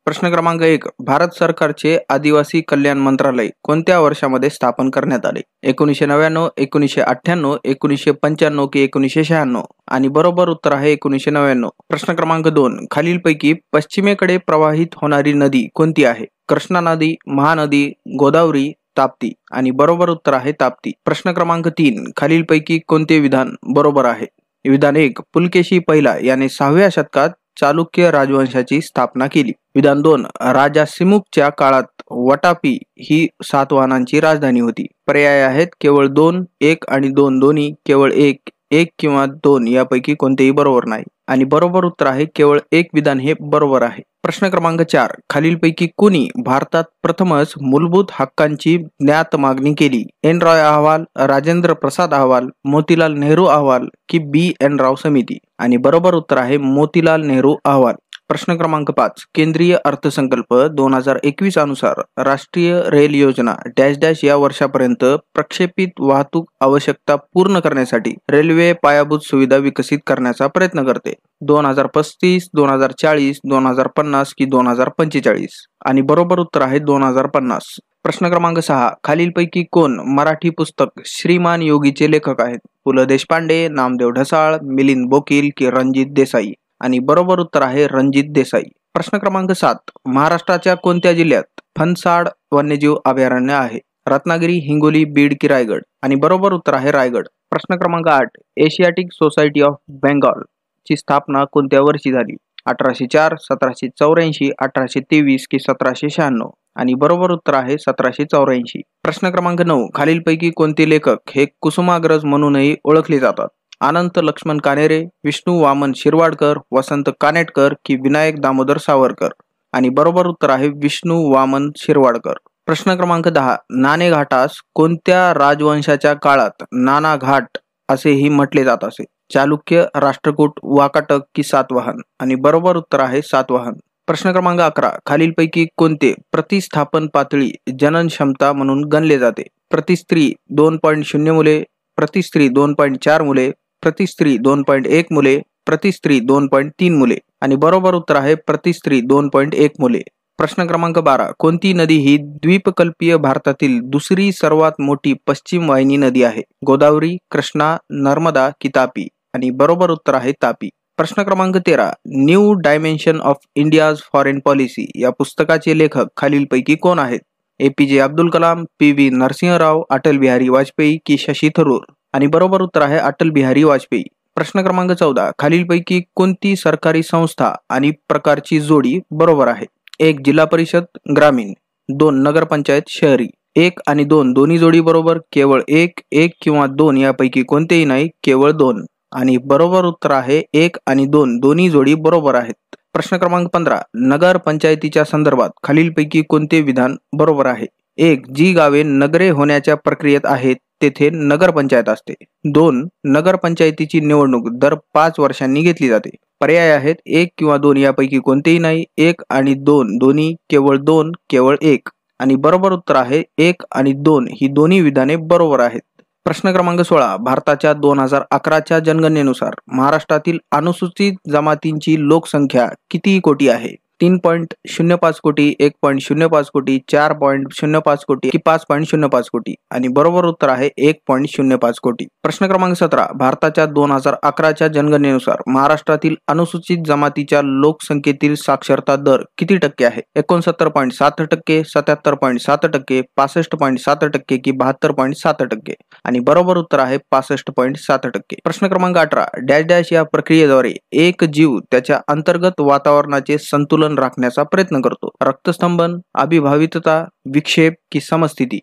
प्रश्न क्रमांक 1, भारत सरकारचे आदिवासी कल्याण मंत्रालय कोणत्या वर्षामध्ये स्थापन करण्यात आले? 1999, 1998, 1995 की 1996 आणि बरोबर उत्तर आहे 1999. प्रश्न क्रमांक 2, खालीलपैकी पश्चिमेकडे प्रवाहित होणारी नदी कोणती आहे? कृष्णा नदी, महानदी, गोदावरी, ताप्ती आणि बरोबर उत्तर आहे ताप्ती. प्रश्न क्रमांक 3, खालीलपैकी कोणते विधान बरोबर आहे? विधान 1, पुलकेशी पहिला याने 6व्या शतकात चालुक्य राजवंशाची स्थापना केली. विधान 2, राजा सिमुकच्या काळात वटापी ही सातवाहनांची राजधानी होती. पर्याय आहेत केवळ 2, 1 आणि 2 दोन्ही, केवळ 1 किंवा 2 यापैकी कोणतेही बरोबर नाही आणि बरोबर उत्तर आहे केवळ 1 विधान हे बरोबर आहे. प्रश्न क्रमांक 4, खालीलपैकी कुणी भारतात प्रथमच मूलभूत हक्कांची ज्ञात मागणी केली? एन रॉय अहवाल, राजेंद्र प्रसाद अहवाल, मोतीलाल नेहरू अहवाल की BN राव समिती आणि बरोबर उत्तर आहे मोतीलाल नेहरू अहवाल. प्रश्न क्रमांक 5. केंद्रीय अर्थसंकल्प 2021 अनुसार राष्ट्रीय रेल योजना डॅश डॅश या वर्षापर्यंत प्रक्षेपित वाहतूक आवश्यकता पूर्ण करण्यासाठी रेल्वे पायाभूत सुविधा विकसित करण्याचा प्रयत्न करते. 2035, 2040, 2050 की 2045? आणि बरोबर उत्तर आहे 2050. प्रश्न क्रमांक 6. खालीलपैकी कोण मराठी पुस्तक श्रीमान योगीचे लेखक आहेत? पु ल देशपांडे, नामदेव ढसाळ, मिलिंद बोकील की रणजित देसाई? आणि बरोबर उत्तर आहे रणजित देसाई. प्रश्न क्रमांक 7. महाराष्ट्राच्या कोणत्या जिल्ह्यात फणसाड वन्यजीव अभयारण्य आहे? रत्नागिरी, हिंगोली, बीड की रायगड? आणि बरोबर उत्तर आहे रायगड. प्रश्न क्रमांक 8. एशियाटिक सोसायटी ऑफ बेंगॉल ची स्थापना कोणत्या वर्षी झाली? 1804, 1784, 1823 की 1796? आणि बरोबर उत्तर आहे 1784. प्रश्न क्रमांक 9. खालीलपैकी कोणते लेखक हे कुसुमाग्रज म्हणूनही ओळखले जातात? अनंत लक्ष्मण कानेरे, विष्णू वामन शिरवाडकर, वसंत कानेटकर की विनायक दामोदर सावरकर? आणि बरोबर उत्तर आहे विष्णू वामन शिरवाडकर. प्रश्न क्रमांक 10. नाणे घाटास कोणत्या राजवंशाच्या काळात नाना घाट असेही म्हटले जात असे? चालुक्य, राष्ट्रकूट, वाकाटक की सातवाहन? आणि बरोबर उत्तर आहे सातवाहन. प्रश्न क्रमांक 11. खालीलपैकी कोणते प्रतिस्थापन पातळी जनन क्षमता म्हणून गणले जाते? प्रतिस्त्री 2.0 मुले, प्रतिस्त्री 2.4 मुले, प्रतिस्त्री 2.1 मुले, प्रतिस्त्री 2.3 मुले? आणि बरोबर उत्तर आहे प्रतिस्त्री 2.1 मुले. प्रश्न क्रमांक 12. कोणती नदी ही द्वीपकल्पीय भारतातील दुसरी सर्वात मोठी पश्चिम वाहिनी नदी आहे? गोदावरी, कृष्णा, नर्मदा की तापी? आणि बरोबर उत्तर आहे तापी. प्रश्न क्रमांक 13. New dimension of India's foreign policy या पुस्तकाचे लेखक खालीलपैकी कोण आहेत? APJ अब्दुल कलाम, PV नरसिंहराव, अटल बिहारी वाजपेयी की शशी थरूर? आणि बरोबर उत्तर आहे अटल बिहारी वाजपेयी. प्रश्न क्रमांक 14. खालीलपैकी कोणती सरकारी संस्था आणि प्रकारची जोडी बरोबर आहे? 1. जिल्हा परिषद ग्रामीण, 2. नगरपंचायत शहरी. 1 आणि 2 दोन्ही जोडी बरोबर, केवळ 1 किंवा 2 यापैकी कोणतेही नाही, केवळ 2. आणि बरोबर उत्तर आहे 1 आणि 2 दोन्ही जोडी बरोबर आहेत. प्रश्न क्रमांक 15. नगर पंचायतीच्या संदर्भात खालीलपैकी कोणते विधान बरोबर आहे? 1. जी गावे नगरे होण्याच्या प्रक्रियेत आहेत तेथे नगरपंचायत असते. 2. नगरपंचायतीची निवडणूक दर 5 वर्षांनी घेतली जाते. पर्याय आहेत 1 किंवा 2 यापैकी कोणतेही नाही, 1 आणि 2 दोन्ही, केवळ 2, केवळ 1. आणि बरोबर उत्तर आहे 1 आणि 2 ही दोन्ही विधाने बरोबर आहेत. प्रश्न क्रमांक 16. भारताच्या 2011च्या जनगणनेनुसार महाराष्ट्रातील अनुसूचित जमातींची लोकसंख्या किती कोटी आहे? 3.05 कोटी, 1.05 कोटी, 4.05 कोटी की 5.05 कोटी? आणि बरोबर उत्तर आहे 1.05 कोटी. प्रश्न क्रमांक 17. भारताच्या 2011च्या जनगणनेनुसार महाराष्ट्रातील अनुसूचित जमातीच्या लोकसंख्येतील साक्षरता दर किती टक्के आहे? 69.7%, 77.7%, 65.7% की 72.7%? आणि बरोबर उत्तर आहे 65.7%. प्रश्न क्रमांक 18. डॅश डॅश या प्रक्रियेद्वारे एक जीव त्याच्या अंतर्गत वातावरणाचे संतुलन राखण्याचा प्रयत्न करतो? रक्तस्तंभन, अभिभावितता, विक्षेप की समस्थिती?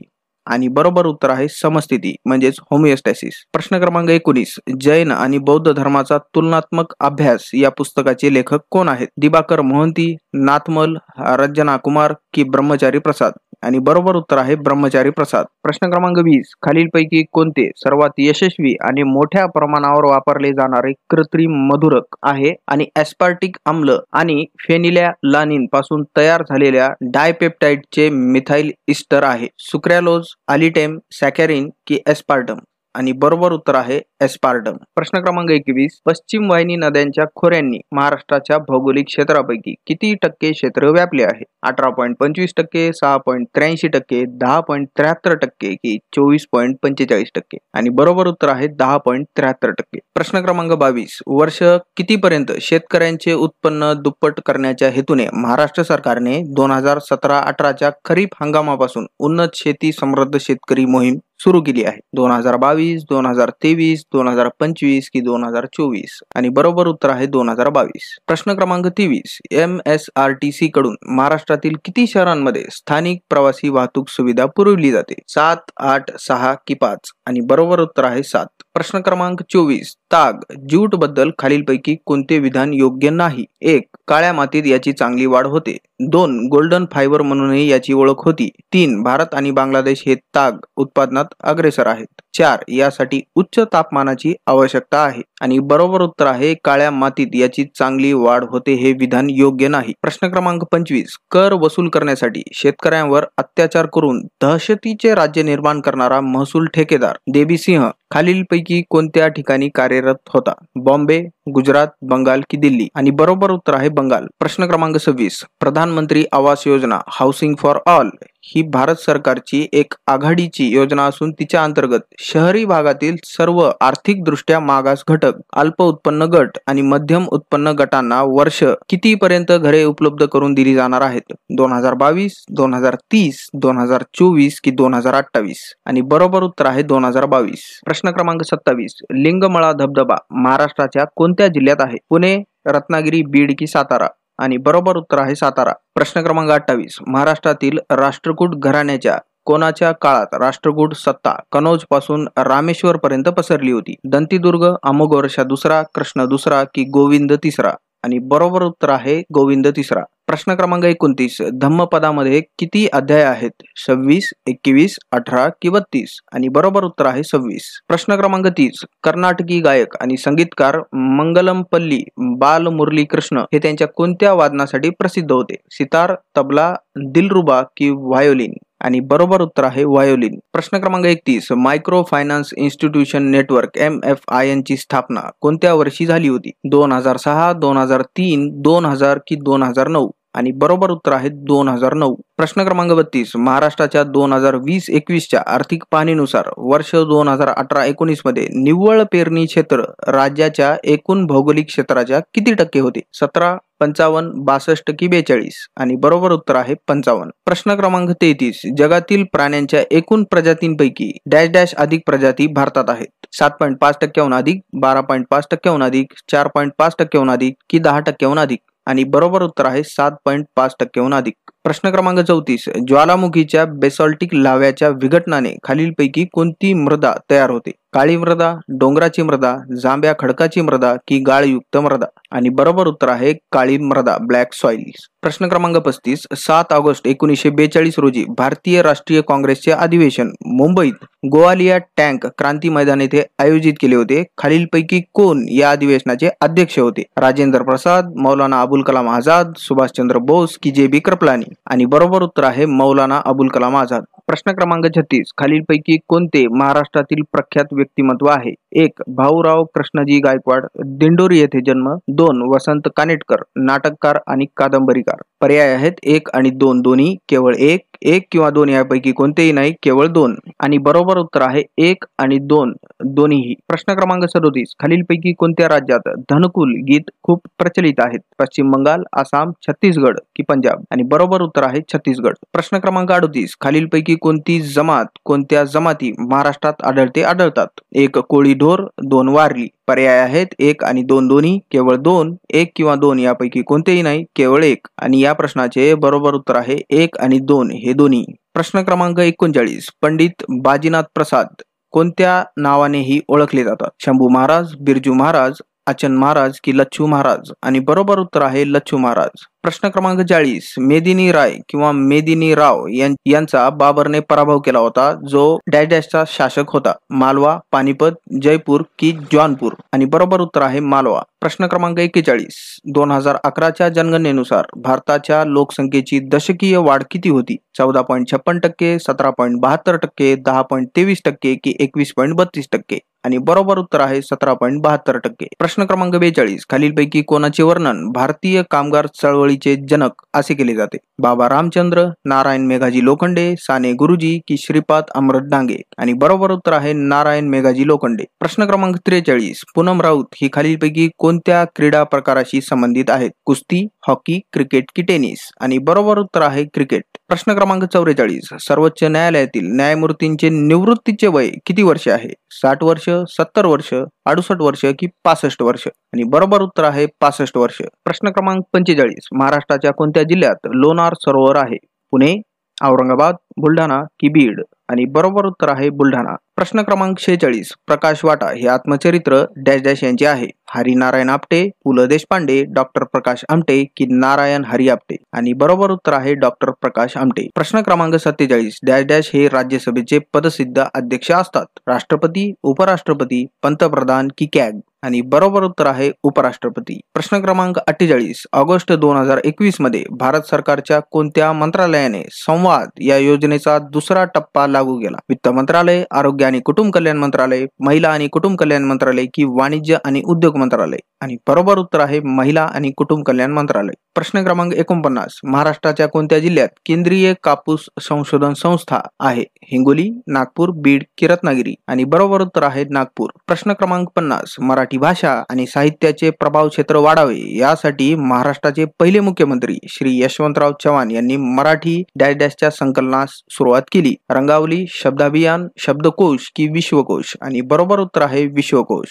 आणि बरोबर उत्तर आहे समस्थिती म्हणजेच होमिओस्टॅसिस. प्रश्न क्रमांक 19. जैन आणि बौद्ध धर्माचा तुलनात्मक अभ्यास या पुस्तकाचे लेखक कोण आहेत? दिबाकर मोहंती, नाथमल, रंजना कुमार की ब्रह्मचारी प्रसाद? आणि बरोबर उत्तर आहे ब्रह्मचारी प्रसाद. प्रश्न क्रमांक 20. खालीलपैकी कोणते सर्वात यशस्वी आणि मोठ्या प्रमाणावर वापरले जाणारे कृत्रिम मधुरक आहे आणि ॲस्पार्टिक आम्ल आणि फेनिलॅलानिन पासून तयार झालेल्या डायपेप्टाइडचे मिथाइल इस्टर आहे? सुक्रॅलोज, आलिटेम, सॅकॅरिन की एस्पार्टम? आणि बरोबर उत्तर आहे एस्पार्टम. प्रश्न क्रमांक 21. पश्चिम वाहिनी नद्यांच्या खोऱ्यांनी महाराष्ट्राच्या भौगोलिक क्षेत्रापैकी किती टक्के क्षेत्र व्यापले आहे? 18.25%, 6.83%, 10.73% की 24.45%? आणि बरोबर उत्तर आहे 10.73%. प्रश्न क्रमांक 22. वर्ष कितीपर्यंत शेतकऱ्यांचे उत्पन्न दुप्पट करण्याच्या हेतूने महाराष्ट्र सरकारने 2017-18च्या खरीप हंगामापासून उन्नत शेती समृद्ध शेतकरी मोहीम सुरू केली आहे? 2022, 2023, 2025 की 2024? आणि बरोबर उत्तर आहे 2022. प्रश्न क्रमांक 23. MSRTC कडून महाराष्ट्रातील किती शहरांमध्ये स्थानिक प्रवासी वाहतूक सुविधा पुरवली जाते? 7, 8, 6 की 5? आणि बरोबर उत्तर आहे 7. प्रश्न क्रमांक 24. ताग, ज्यूट बद्दल खालीलपैकी कोणते विधान योग्य नाही? 1. काळ्या मातीत याची चांगली वाढ होते. 2. गोल्डन फायबर म्हणूनही याची ओळख होती. 3. भारत आणि बांगलादेश हे ताग उत्पादनात अग्रेसर आहेत. 4 यासाठी उच्च तापमानाची आवश्यकता आहे. आणि बरोबर उत्तर आहे काळ्या मातीत याची चांगली वाढ होते हे विधान योग्य नाही. प्रश्न क्रमांक 25 कर वसूल करण्यासाठी शेतकऱ्यांवर अत्याचार करून दहशतीचे राज्य निर्माण करणारा महसूल ठेकेदार देबीसिंह खालीलपैकी कोणत्या ठिकाणी कार्यरत होता? बॉम्बे, गुजरात, बंगाल की दिल्ली? आणि बरोबर उत्तर आहे बंगाल. प्रश्न क्रमांक 26 प्रधानमंत्री Awas Yojana housing for all he Bharat सरकारची एक आघाडीची योजना असून तिच्या अंतर्गत शहरी भागातील सर्व आर्थिकदृष्ट्या मागास घटक, अल्प उत्पन्न गट आणि मध्यम उत्पन्न गटांना वर्ष किती पर्यंत घरे उपलब्ध करून दिली जाणार आहेत? 2022, 2030, 2024 की 2028? आणि बरोबर उत्तर आहे 2022. प्रश्न क्रमांक 27 लिंगमळा धबधबा महाराष्ट्राच्या कोणत्या जिल्ह्यात आहे? पुणे, रत्नागिरी, बीड की सातारा? आणि बरोबर उत्तर आहे सातारा. प्रश्न क्रमांक 28 महाराष्ट्रातील राष्ट्रकूट घराण्याच्या कोणाच्या काळात राष्ट्रकूट सत्ता कनौज पासून रामेश्वर पर्यंत पसरली होती? दंतीदुर्ग, अमोघवर्ष दुसरा, कृष्ण दुसरा की गोविंद तिसरा? आणि बरोबर उत्तर आहे गोविंद तिसरा. प्रश्न क्रमांक 29 धम्मपदामध्ये किती अध्याय आहेत? 26, 21, 18 की 32? आणि बरोबर उत्तर आहे 26. प्रश्न क्रमांक 30 कर्नाटकी गायक आणि संगीतकार मंगलमपल्ली बालमुरली कृष्ण हे त्यांच्या कोणत्या वादनासाठी प्रसिद्ध होते? सितार, तबला, दिलरुबा की व्हायोलिन? आणि बरोबर उत्तर आहे व्हायोलिन. प्रश्न क्रमांक 31 micro finance institution network MFIN ची स्थापना कोणत्या वर्षी झाली होती? 2006, 2003, 2000 की 2009? आणि बरोबर उत्तर आहे 2009. प्रश्न क्रमांक 32 महाराष्ट्राच्या 2020-21च्या आर्थिक पाहणीनुसार वर्ष 2018-19 मध्ये निव्वळ पेरणी क्षेत्र राज्याच्या एकूण भौगोलिक क्षेत्राच्या किती टक्के होते? 17, 55, 62 की 42? आणि बरोबर उत्तर आहे 55. प्रश्न क्रमांक 33 जगातील प्राण्यांच्या एकूण प्रजातींपैकी डॅश डॅश अधिक प्रजाती भारतात आहेत? 7.5% अधिक, 12.5% अधिक, 4.5% अधिक की 10% अधिक? आणि बरोबर उत्तर आहे 7.5% अधिक. प्रश्न क्रमांक 34 ज्वालामुखीच्या बेसॉल्टिक लाव्याच्या विघटनाने खालीलपैकी कोणती मृदा तयार होते? काळी मृदा, डोंगराची मृदा, जांभ्या खडकाची मृदा की गाळयुक्त मृदा? आणि बरोबर उत्तर आहे काळी मृदा, ब्लॅक सॉइल्स. प्रश्न क्रमांक 35 7 ऑगस्ट 1942 रोजी भारतीय राष्ट्रीय काँग्रेसचे अधिवेशन मुंबईत गोवालिया टँक क्रांती मैदान येथे आयोजित केले होते. खालीलपैकी कोण या अधिवेशनाचे अध्यक्ष होते? राजेंद्र प्रसाद, मौलाना अबुल कलाम आझाद, सुभाषचंद्र बोस की JB कृपलानी? आणि बरोबर उत्तर आहे मौलाना अबुल कलाम आझाद. प्रश्न क्रमांक 36 खालीलपैकी कोणते महाराष्ट्रातील प्रख्यात व्यक्तिमत्व आहे? 1 भाऊराव कृष्णजी गायकवाड, दिंडोरी येथे जन्म. 2 वसंत कानेटकर, नाटककार आणि कादंबरीकार. पर्याय आहेत 1 आणि 2 दोन्ही, केवळ 1 किंवा 2 यापैकी कोणतेही नाही, केवळ 2. आणि बरोबर उत्तर आहे 1 आणि 2 दोन्हीही. प्रश्न क्रमांक 37 खालीलपैकी कोणत्या राज्यात धनकुल गीत खूप प्रचलित आहेत? पश्चिम बंगाल, आसाम, छत्तीसगड की पंजाब? आणि बरोबर उत्तर आहे छत्तीसगड. प्रश्न क्रमांक 38 खालीलपैकी कोणती जमात कोणत्या जमाती महाराष्ट्रात आढळतात? 1 कोळी ढोर, 2 वारली. पर्याय आहेत 1 आणि 2 दोन्ही, केवळ 2, 1 किंवा 2 यापैकी कोणतेही नाही, केवळ 1. आणि या प्रश्नाचे बरोबर उत्तर आहे 1 आणि 2 हे दोन्ही. प्रश्न क्रमांक 39 पंडित बाजीनाथ प्रसाद कोणत्या नावानेही ओळखले जातात? शंभू महाराज, बिरजू महाराज, अचन महाराज की लच्छू महाराज? आणि बरोबर उत्तर आहे लच्छू महाराज. प्रश्न क्रमांक 40 मेदिनी राय किंवा मेदिनी राव यांचा बाबरने पराभव केला होता जो डॅश डॅशचा शासक होता? मालवा, पानिपत, जयपूर की जौनपूर? आणि बरोबर उत्तर आहे मालवा. प्रश्न क्रमांक 41 2011च्या जनगणनेनुसार भारताच्या लोकसंख्येची दशकीय वाढ किती होती? 14.56%, 17.72%, 10.23% की 21.32%? आणि बरोबर उत्तर आहे 17.72%. प्रश्न क्रमांक 42 खालीलपैकी कोणाचे वर्णन भारतीय कामगार चळवळीचे जनक असे केले जाते? बाबा रामचंद्र, नारायण मेघाजी लोखंडे, साने गुरुजी की श्रीपाद अमृत डांगे? आणि बरोबर उत्तर आहे नारायण मेघाजी लोखंडे. प्रश्न क्रमांक 43 पूनम राऊत ही खालीलपैकी कोणत्या क्रीडा प्रकाराशी संबंधित आहेत? कुस्ती, हॉकी, क्रिकेट की टेनिस? आणि बरोबर उत्तर आहे क्रिकेट. प्रश्न क्रमांक 44 सर्वोच्च न्यायालयातील न्यायमूर्तींचे निवृत्तीचे वय किती वर्ष आहे? 60 वर्ष, 70 वर्ष, 68 वर्ष की 65 वर्ष? आणि बरोबर उत्तर आहे 65 वर्ष. प्रश्न क्रमांक 45 महाराष्ट्राच्या कोणत्या जिल्ह्यात लोणार सरोवर आहे? पुणे, औरंगाबाद, बुलढाणा की बीड? आणि बरोबर उत्तर आहे बुलढाणा. प्रश्न क्रमांक 46. प्रकाश वाटा हे आत्मचरित्र डॅश डॅश यांचे आहे. हरिनारायण आपटे, पु ल देशपांडे, डॉक्टर प्रकाश आमटे की नारायण हरी आपटे? आणि बरोबर उत्तर आहे डॉक्टर प्रकाश आमटे. प्रश्न क्रमांक 47. डॅश डॅश हे राज्यसभेचे पदसिद्ध अध्यक्ष असतात. राष्ट्रपती, उपराष्ट्रपती, पंतप्रधान की कॅग? आणि बरोबर उत्तर आहे उपराष्ट्रपती. प्रश्न क्रमांक 48. ऑगस्ट 2021 मध्ये भारत सरकारच्या कोणत्या मंत्रालयाने संवाद या योजनेचा दुसरा टप्पा लागू केला? वित्त मंत्रालय, आरोग्य आणि कुटुंब कल्याण मंत्रालय, महिला आणि कुटुंब कल्याण मंत्रालय की वाणिज्य आणि उद्योग मंत्रालय? आणि बरोबर उत्तर आहे महिला आणि कुटुंब कल्याण मंत्रालय. प्रश्न क्रमांक 49. महाराष्ट्राच्या कोणत्या जिल्ह्यात केंद्रीय कापूस संशोधन संस्था आहे? हिंगोली, नागपूर, बीड की रत्नागिरी? आणि बरोबर उत्तर आहे नागपूर. प्रश्न क्रमांक 50. मराठी भाषा आणि साहित्याचे प्रभाव क्षेत्र वाढावे यासाठी महाराष्ट्राचे पहिले मुख्यमंत्री श्री यशवंतराव चव्हाण यांनी मराठी डॅश डॅशच्या संकलनास सुरुवात केली. रंगावली, शब्दाभियान, शब्दकोश की विश्वकोश? आणि बरोबर उत्तर आहे विश्वकोश.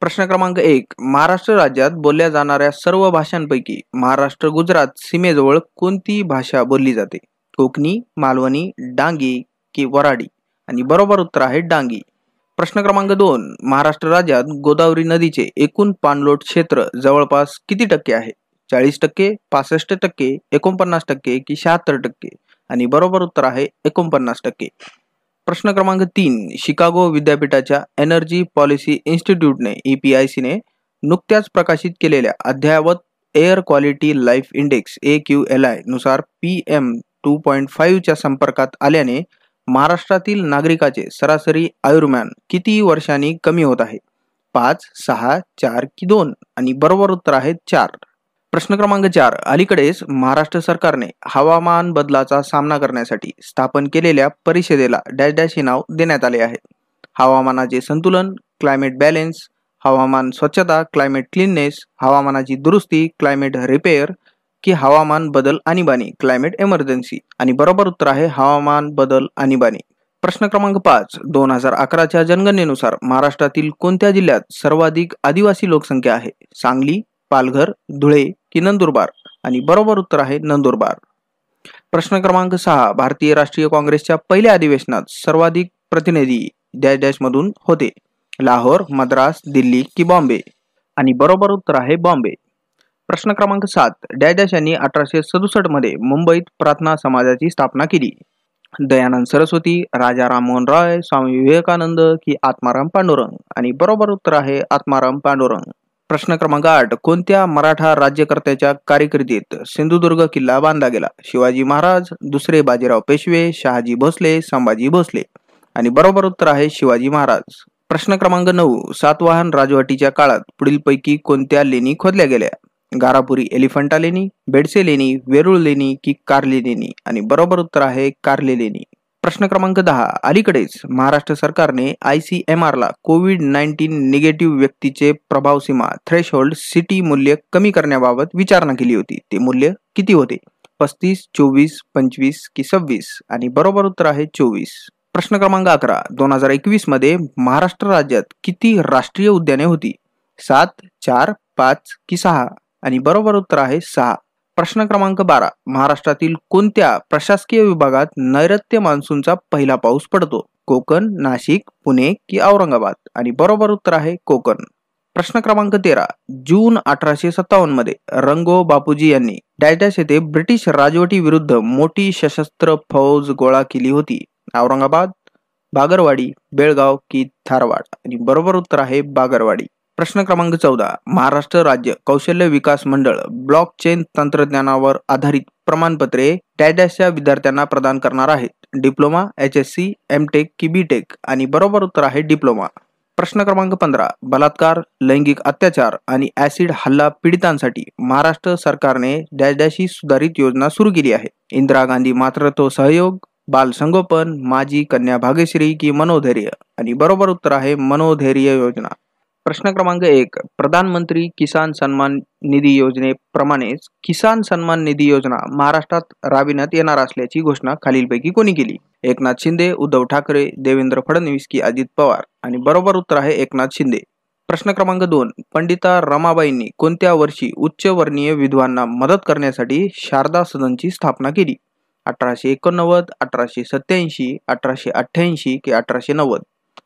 प्रश्न क्रमांक 1. महाराष्ट्र राज्यात बोलल्या जाणाऱ्या सर्व भाषांपैकी महाराष्ट्र गुजरात सीमेजवळ कोणती भाषा बोलली जाते? कोकणी, मालवणी, डांगी की वराडी? आणि बरोबर उत्तर आहे डांगी. प्रश्न क्रमांक 2. महाराष्ट्र राज्यात गोदावरी नदीचे एकूण पाणलोट क्षेत्र जवळपास किती टक्के आहे? 40%, 65%, 49% की 76%? आणि बरोबर उत्तर आहे 49%. प्रश्न क्रमांक 3. शिकागो विद्यापीठाच्या एनर्जी पॉलिसी इन्स्टिट्यूटने EPIC ने नुकत्याच प्रकाशित केलेल्या अद्ययावत air quality life index AQLI नुसार PM 2.5 च्या संपर्कात आल्याने महाराष्ट्रातील नागरिकाचे सरासरी आयुर्मान किती वर्षांनी कमी होत आहे? 5, 6, 4 की 2? आणि बरोबर उत्तर आहे 4. प्रश्न क्रमांक 4. अलीकडेच महाराष्ट्र सरकारने हवामान बदलाचा सामना करण्यासाठी स्थापन केलेल्या परिषदेला डॅश डॅश हे नाव देण्यात आले आहे. हवामानाचे संतुलन, क्लायमेट बॅलेन्स, हवामान स्वच्छता, क्लायमेट क्लीननेस, हवामानाची दुरुस्ती, क्लायमेट रिपेअर की हवामान बदल आणीबाणी, क्लायमेट इमर्जन्सी? आणि बरोबर उत्तर आहे हवामान बदल आणीबाणी. प्रश्न क्रमांक 5. 2011च्या जनगणनेनुसार महाराष्ट्रातील कोणत्या जिल्ह्यात सर्वाधिक आदिवासी लोकसंख्या आहे? सांगली, पालघर, धुळे की नंदुरबार? आणि बरोबर उत्तर आहे नंदुरबार. प्रश्न क्रमांक 6. भारतीय राष्ट्रीय काँग्रेसच्या पहिल्या अधिवेशनात सर्वाधिक प्रतिनिधी डॅश डॅश मधून होते? लाहोर, मद्रास, दिल्ली की बॉम्बे? आणि बरोबर उत्तर आहे बॉम्बे. प्रश्न क्रमांक 7. डॅश डॅश यांनी 1867 मध्ये मुंबईत प्रार्थना समाजाची स्थापना केली? दयानंद सरस्वती, राजा राममोहन रॉय, स्वामी विवेकानंद की आत्माराम पांडुरंग? आणि बरोबर उत्तर आहे आत्माराम पांडुरंग. प्रश्न क्रमांक 8. कोणत्या मराठा राज्यकर्त्याच्या कारकिर्दीत सिंधुदुर्ग किल्ला बांधला गेला? शिवाजी महाराज, दुसरे बाजीराव पेशवे, शहाजी भोसले, संभाजी भोसले? आणि बरोबर उत्तर आहे शिवाजी महाराज. प्रश्न क्रमांक 9. सातवाहन राजवटीच्या काळात पुढीलपैकी कोणत्या लेणी खोदल्या गेल्या? गारापुरी एलिफंटा लेणी, बेडसे लेणी, वेरूळ लेणी की कार्ले लेणी? आणि बरोबर उत्तर आहे कार्ले लेणी. प्रश्न क्रमांक 10. अलीकडेच महाराष्ट्र सरकारने ICMR ला कोविड-19 निगेटिव्ह व्यक्तीचे प्रभाव सीमा थ्रेशोल्ड सिटी मूल्य कमी करण्याबाबत विचारणा केली होती. ते मूल्य किती होते? 35, 24, 25 की 26? आणि बरोबर उत्तर आहे 24. प्रश्न क्रमांक 11. 2021 मध्ये महाराष्ट्र राज्यात किती राष्ट्रीय उद्याने होती? 7, 4, 5 की 6? आणि बरोबर उत्तर आहे 6. प्रश्न क्रमांक 12. महाराष्ट्रातील कोणत्या प्रशासकीय विभागात नैऋत्य मान्सूनचा पहिला पाऊस पडतो? कोकण, नाशिक, पुणे की औरंगाबाद? आणि बरोबर उत्तर आहे कोकण. प्रश्न क्रमांक 13. जून 1857 मध्ये रंगो बापूजी यांनी डॅश डॅश येथे ब्रिटिश राजवटी विरुद्ध मोठी सशस्त्र फौज गोळा केली होती? औरंगाबाद, बागरवाडी, बेळगाव की धारवाड? आणि बरोबर उत्तर आहे बागरवाडी. प्रश्न क्रमांक 14. महाराष्ट्र राज्य कौशल्य विकास मंडळ ब्लॉकचेन तंत्रज्ञानावर आधारित प्रमाणपत्रे डॅश डॅशच्या विद्यार्थ्यांना प्रदान करणार आहेत? डिप्लोमा, HSC, MTech की BTech? आणि बरोबर उत्तर आहे डिप्लोमा. प्रश्न क्रमांक 15. बलात्कार, लैंगिक अत्याचार आणि ऍसिड हल्ला पीडितांसाठी महाराष्ट्र सरकारने डॅश डॅश ही सुधारित योजना सुरू केली आहे? इंदिरा गांधी मातृत्व सहयोग, बाल संगोपन, माझी कन्या भाग्यश्री की मनोधैर्य? आणि बरोबर उत्तर आहे मनोधैर्य योजना. प्रश्न क्रमांक 1. प्रधानमंत्री किसान सन्मान निधी योजनेप्रमाणेच किसान सन्मान निधी योजना महाराष्ट्रात राबविण्यात येणार असल्याची घोषणा खालीलपैकी कोणी केली? एकनाथ शिंदे, उद्धव ठाकरे, देवेंद्र फडणवीस की अजित पवार? आणि बरोबर उत्तर आहे एकनाथ शिंदे. प्रश्न क्रमांक 2. पंडिता रमाबाईंनी कोणत्या वर्षी उच्च वर्णीय विधवांना मदत करण्यासाठी शारदा सदनची स्थापना केली? 1889, 1887, 1888 की 1890?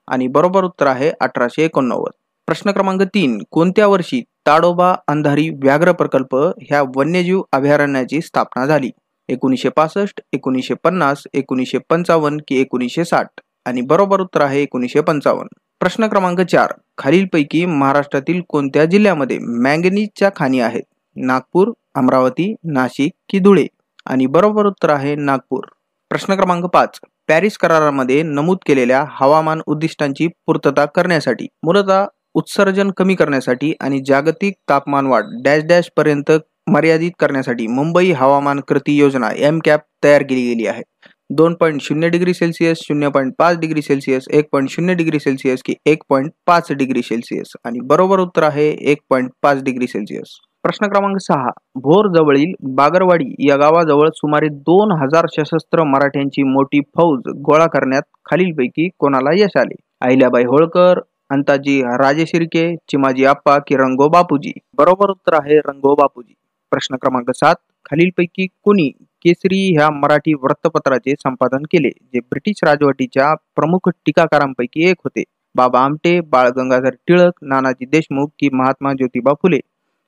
आणि बरोबर उत्तर आहे 1889. प्रश्न क्रमांक 3. कोणत्या वर्षी ताडोबा अंधारी व्याघ्र प्रकल्प ह्या वन्यजीव अभयारण्याची स्थापना झाली? 1965, 1950, 1955 की 1960? आणि बरोबर उत्तर आहे 1955. प्रश्न क्रमांक 4. खालीलपैकी महाराष्ट्रातील कोणत्या जिल्ह्यामध्ये मॅंगनीजच्या खाणी आहेत? नागपूर, अमरावती, नाशिक की धुळे? आणि बरोबर उत्तर आहे नागपूर. प्रश्न क्रमांक 5. पॅरिस करारामध्ये नमूद केलेल्या हवामान उद्दिष्टांची पूर्तता करण्यासाठी, मूलतः उत्सर्जन कमी करण्यासाठी आणि जागतिक तापमान वाढ डॅश डॅश पर्यंत मर्यादित करण्यासाठी मुंबई हवामान कृती योजना MCAP तयार केली गेली आहे. 2.0 degree Celsius, 0.5 degree Celsius, 1.0 degree Celsius की 1.5 डिग्री सेल्सिअस? आणि बरोबर उत्तर आहे 1.5 डिग्री सेल्सिअस. प्रश्न क्रमांक 6. भोर जवळील बागरवाडी या गावाजवळ सुमारे 2000 सशस्त्र मराठ्यांची मोठी फौज गोळा करण्यात खालीलपैकी कोणाला यश आले? अहिल्याबाई होळकर, अंताजी राजे शिर्के, चिमाजी आप्पा की रंगो बापूजी? बरोबर उत्तर आहे रंगो बापूजी. प्रश्न क्रमांक 7. खालीलपैकी कोणी केसरी ह्या मराठी वृत्तपत्राचे संपादन केले, जे ब्रिटिश राजवटीच्या प्रमुख टीकाकारांपैकी एक होते? बाबा आमटे, बाळ गंगाधर टिळक, नानाजी देशमुख की महात्मा ज्योतिबा फुले?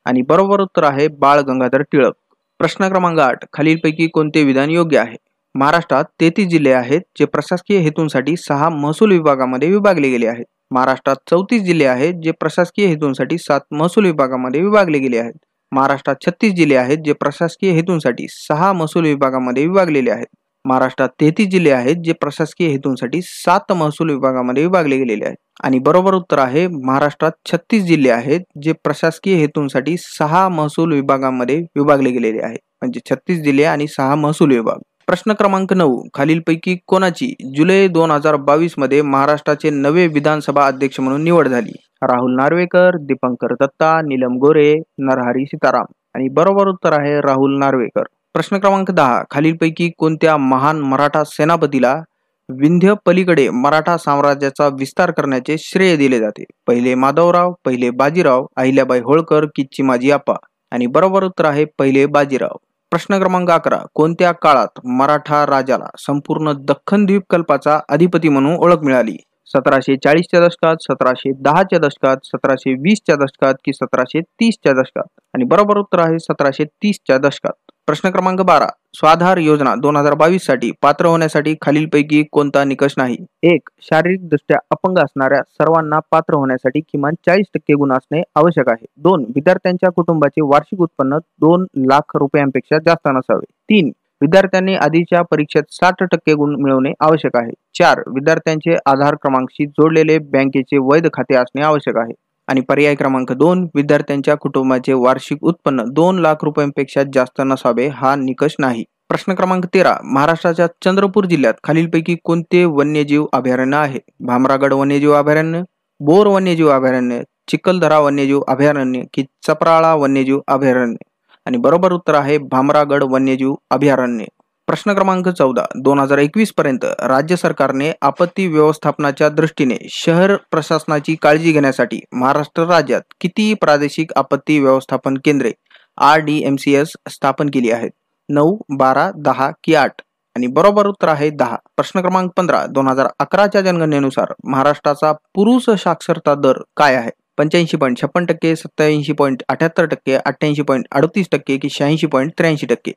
आणि बरोबर उत्तर आहे बाळ गंगाधर टिळक. प्रश्न क्रमांक 8. खालीलपैकी कोणते विधान योग्य आहे? महाराष्ट्रात 33 जिल्हे आहेत, जे प्रशासकीय हेतूंसाठी 6 महसूल विभागामध्ये विभागले गेले आहेत. महाराष्ट्रात 34 जिल्हे आहेत, जे प्रशासकीय हेतूंसाठी 7 महसूल विभागामध्ये विभागले गेले आहेत. महाराष्ट्रात 36 जिल्हे आहेत, जे प्रशासकीय हेतूंसाठी 6 महसूल विभागामध्ये विभागलेले आहेत. महाराष्ट्रात 33 जिल्हे आहेत, जे प्रशासकीय हेतूंसाठी 7 महसूल विभागामध्ये विभागले गेलेले आहेत. आणि बरोबर उत्तर आहे महाराष्ट्रात 36 जिल्हे आहेत, जे प्रशासकीय हेतूंसाठी 6 महसूल विभागामध्ये विभागले गेलेले आहेत. म्हणजे 36 जिल्हे आणि 6 महसूल विभाग. प्रश्न क्रमांक 9. खालीलपैकी कोणाची जुलै 2022 मध्ये महाराष्ट्राचे नवे विधानसभा अध्यक्ष म्हणून निवड झाली? राहुल नार्वेकर, दीपंकर दत्ता, नीलम गोरे, नरहरी सीताराम? आणि बरोबर उत्तर आहे राहुल नार्वेकर. प्रश्न क्रमांक 10. खालीलपैकी कोणत्या महान मराठा सेनापतीला विंध्य पलीकडे मराठा साम्राज्याचा विस्तार करण्याचे श्रेय दिले जाते? पहिले माधवराव, पहिले बाजीराव, अहिल्याबाई होळकर की चिमाजी आप्पा? आणि बरोबर उत्तर आहे पहिले बाजीराव. प्रश्न क्रमांक 11. कोणत्या काळात मराठा राजाला संपूर्ण दख्खन द्वीपकल्पाचा अधिपती म्हणून ओळख मिळाली? 1740च्या दशकात, 1710च्या दशकात, 1720च्या दशकात की 1730च्या दशकात? आणि बरोबर उत्तर आहे 1730च्या दशकात. प्रश्न क्रमांक 12. स्वाधार योजना 2022 साठी पात्र होण्यासाठी खालीलपैकी कोणता निकष नाही? 1. शारीरिकदृष्ट्या अपंग असणाऱ्या सर्वांना पात्र होण्यासाठी किमान 40% गुण असणे आवश्यक आहे. 2. विद्यार्थ्यांच्या कुटुंबाचे वार्षिक उत्पन्न 2 लाख रुपयांपेक्षा जास्त नसावे. 3. विद्यार्थ्यांनी आधीच्या परीक्षेत 60% गुण मिळवणे आवश्यक आहे. 4. विद्यार्थ्यांचे आधार क्रमांकशी जोडलेले बँकेचे वैध खाते असणे आवश्यक आहे. आणि पर्याय क्रमांक 2. विद्यार्थ्यांच्या कुटुंबाचे वार्षिक उत्पन्न 2 लाख रुपयांपेक्षा जास्त नसावे हा निकष नाही. प्रश्न क्रमांक 13. महाराष्ट्राच्या चंद्रपूर जिल्ह्यात खालीलपैकी कोणते वन्यजीव अभयारण्य आहे? भामरागड वन्यजीव अभयारण्य, बोर वन्यजीव अभयारण्य, चिखलदरा वन्यजीव अभयारण्य की चपराळा वन्यजीव अभयारण्य? आणि बरोबर उत्तर आहे भामरागड वन्यजीव अभयारण्य. प्रश्न क्रमांक 14. 2021 पर्यंत राज्य सरकारने आपत्ती व्यवस्थापनाच्या दृष्टीने शहर प्रशासनाची काळजी घेण्यासाठी महाराष्ट्र राज्यात किती प्रादेशिक आपत्ती व्यवस्थापन केंद्रे RDMCS स्थापन केली आहेत? 9, 12, 10 की 8? आणि बरोबर उत्तर आहे 10. प्रश्न क्रमांक 15. 2011च्या जनगणनेनुसार महाराष्ट्राचा पुरुष साक्षरता दर काय आहे? 85.56%, 87.78%, 88.38% की 86.83%?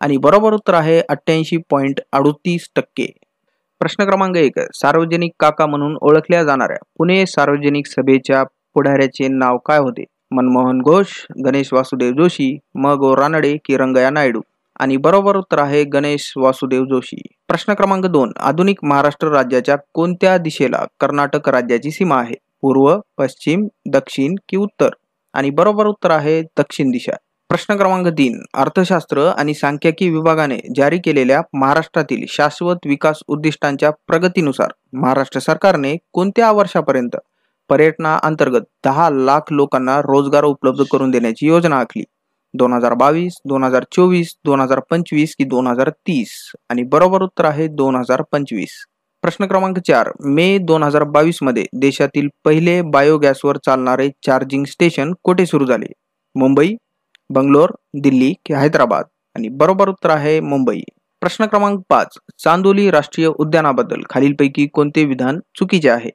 आणि बरोबर उत्तर आहे 88.38%. प्रश्न क्रमांक 1. सार्वजनिक काका म्हणून ओळखल्या जाणाऱ्या पुणे सार्वजनिक सभेच्या पुढाऱ्याचे नाव काय होते? मनमोहन घोष, गणेश वासुदेव जोशी, म गो रानडे की रंगया नायडू? आणि बरोबर उत्तर आहे गणेश वासुदेव जोशी. प्रश्न क्रमांक 2. आधुनिक महाराष्ट्र राज्याच्या कोणत्या दिशेला कर्नाटक राज्याची सीमा आहे? पूर्व, पश्चिम, दक्षिण की उत्तर? आणि बरोबर उत्तर आहे दक्षिण दिशा. प्रश्न क्रमांक 3. अर्थशास्त्र आणि सांख्यिकी विभागाने जारी केलेल्या महाराष्ट्रातील शाश्वत विकास उद्दिष्टांच्या प्रगतीनुसार महाराष्ट्र सरकारने कोणत्या वर्षापर्यंत पर्यटनाअंतर्गत 10 लाख लोकांना रोजगार उपलब्ध करून देण्याची योजना आखली? 2022, 2024, 2025 की 2030? आणि बरोबर उत्तर आहे 2025. प्रश्न क्रमांक 4. मे 2022 मध्ये देशातील पहिले बायोगॅसवर चालणारे चार्जिंग स्टेशन कोठे सुरू झाले? मुंबई, बंगलोर, दिल्ली की हैदराबाद? आणि बरोबर उत्तर आहे मुंबई. प्रश्न क्रमांक 5. चांदोली राष्ट्रीय उद्यानाबद्दल खालीलपैकी कोणते विधान चुकीचे आहे?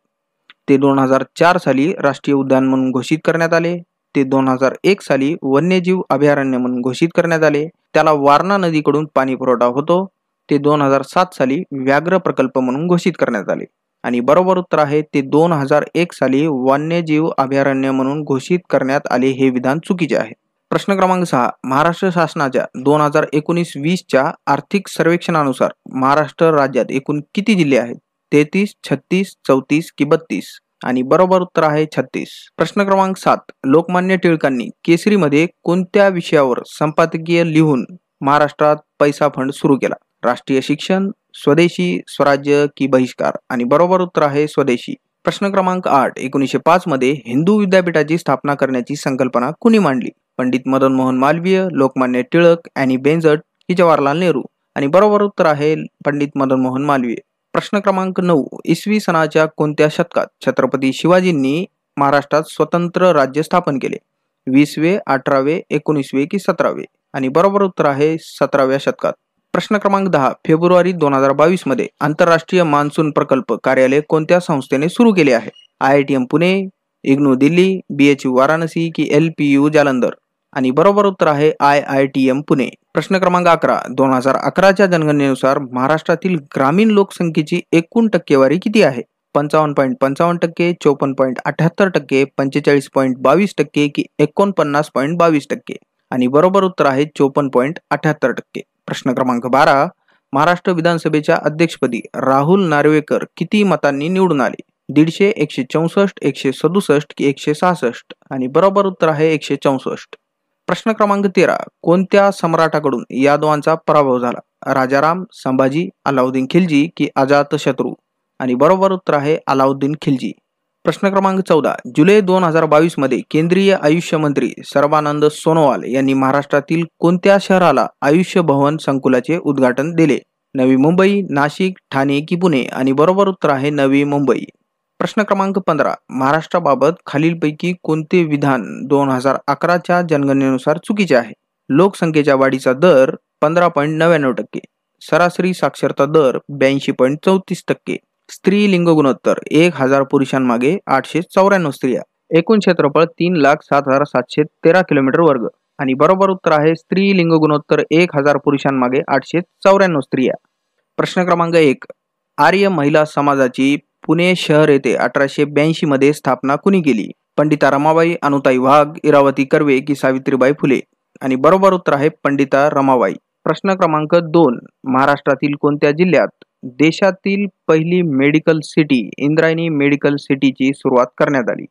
ते 2004 साली राष्ट्रीय उद्यान म्हणून घोषित करण्यात आले. ते 2001 साली वन्यजीव अभयारण्य म्हणून घोषित करण्यात आले. त्याला वारणा नदीकडून पाणी पुरवठा होतो. ते 2007 साली व्याघ्र प्रकल्प म्हणून घोषित करण्यात आले. आणि बरोबर उत्तर आहे ते 2001 साली वन्यजीव अभयारण्य म्हणून घोषित करण्यात आले हे विधान चुकीचे आहे. प्रश्न क्रमांक 6. महाराष्ट्र शासनाच्या 2019-20च्या आर्थिक सर्वेक्षणानुसार महाराष्ट्र राज्यात एकूण किती जिल्हे आहेत? 33, 36, 34 की 32? आणि बरोबर उत्तर आहे 36. प्रश्न क्रमांक 7. लोकमान्य टिळकांनी केसरीमध्ये कोणत्या विषयावर संपादकीय लिहून महाराष्ट्रात पैसा फंड सुरू केला? राष्ट्रीय शिक्षण, स्वदेशी, स्वराज्य की बहिष्कार? आणि बरोबर उत्तर आहे स्वदेशी. प्रश्न क्रमांक 8. 1905 मध्ये हिंदू विद्यापीठाची स्थापना करण्याची संकल्पना कुणी मांडली? पंडित मदन मोहन मालवीय, लोकमान्य टिळक, ॲनी बेझंट की जवाहरलाल नेहरू? आणि बरोबर उत्तर आहे पंडित मदन मोहन मालवीय. प्रश्न क्रमांक 9. इसवी सनाच्या कोणत्या शतकात छत्रपती शिवाजींनी महाराष्ट्रात स्वतंत्र राज्य स्थापन केले? 20वे, 18वे, 19वे की 17वे? आणि बरोबर उत्तर आहे 17व्या शतकात. प्रश्न क्रमांक 10. फेब्रुवारी 2022 मध्ये आंतरराष्ट्रीय मान्सून प्रकल्प कार्यालय कोणत्या संस्थेने सुरू केले आहे? IITM पुणे, इग्नू दिल्ली, BHU वाराणसी की LPU जालंधर? आणि बरोबर उत्तर आहे IITM पुणे. प्रश्न क्रमांक 11. 2011च्या जनगणनेनुसार महाराष्ट्रातील ग्रामीण लोकसंख्येची एकूण टक्केवारी किती आहे? 55.55%, 54.78%, 45.22% की 49.22%? आणि बरोबर उत्तर आहे 54.78%. प्रश्न क्रमांक 12. महाराष्ट्र विधानसभेच्या अध्यक्षपदी राहुल नार्वेकर किती मतांनी निवडून आले? 150, 164, 167 की 166? आणि बरोबर उत्तर आहे 164. प्रश्न क्रमांक 13. कोणत्या सम्राटाकडून यादवांचा पराभव झाला? राजाराम, संभाजी, अलाउद्दीन खिलजी की अजातशत्रू? आणि बरोबर उत्तर आहे अलाउद्दीन खिलजी. प्रश्न क्रमांक 14. जुलै 2022 मध्ये केंद्रीय आयुष्य मंत्री सर्बानंद सोनोवाल यांनी महाराष्ट्रातील कोणत्या शहराला आयुष्य भवन संकुलाचे उद्घाटन दिले? नवी मुंबई, नाशिक, ठाणे की पुणे? आणि बरोबर उत्तर आहे नवी मुंबई. प्रश्न क्रमांक 15. महाराष्ट्राबाबत खालीलपैकी कोणते विधान 2011च्या जनगणनेनुसार चुकीचे आहे? लोकसंख्येच्या वाढीचा दर 15.99%, सरासरी साक्षरता दर 82.34%, स्त्री लिंग गुणोत्तर 1000 पुरुषांमागे 894 स्त्रिया, एकूण क्षेत्रफळ 3,07,713 किलोमीटर वर्ग? आणि बरोबर उत्तर आहे स्त्री लिंग गुणोत्तर 1000 पुरुषांमागे 894 स्त्रिया. प्रश्न क्रमांक 1. आर्य महिला समाजाची पुणे शहर येथे 1882 मध्ये स्थापना कुणी केली? पंडिता रमाबाई, अनुताई वाघ, इरावती कर्वे की सावित्रीबाई फुले? आणि बरोबर उत्तर आहे पंडिता रमाबाई. प्रश्न क्रमांक 2. महाराष्ट्रातील कोणत्या जिल्ह्यात देशातील पहिली मेडिकल सिटी इंद्रायणी मेडिकल सिटीची सुरुवात करण्यात आली?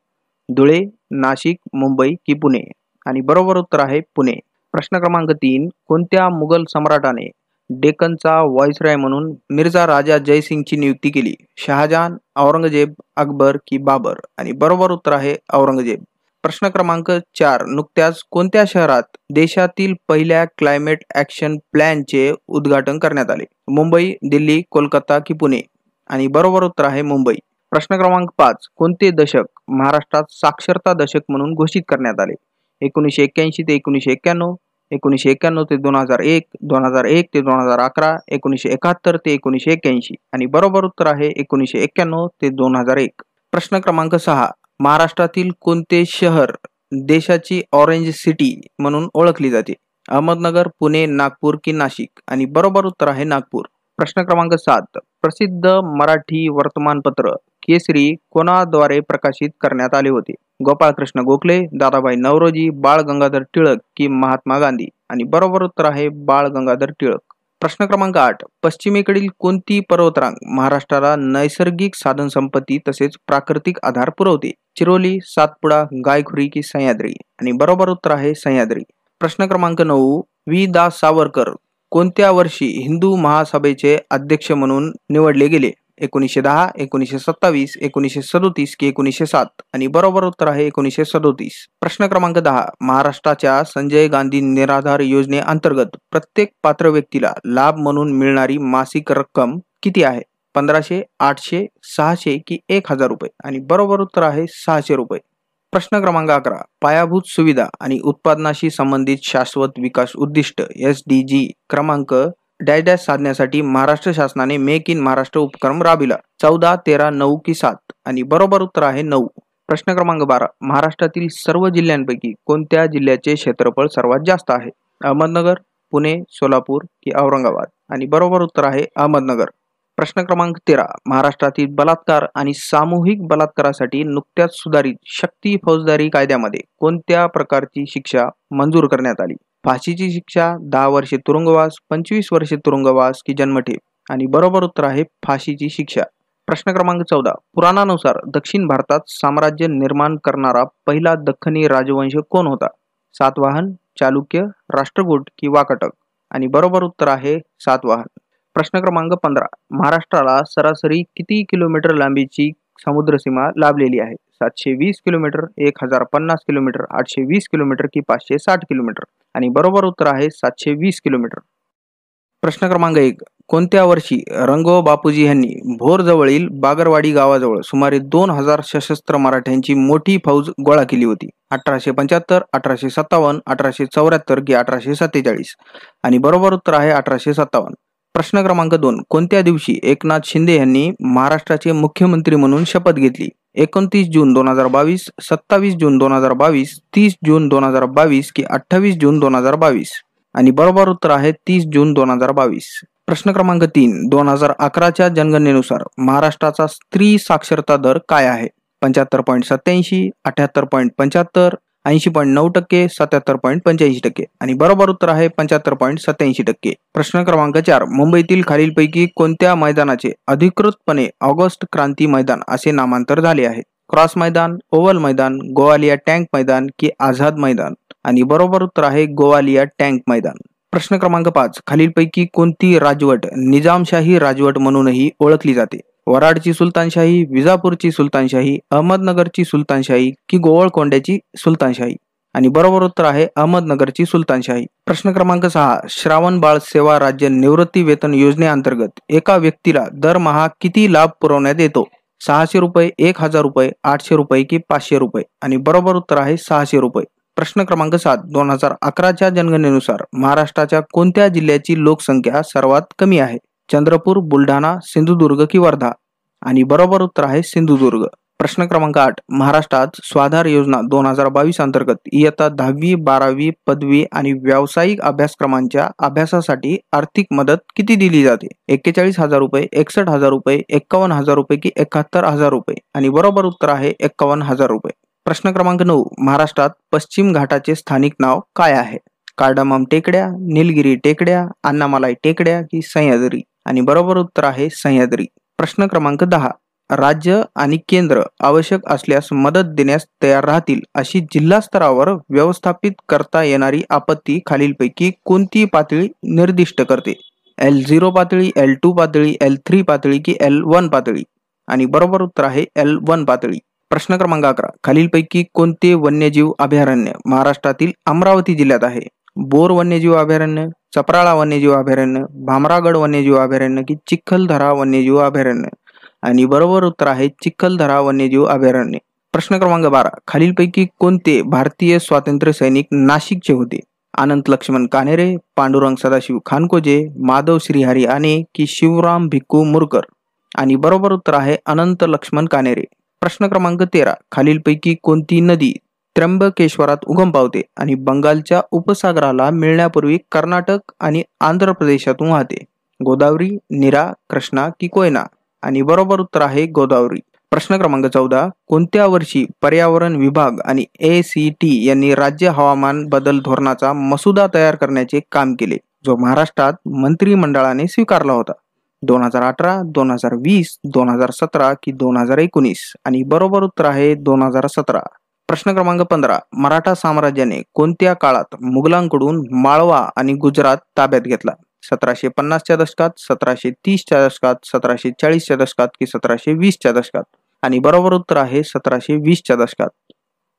धुळे, नाशिक, मुंबई की पुणे? आणि बरोबर उत्तर आहे पुणे. प्रश्न क्रमांक 3. कोणत्या मुघल सम्राटाने डेक्कनचा व्हाईसरॉय म्हणून मिर्झा राजा जयसिंगची नियुक्ती केली? शहाजहान, औरंगजेब, अकबर की बाबर? आणि बरोबर उत्तर आहे औरंगजेब. प्रश्न क्रमांक 4. नुकत्याच कोणत्या शहरात देशातील पहिल्या क्लायमेट ॲक्शन प्लॅनचे उद्घाटन करण्यात आले? मुंबई, दिल्ली, कोलकाता की पुणे? आणि बरोबर उत्तर आहे मुंबई. प्रश्न क्रमांक 5. कोणते दशक महाराष्ट्रात साक्षरता दशक म्हणून घोषित करण्यात आले? 1981 ते 1991, 1991 ते 2001, 2001 ते 2011, 1971 ते 1981? आणि बरोबर उत्तर आहे 1991 ते 2001. प्रश्न क्रमांक 6. महाराष्ट्रातील कोणते शहर देशाची ऑरेंज सिटी म्हणून ओळखली जाते? अहमदनगर, पुणे, नागपूर की नाशिक? आणि बरोबर उत्तर आहे नागपूर. प्रश्न क्रमांक 7. प्रसिद्ध मराठी वर्तमानपत्र केसरी कोणाद्वारे प्रकाशित करण्यात आले होते? गोपाळकृष्ण गोखले, दादाभाई नौरोजी, बाळ गंगाधर टिळक की महात्मा गांधी? आणि बरोबर उत्तर आहे बाळ गंगाधर टिळक. प्रश्न क्रमांक 8. पश्चिमेकडील कोणती पर्वतरांग महाराष्ट्राला नैसर्गिक साधनसंपत्ती तसेच प्राकृतिक आधार पुरवते? चिरोली, सातपुडा, गायखुरी की सह्याद्री? आणि बरोबर उत्तर आहे सह्याद्री. प्रश्न क्रमांक 9. वि. दा. सावरकर कोणत्या वर्षी हिंदू महासभेचे अध्यक्ष म्हणून निवडले गेले? 1910, 1927, 1937 की 1907? आणि बरोबर उत्तर आहे 1937. प्रश्न क्रमांक 10. महाराष्ट्राच्या संजय गांधी निराधार योजनेअंतर्गत प्रत्येक पात्र व्यक्तीला लाभ म्हणून मिळणारी मासिक रक्कम किती आहे? 1500, 800, 600 की 1000 रुपये? आणि बरोबर उत्तर आहे 600 रुपये. प्रश्न क्रमांक 11. पायाभूत सुविधा आणि उत्पादनाशी संबंधित शाश्वत विकास उद्दिष्ट SDG क्रमांक डॅश डॅश साधण्यासाठी महाराष्ट्र शासनाने मेक इन महाराष्ट्र उपक्रम राबविला? 14, 13, 9 की 7? आणि बरोबर उत्तर आहे 9. प्रश्न क्रमांक 12. महाराष्ट्रातील सर्व जिल्ह्यांपैकी कोणत्या जिल्ह्याचे क्षेत्रफळ सर्वात जास्त आहे? अहमदनगर, पुणे, सोलापूर की औरंगाबाद? आणि बरोबर उत्तर आहे अहमदनगर. प्रश्न क्रमांक 13. महाराष्ट्रातील बलात्कार आणि सामूहिक बलात्कारासाठी नुकत्याच सुधारित शक्ती फौजदारी कायद्यामध्ये कोणत्या प्रकारची शिक्षा मंजूर करण्यात आली? फाशीची शिक्षा, 10 वर्षे तुरुंगवास, 25 वर्षे तुरुंगवास की जन्मठेप? आणि बरोबर उत्तर आहे फाशीची शिक्षा. प्रश्न क्रमांक 14. पुराणानुसार दक्षिण भारतात साम्राज्य निर्माण करणारा पहिला दख्खनी राजवंश कोण होता? सातवाहन, चालुक्य, राष्ट्रकूट की वाकाटक? आणि बरोबर उत्तर आहे सातवाहन. प्रश्न क्रमांक 15. महाराष्ट्राला सरासरी किती किलोमीटर लांबीची समुद्रसीमा लाभलेली आहे? 720 किलोमीटर, 1050 किलोमीटर, 820 किलोमीटर की 560 किलोमीटर? आणि बरोबर उत्तर आहे 720 किलोमीटर. प्रश्न क्रमांक 1. कोणत्या वर्षी रंगो बापूजी यांनी भोर जवळील बागरवाडी गावाजवळ सुमारे 2000 सशस्त्र मराठ्यांची मोठी फौज गोळा केली होती? 1875, 1857, 1874 की 1847? आणि बरोबर उत्तर आहे 1857. प्रश्न क्रमांक 2. कोणत्या दिवशी एकनाथ शिंदे यांनी महाराष्ट्राचे मुख्यमंत्री म्हणून शपथ घेतली? 29 जून 2022, 27 जून 2022, 30 जून 2022 की 28 जून 2022? आणि बरोबर उत्तर आहे 30 जून 2022. प्रश्न क्रमांक 3. 2011च्या जनगणनेनुसार महाराष्ट्राचा स्त्री साक्षरता दर काय आहे? 75.87, 78.75, 80.9%, 77.85%? आणि बरोबर उत्तर आहे 75.87%. प्रश्न क्रमांक 4. मुंबईतील खालीलपैकी कोणत्या मैदानाचे अधिकृतपणे ऑगस्ट क्रांती मैदान असे नामांतर झाले आहे? क्रॉस मैदान, ओव्हल मैदान, गोवालिया टँक मैदान की आझाद मैदान? आणि बरोबर उत्तर आहे गोवालिया टँक मैदान. प्रश्न क्रमांक 5. खालीलपैकी कोणती राजवट निजामशाही राजवट म्हणूनही ओळखली जाते? वराडची सुलतानशाही, विजापूरची सुलतानशाही, अहमदनगरची सुलतानशाही की गोवळकोंड्याची सुलतानशाही? आणि बरोबर उत्तर आहे अहमदनगरची सुलतानशाही. प्रश्न क्रमांक 6. श्रावण बाळ सेवा राज्य निवृत्ती वेतन योजनेअंतर्गत एका व्यक्तीला दरमहा किती लाभ पुरवण्यात येतो? 600 रुपये, 1000 रुपये, 800 रुपये की 500 रुपये? आणि बरोबर उत्तर आहे 600 रुपये. प्रश्न क्रमांक 7. 2011च्या जनगणनेनुसार महाराष्ट्राच्या कोणत्या जिल्ह्याची लोकसंख्या सर्वात कमी आहे? चंद्रपूर, बुलढाणा, सिंधुदुर्ग की वर्धा? आणि बरोबर उत्तर आहे सिंधुदुर्ग. प्रश्न क्रमांक 8. महाराष्ट्रात स्वाधार योजना 2022 अंतर्गत इयत्ता 10वी, 12वी, पदवी आणि व्यावसायिक अभ्यासक्रमांच्या अभ्यासासाठी आर्थिक मदत किती दिली जाते? 41,000 रुपये, 61,000 रुपये, 51,000 रुपये की 71,000 रुपये? आणि बरोबर उत्तर आहे 51,000 रुपये. प्रश्न क्रमांक 9. महाराष्ट्रात पश्चिम घाटाचे स्थानिक नाव काय आहे? कार्डमम टेकड्या, निलगिरी टेकड्या, अन्नामलाई टेकड्या की सह्याद्री? आणि बरोबर उत्तर आहे सह्याद्री. प्रश्न क्रमांक 10. राज्य आणि केंद्र आवश्यक असल्यास मदत देण्यास तयार राहतील अशी जिल्हा स्तरावर व्यवस्थापित करता येणारी आपत्ती खालीलपैकी कोणती पातळी निर्दिष्ट करते? L0 पातळी, L2 पातळी, L3 पातळी की L1 पातळी? आणि बरोबर उत्तर आहे L1 पातळी. प्रश्न क्रमांक 11. खालीलपैकी कोणते वन्यजीव अभयारण्य महाराष्ट्रातील अमरावती जिल्ह्यात आहे? बोर वन्यजीव अभयारण्य, चपराळा वन्यजीव अभयारण्य, भामरागड वन्यजीव अभयारण्य की चिखलदरा वन्यजीव अभयारण्य? आणि बरोबर उत्तर आहे चिखलदरा वन्यजीव अभयारण्य. प्रश्न क्रमांक 12. खालीलपैकी कोणते भारतीय स्वातंत्र्य सैनिक नाशिकचे होते? अनंत लक्ष्मण कानेरे, पांडुरंग सदाशिव खानकोजे, माधव श्रीहरी आने की शिवराम भिक्खू मुरकर? आणि बरोबर उत्तर आहे अनंत लक्ष्मण कानेरे. प्रश्न क्रमांक 13. खालीलपैकी कोणती नदी त्र्यंबकेश्वरात उगम पावते आणि बंगालच्या उपसागराला मिळण्यापूर्वी कर्नाटक आणि आंध्र प्रदेशातून वाहते? गोदावरी, नीरा, कृष्णा की कोयना? आणि बरोबर उत्तर आहे गोदावरी. प्रश्न क्रमांक 14. कोणत्या वर्षी पर्यावरण विभाग आणि ACT यांनी राज्य हवामान बदल धोरणाचा मसुदा तयार करण्याचे काम केले, जो महाराष्ट्रात मंत्रिमंडळाने स्वीकारला होता? 2018, 2020, 2017 की 2019? आणि बरोबर उत्तर आहे 2017. प्रश्न क्रमांक 15. मराठा साम्राज्याने कोणत्या काळात मुघलांकडून माळवा आणि गुजरात ताब्यात घेतला? 1750च्या दशकात, 1730च्या दशकात, 1740च्या दशकात की 1720च्या दशकात? आणि बरोबर उत्तर आहे 1720च्या दशकात.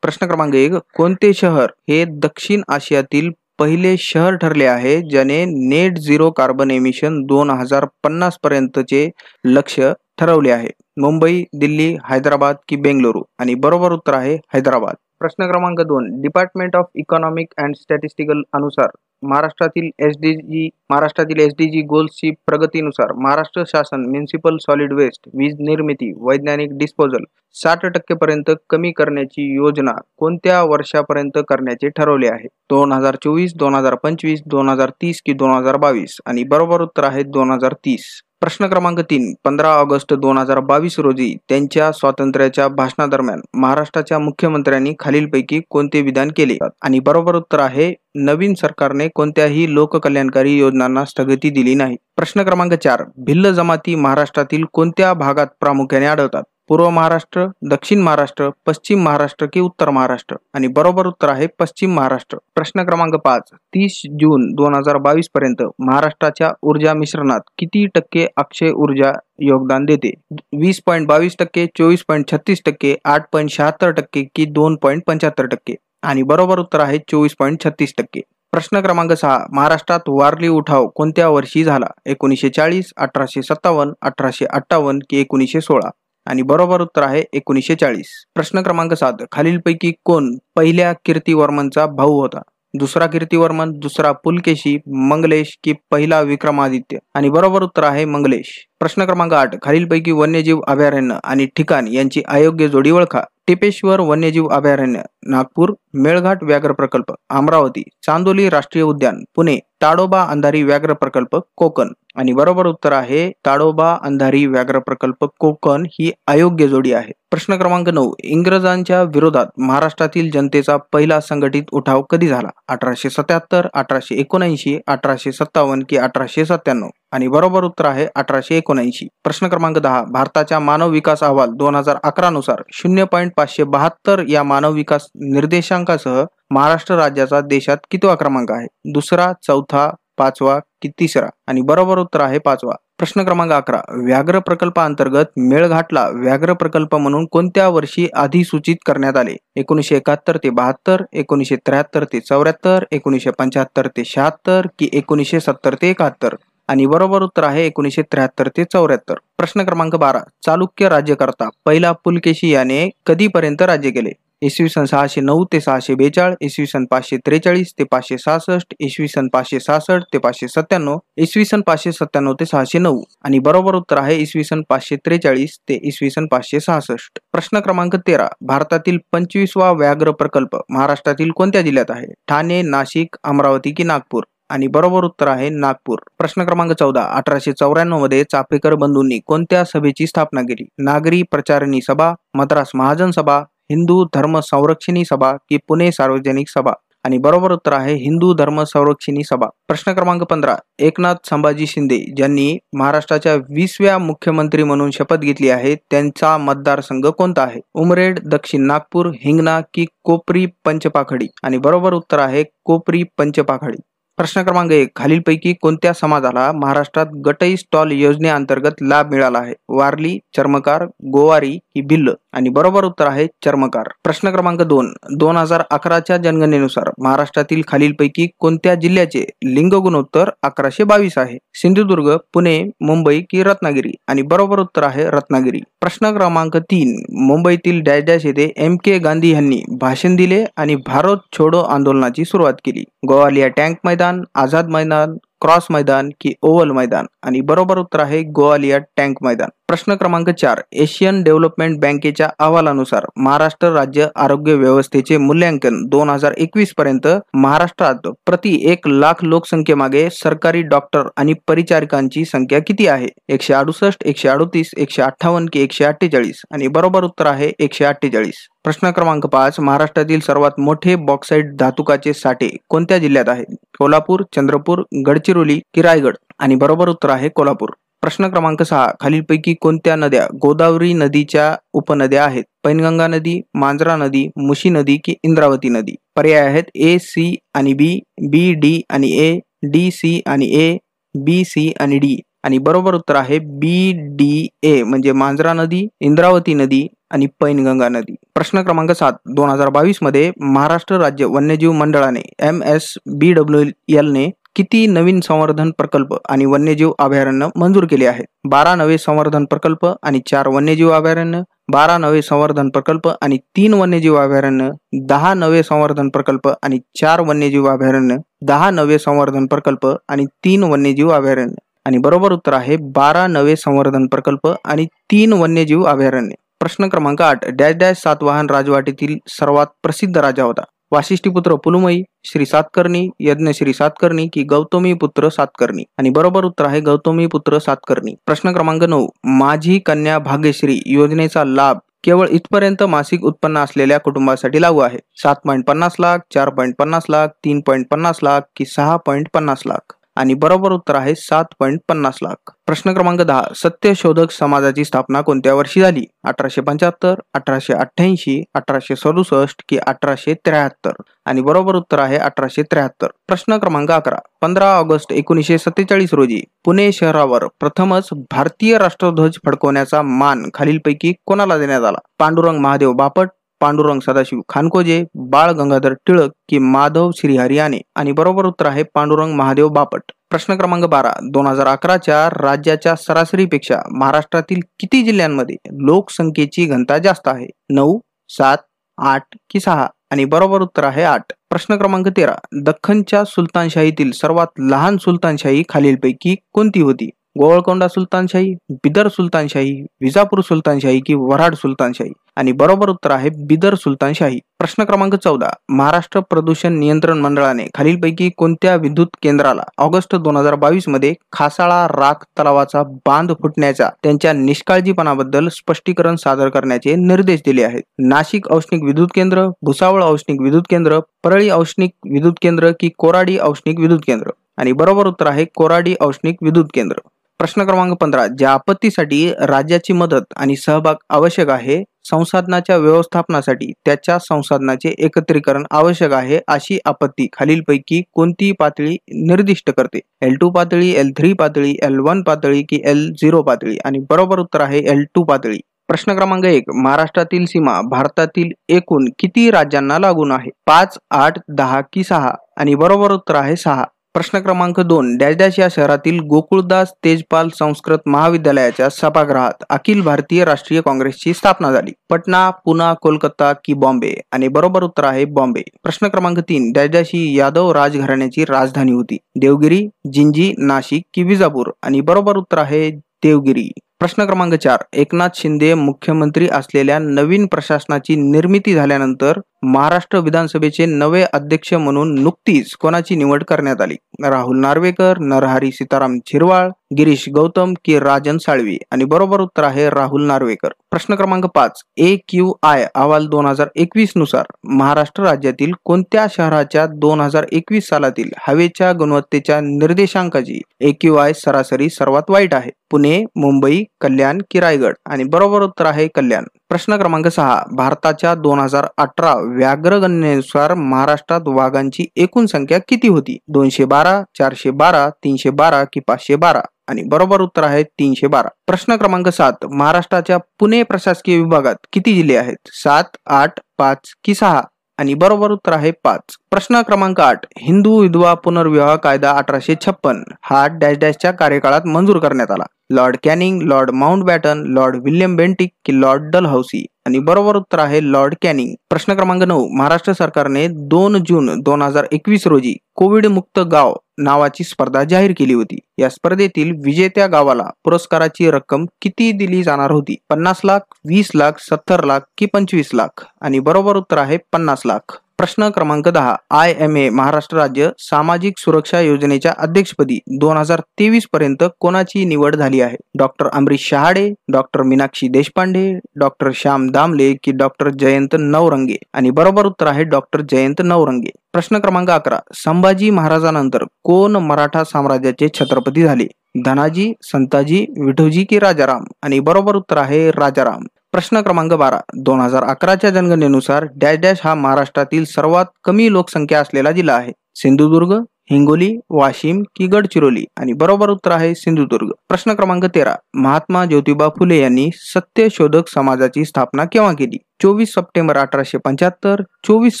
प्रश्न क्रमांक 1. कोणते शहर हे दक्षिण आशियातील पहिले शहर ठरले आहे ज्याने नेट झिरो कार्बन एमिशन 2050 पर्यंतचे लक्ष्य ठरवले आहे? मुंबई, दिल्ली, हैदराबाद की बेंगलुरू? आणि बरोबर उत्तर आहे हैदराबाद. प्रश्न क्रमांक 2. Department of economic and statistical अनुसार महाराष्ट्रातील एसडीजी गोल्सची प्रगतीनुसार महाराष्ट्र शासन म्युनिसिपल सॉलिड वेस्ट, वीज निर्मिती, वैज्ञानिक डिस्पोजल 60% पर्यंत कमी करण्याची योजना कोणत्या वर्षापर्यंत करण्याचे ठरवले आहे? 2024, 2025, 2030 की 2022? आणि बरोबर उत्तर आहे 2030. प्रश्न क्रमांक 3. 15 ऑगस्ट 2022 रोजी त्यांच्या स्वातंत्र्याच्या भाषणादरम्यान महाराष्ट्राच्या मुख्यमंत्र्यांनी खालीलपैकी कोणते विधान केले? आणि बरोबर उत्तर आहे नवीन सरकारने कोणत्याही लोककल्याणकारी योजनांना स्थगिती दिली नाही. प्रश्न क्रमांक 4. भिल्ल जमाती महाराष्ट्रातील कोणत्या भागात प्रामुख्याने आढळतात? पूर्व महाराष्ट्र, दक्षिण महाराष्ट्र, पश्चिम महाराष्ट्र की उत्तर महाराष्ट्र? आणि बरोबर उत्तर आहे पश्चिम महाराष्ट्र. प्रश्न क्रमांक 5. 30 जून 2022 पर्यंत महाराष्ट्राच्या ऊर्जा मिश्रणात किती टक्के अक्षय ऊर्जा योगदान देते? 20.22%, 24.36%, 8.76% की 2.75%? आणि बरोबर उत्तर आहे 24.36%. प्रश्न क्रमांक 6. महाराष्ट्रात वारली उठाव कोणत्या वर्षी झाला? 1940, 1857, 1858 की 1916? आणि बरोबर उत्तर आहे 1940. प्रश्न क्रमांक 7. खालीलपैकी कोण पहिल्या कीर्तिवर्मनचा भाऊ होता? दुसरा कीर्तिवर्मन, दुसरा पुलकेशी, मंगलेश की पहिला विक्रमादित्य? आणि बरोबर उत्तर आहे मंगलेश. प्रश्न क्रमांक 8. खालीलपैकी वन्यजीव अभयारण्य आणि ठिकाण यांची अयोग्य जोडी ओळखा. टिपेश्वर वन्यजीव अभयारण्य, नागपूर. मेळघाट व्याघ्र प्रकल्प, अमरावती. चांदोली राष्ट्रीय उद्यान, पुणे. ताडोबा अंधारी व्याघ्र प्रकल्प, कोकण. आणि बरोबर उत्तर आहे ताडोबा अंधारी व्याघ्र प्रकल्प, कोकण ही अयोग्य जोडी आहे. प्रश्न क्रमांक 9. इंग्रजांच्या विरोधात महाराष्ट्रातील जनतेचा पहिला संघटित उठाव कधी झाला? 1877, 1879, 1857 की 1897? आणि बरोबर उत्तर आहे 1879. प्रश्न क्रमांक 10. भारताच्या मानव विकास अहवाल 2011 नुसार 0.572 या मानव विकास निर्देशांकासह महाराष्ट्र राज्याचा देशात कितवा क्रमांक आहे? दुसरा, चौथा, पाचवा की तिसरा? आणि बरोबर उत्तर आहे पाचवा. प्रश्न क्रमांक 11. व्याघ्र प्रकल्पाअंतर्गत मेळघाटला व्याघ्र प्रकल्प म्हणून कोणत्या वर्षी अधिसूचित करण्यात आले? 1971 ते 72, 1973 ते 74, 1975 ते 76 की 1970 ते 71? आणि बरोबर उत्तर आहे 1973 ते 74. प्रश्न क्रमांक 12. चालुक्य राज्यकर्ता पहिला पुलकेशी याने कधीपर्यंत राज्य केले? इसवी सन 609 ते 642, इसवी सन 543 ते 566, इसवी सन 566 ते 597, इसवी सन 597 ते 609? आणि बरोबर उत्तर आहे इसवी सन 543 ते इसवी सन 566. प्रश्न क्रमांक 13. भारतातील 25वा व्याघ्र प्रकल्प महाराष्ट्रातील कोणत्या जिल्ह्यात आहे? ठाणे, नाशिक, अमरावती की नागपूर? आणि बरोबर उत्तर आहे नागपूर. प्रश्न क्रमांक 14. 1894 मध्ये चापेकर बंधूंनी कोणत्या सभेची स्थापना केली? नागरी प्रचारणी सभा, मद्रास महाजन सभा, हिंदू धर्म संरक्षणी सभा की पुणे सार्वजनिक सभा? आणि बरोबर उत्तर आहे हिंदू धर्म संरक्षणी सभा. प्रश्न क्रमांक 15. एकनाथ संभाजी शिंदे ज्यांनी महाराष्ट्राच्या 20व्या मुख्यमंत्री म्हणून शपथ घेतली आहे त्यांचा मतदारसंघ कोणता आहे? उमरेड, दक्षिण नागपूर, हिंगणा की कोपरी पंचपाखडी? आणि बरोबर उत्तर आहे कोपरी पंचपाखडी. प्रश्न क्रमांक 1. खालीलपैकी कोणत्या समाजाला महाराष्ट्रात गटई स्टॉल योजनेअंतर्गत लाभ मिळाला आहे? वारली, चर्मकार, गोवारी की भिल्ल? आणि बरोबर उत्तर आहे चर्मकार. प्रश्न क्रमांक 2. 2011च्या जनगणनेनुसार महाराष्ट्रातील खालीलपैकी कोणत्या जिल्ह्याचे लिंग गुणोत्तर 1122 आहे? सिंधुदुर्ग, पुणे, मुंबई की रत्नागिरी? आणि बरोबर उत्तर आहे रत्नागिरी. प्रश्न क्रमांक 3. मुंबईतील डॅश डॅश येथे M.K. गांधी यांनी भाषण दिले आणि भारत छोडो आंदोलनाची सुरुवात केली? गोवालिया टँक मैदान, आझाद मैदान, क्रॉस मैदान की ओव्हल मैदान? आणि बरोबर उत्तर आहे गोवालिया टँक मैदान. प्रश्न क्रमांक 4. एशियन डेव्हलपमेंट बँकेच्या अहवालानुसार महाराष्ट्र राज्य आरोग्य व्यवस्थेचे मूल्यांकन 2021 पर्यंत महाराष्ट्रात प्रति 1 लाख लोकसंख्येमागे सरकारी डॉक्टर आणि परिचारिकांची संख्या किती आहे? 168, 138, 158 की 148? आणि बरोबर उत्तर आहे 148. प्रश्न क्रमांक 5. महाराष्ट्रातील सर्वात मोठे बॉक्साईट धातुकाचे साठे कोणत्या जिल्ह्यात आहे? कोल्हापूर, चंद्रपूर, गडचिरोली की रायगड? आणि बरोबर उत्तर आहे कोल्हापूर. प्रश्न क्रमांक 6. खालीलपैकी कोणत्या नद्या गोदावरी नदीच्या उपनद्या आहेत? पैनगंगा नदी, मांजरा नदी, मुशी नदी की इंद्रावती नदी? पर्याय आहेत A, C आणि B, B, D आणि A, D, C आणि A, B, C आणि D? आणि बरोबर उत्तर आहे B, D, A म्हणजे मांजरा नदी, इंद्रावती नदी आणि पैनगंगा नदी. प्रश्न क्रमांक 7. 2022 मध्ये महाराष्ट्र राज्य वन्यजीव मंडळाने MSBWL ने किती नवीन संवर्धन प्रकल्प आणि वन्यजीव अभयारण्य मंजूर केले आहेत? 12 नवे संवर्धन प्रकल्प आणि 4 वन्यजीव अभयारण्य, 12 नवे संवर्धन प्रकल्प आणि 3 वन्यजीव अभयारण्य, 10 नवे संवर्धन प्रकल्प आणि 4 वन्यजीव अभयारण्य, 10 नवे संवर्धन प्रकल्प आणि 3 वन्यजीव अभयारण्य. आणि बरोबर उत्तर आहे 12 नवे संवर्धन प्रकल्प आणि 3 वन्यजीव अभयारण्य. प्रश्न क्रमांक 8. डॅश डॅश सातवाहन राजवाटीतील सर्वात प्रसिद्ध राजा होता. वाशिष्ठीपुत्र पुलुमयी, श्री सातकर्णी, यज्ञश्री सातकर्णी की गौतमी पुत्र सातकर्णी. आणि बरोबर उत्तर आहे गौतमी पुत्र सातकर्णी. प्रश्न क्रमांक 9. माझी कन्या भाग्यश्री योजनेचा लाभ केवळ इथपर्यंत मासिक उत्पन्न असलेल्या कुटुंबासाठी लागू आहे. 7.50 लाख, 4.50 लाख, 3.50 लाख की 6.50 लाख. आणि बरोबर उत्तर आहे 7.50 लाख. प्रश्न क्रमांक 10. सत्यशोधक समाजाची स्थापना कोणत्या वर्षी झाली? 1875, 1888, 1867 की 1873. आणि बरोबर उत्तर आहे 1873. प्रश्न क्रमांक 11. 15 ऑगस्ट 1947 रोजी पुणे शहरावर प्रथमच भारतीय राष्ट्रध्वज फडकवण्याचा मान खालीलपैकी कोणाला देण्यात आला? पांडुरंग महादेव बापट, पांडुरंग सदाशिव खानकोजे, बाळ गंगाधर टिळक की माधव श्रीहरी याने. आणि बरोबर उत्तर आहे पांडुरंग महादेव बापट. प्रश्न क्रमांक 12. 2011च्या राज्याच्या सरासरीपेक्षा महाराष्ट्रातील किती जिल्ह्यांमध्ये लोकसंख्येची घनता जास्त आहे? 9, 7, 8 की 6. आणि बरोबर उत्तर आहे 8. प्रश्न क्रमांक 13. दख्खनच्या सुलतानशाहीतील सर्वात लहान सुलतानशाही खालीलपैकी कोणती होती? गोवळकोंडा सुलतानशाही, बिदर सुलतानशाही, विजापूर सुलतानशाही की वऱ्हाड सुलतानशाही. आणि बरोबर उत्तर आहे बिदर सुलतानशाही. प्रश्न क्रमांक 14. महाराष्ट्र प्रदूषण नियंत्रण मंडळाने खालीलपैकी कोणत्या विद्युत केंद्राला ऑगस्ट 2022 मध्ये खासाळा राख तलावाचा बांध फुटण्याच्या त्यांच्या निष्काळजीपणाबद्दल स्पष्टीकरण सादर करण्याचे निर्देश दिले आहेत? नाशिक औष्णिक विद्युत केंद्र, भुसावळ औष्णिक विद्युत केंद्र, परळी औष्णिक विद्युत केंद्र की कोराडी औष्णिक विद्युत केंद्र. आणि बरोबर उत्तर आहे कोराडी औष्णिक विद्युत केंद्र. प्रश्न क्रमांक 15. ज्या आपत्तीसाठी राज्याची मदत आणि सहभाग आवश्यक आहे, संसाधनाच्या व्यवस्थापनासाठी त्याच्या संसाधनाचे एकत्रीकरण आवश्यक आहे, अशी आपत्ती खालीलपैकी कोणती पातळी निर्दिष्ट करते? L2 पातळी, L3 पातळी, L1 पातळी की L0 पातळी. आणि बरोबर उत्तर आहे L2 पातळी. प्रश्न क्रमांक 1. महाराष्ट्रातील सीमा भारतातील एकूण किती राज्यांना लागून आहे? 5, 8, 10 की 6. आणि बरोबर उत्तर आहे 6. प्रश्न क्रमांक 2. डॅश डॅश या शहरातील गोकुळदास तेजपाल संस्कृत महाविद्यालयाच्या सभागृहात अखिल भारतीय राष्ट्रीय काँग्रेसची स्थापना झाली? पटना, पुना, कोलकाता की बॉम्बे. आणि बरोबर उत्तर आहे बॉम्बे. प्रश्न क्रमांक 3. डॅश डॅश ही यादव राजघराण्याची राजधानी होती? देवगिरी, जिंजी, नाशिक की विजापूर. आणि बरोबर उत्तर आहे देवगिरी. प्रश्न क्रमांक 4. एकनाथ शिंदे मुख्यमंत्री असलेल्या नवीन प्रशासनाची निर्मिती झाल्यानंतर महाराष्ट्र विधानसभेचे नवे अध्यक्ष म्हणून नुकतीच कोणाची निवड करण्यात आली? राहुल नार्वेकर, नरहरी सीताराम झिरवाळ, गिरीश गौतम की राजन साळवी. आणि बरोबर उत्तर आहे राहुल नार्वेकर. प्रश्न क्रमांक 5. AQI अहवाल 2021 नुसार महाराष्ट्र राज्यातील कोणत्या शहराच्या 2021 सालातील हवेच्या गुणवत्तेच्या निर्देशांकाची AQI सरासरी सर्वात वाईट आहे? पुणे, मुंबई, कल्याण की रायगड. आणि बरोबर उत्तर आहे कल्याण. प्रश्न क्रमांक 6. भारताच्या 2018 व्याघ्र गणनेनुसार महाराष्ट्रात वाघांची एकूण संख्या किती होती? 212, 412, 312 की 512. आणि बरोबर उत्तर आहे 312. प्रश्न क्रमांक 7. महाराष्ट्राच्या पुणे प्रशासकीय विभागात किती जिल्हे आहेत? 7, 8, 5 की 6. आणि बरोबर उत्तर आहे 5. प्रश्न क्रमांक 8. हिंदू विधवा पुनर्विवाह कायदा 1856 हा डॅश डॅशच्या कार्यकाळात मंजूर करण्यात आला? Lord Canning, Lord Mountbatten, Lord William Bentinck की लॉर्ड डलहौसी. आणि बरोबर उत्तर आहे लॉर्ड कॅनिंग. प्रश्न क्रमांक 9. महाराष्ट्र सरकारने 2 जून 2021 रोजी कोविड मुक्त गाव नावाची स्पर्धा जाहीर केली होती. या स्पर्धेतील विजेत्या गावाला पुरस्काराची रक्कम किती दिली जाणार होती? 50 लाख, 20 लाख, 70 लाख की 25 लाख. आणि बरोबर उत्तर आहे 50 लाख. प्रश्न क्रमांक 10. IMA महाराष्ट्र राज्य सामाजिक सुरक्षा योजनेच्या अध्यक्षपदी 2023 पर्यंत कोणाची निवड झाली आहे? Doctor Amrish Shahade, doctor Meenakshi Deshpande, doctor Shyam Damle की डॉक्टर जयंत नवरंगे. आणि बरोबर उत्तर आहे डॉक्टर जयंत नवरंगे. प्रश्न क्रमांक 11. संभाजी महाराजांनंतर कोण मराठा साम्राज्याचे छत्रपती झाले? धनाजी, संताजी, विठोजी की राजाराम. आणि बरोबर उत्तर आहे राजाराम. प्रश्न क्रमांक 12. 2011च्या जनगणनेनुसार डॅश डॅश हा महाराष्ट्रातील सर्वात कमी लोकसंख्या असलेला जिल्हा आहे? सिंधुदुर्ग, हिंगोली, वाशिम की गडचिरोली. आणि बरोबर उत्तर आहे सिंधुदुर्ग. प्रश्न क्रमांक 13. महात्मा ज्योतिबा फुले यांनी सत्यशोधक समाजाची स्थापना केव्हा केली? 24 सप्टेंबर 1875, 24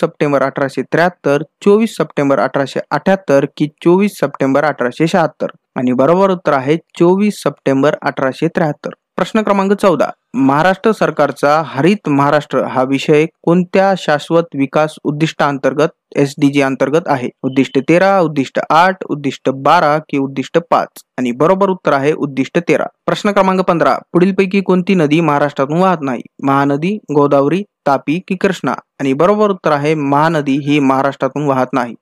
सप्टेंबर 1873, 24 सप्टेंबर 1878 की 24 सप्टेंबर 1876. आणि बरोबर उत्तर आहे 24 सप्टेंबर 1873. प्रश्न क्रमांक 14. महाराष्ट्र सरकारचा हरित महाराष्ट्र हा विषय कोणत्या शाश्वत विकास उद्दिष्टांतर्गत SDG अंतर्गत आहे? उद्दिष्ट 13, उद्दिष्ट 8, उद्दिष्ट 12 की उद्दिष्ट 5? आणि बरोबर उत्तर आहे उद्दिष्ट 13. प्रश्न क्रमांक 15. पुढीलपैकी कोणती नदी महाराष्ट्रातून वाहत नाही? महानदी, गोदावरी, तापी की कृष्णा? आणि बरोबर उत्तर आहे महानदी ही महाराष्ट्रातून वाहत नाही.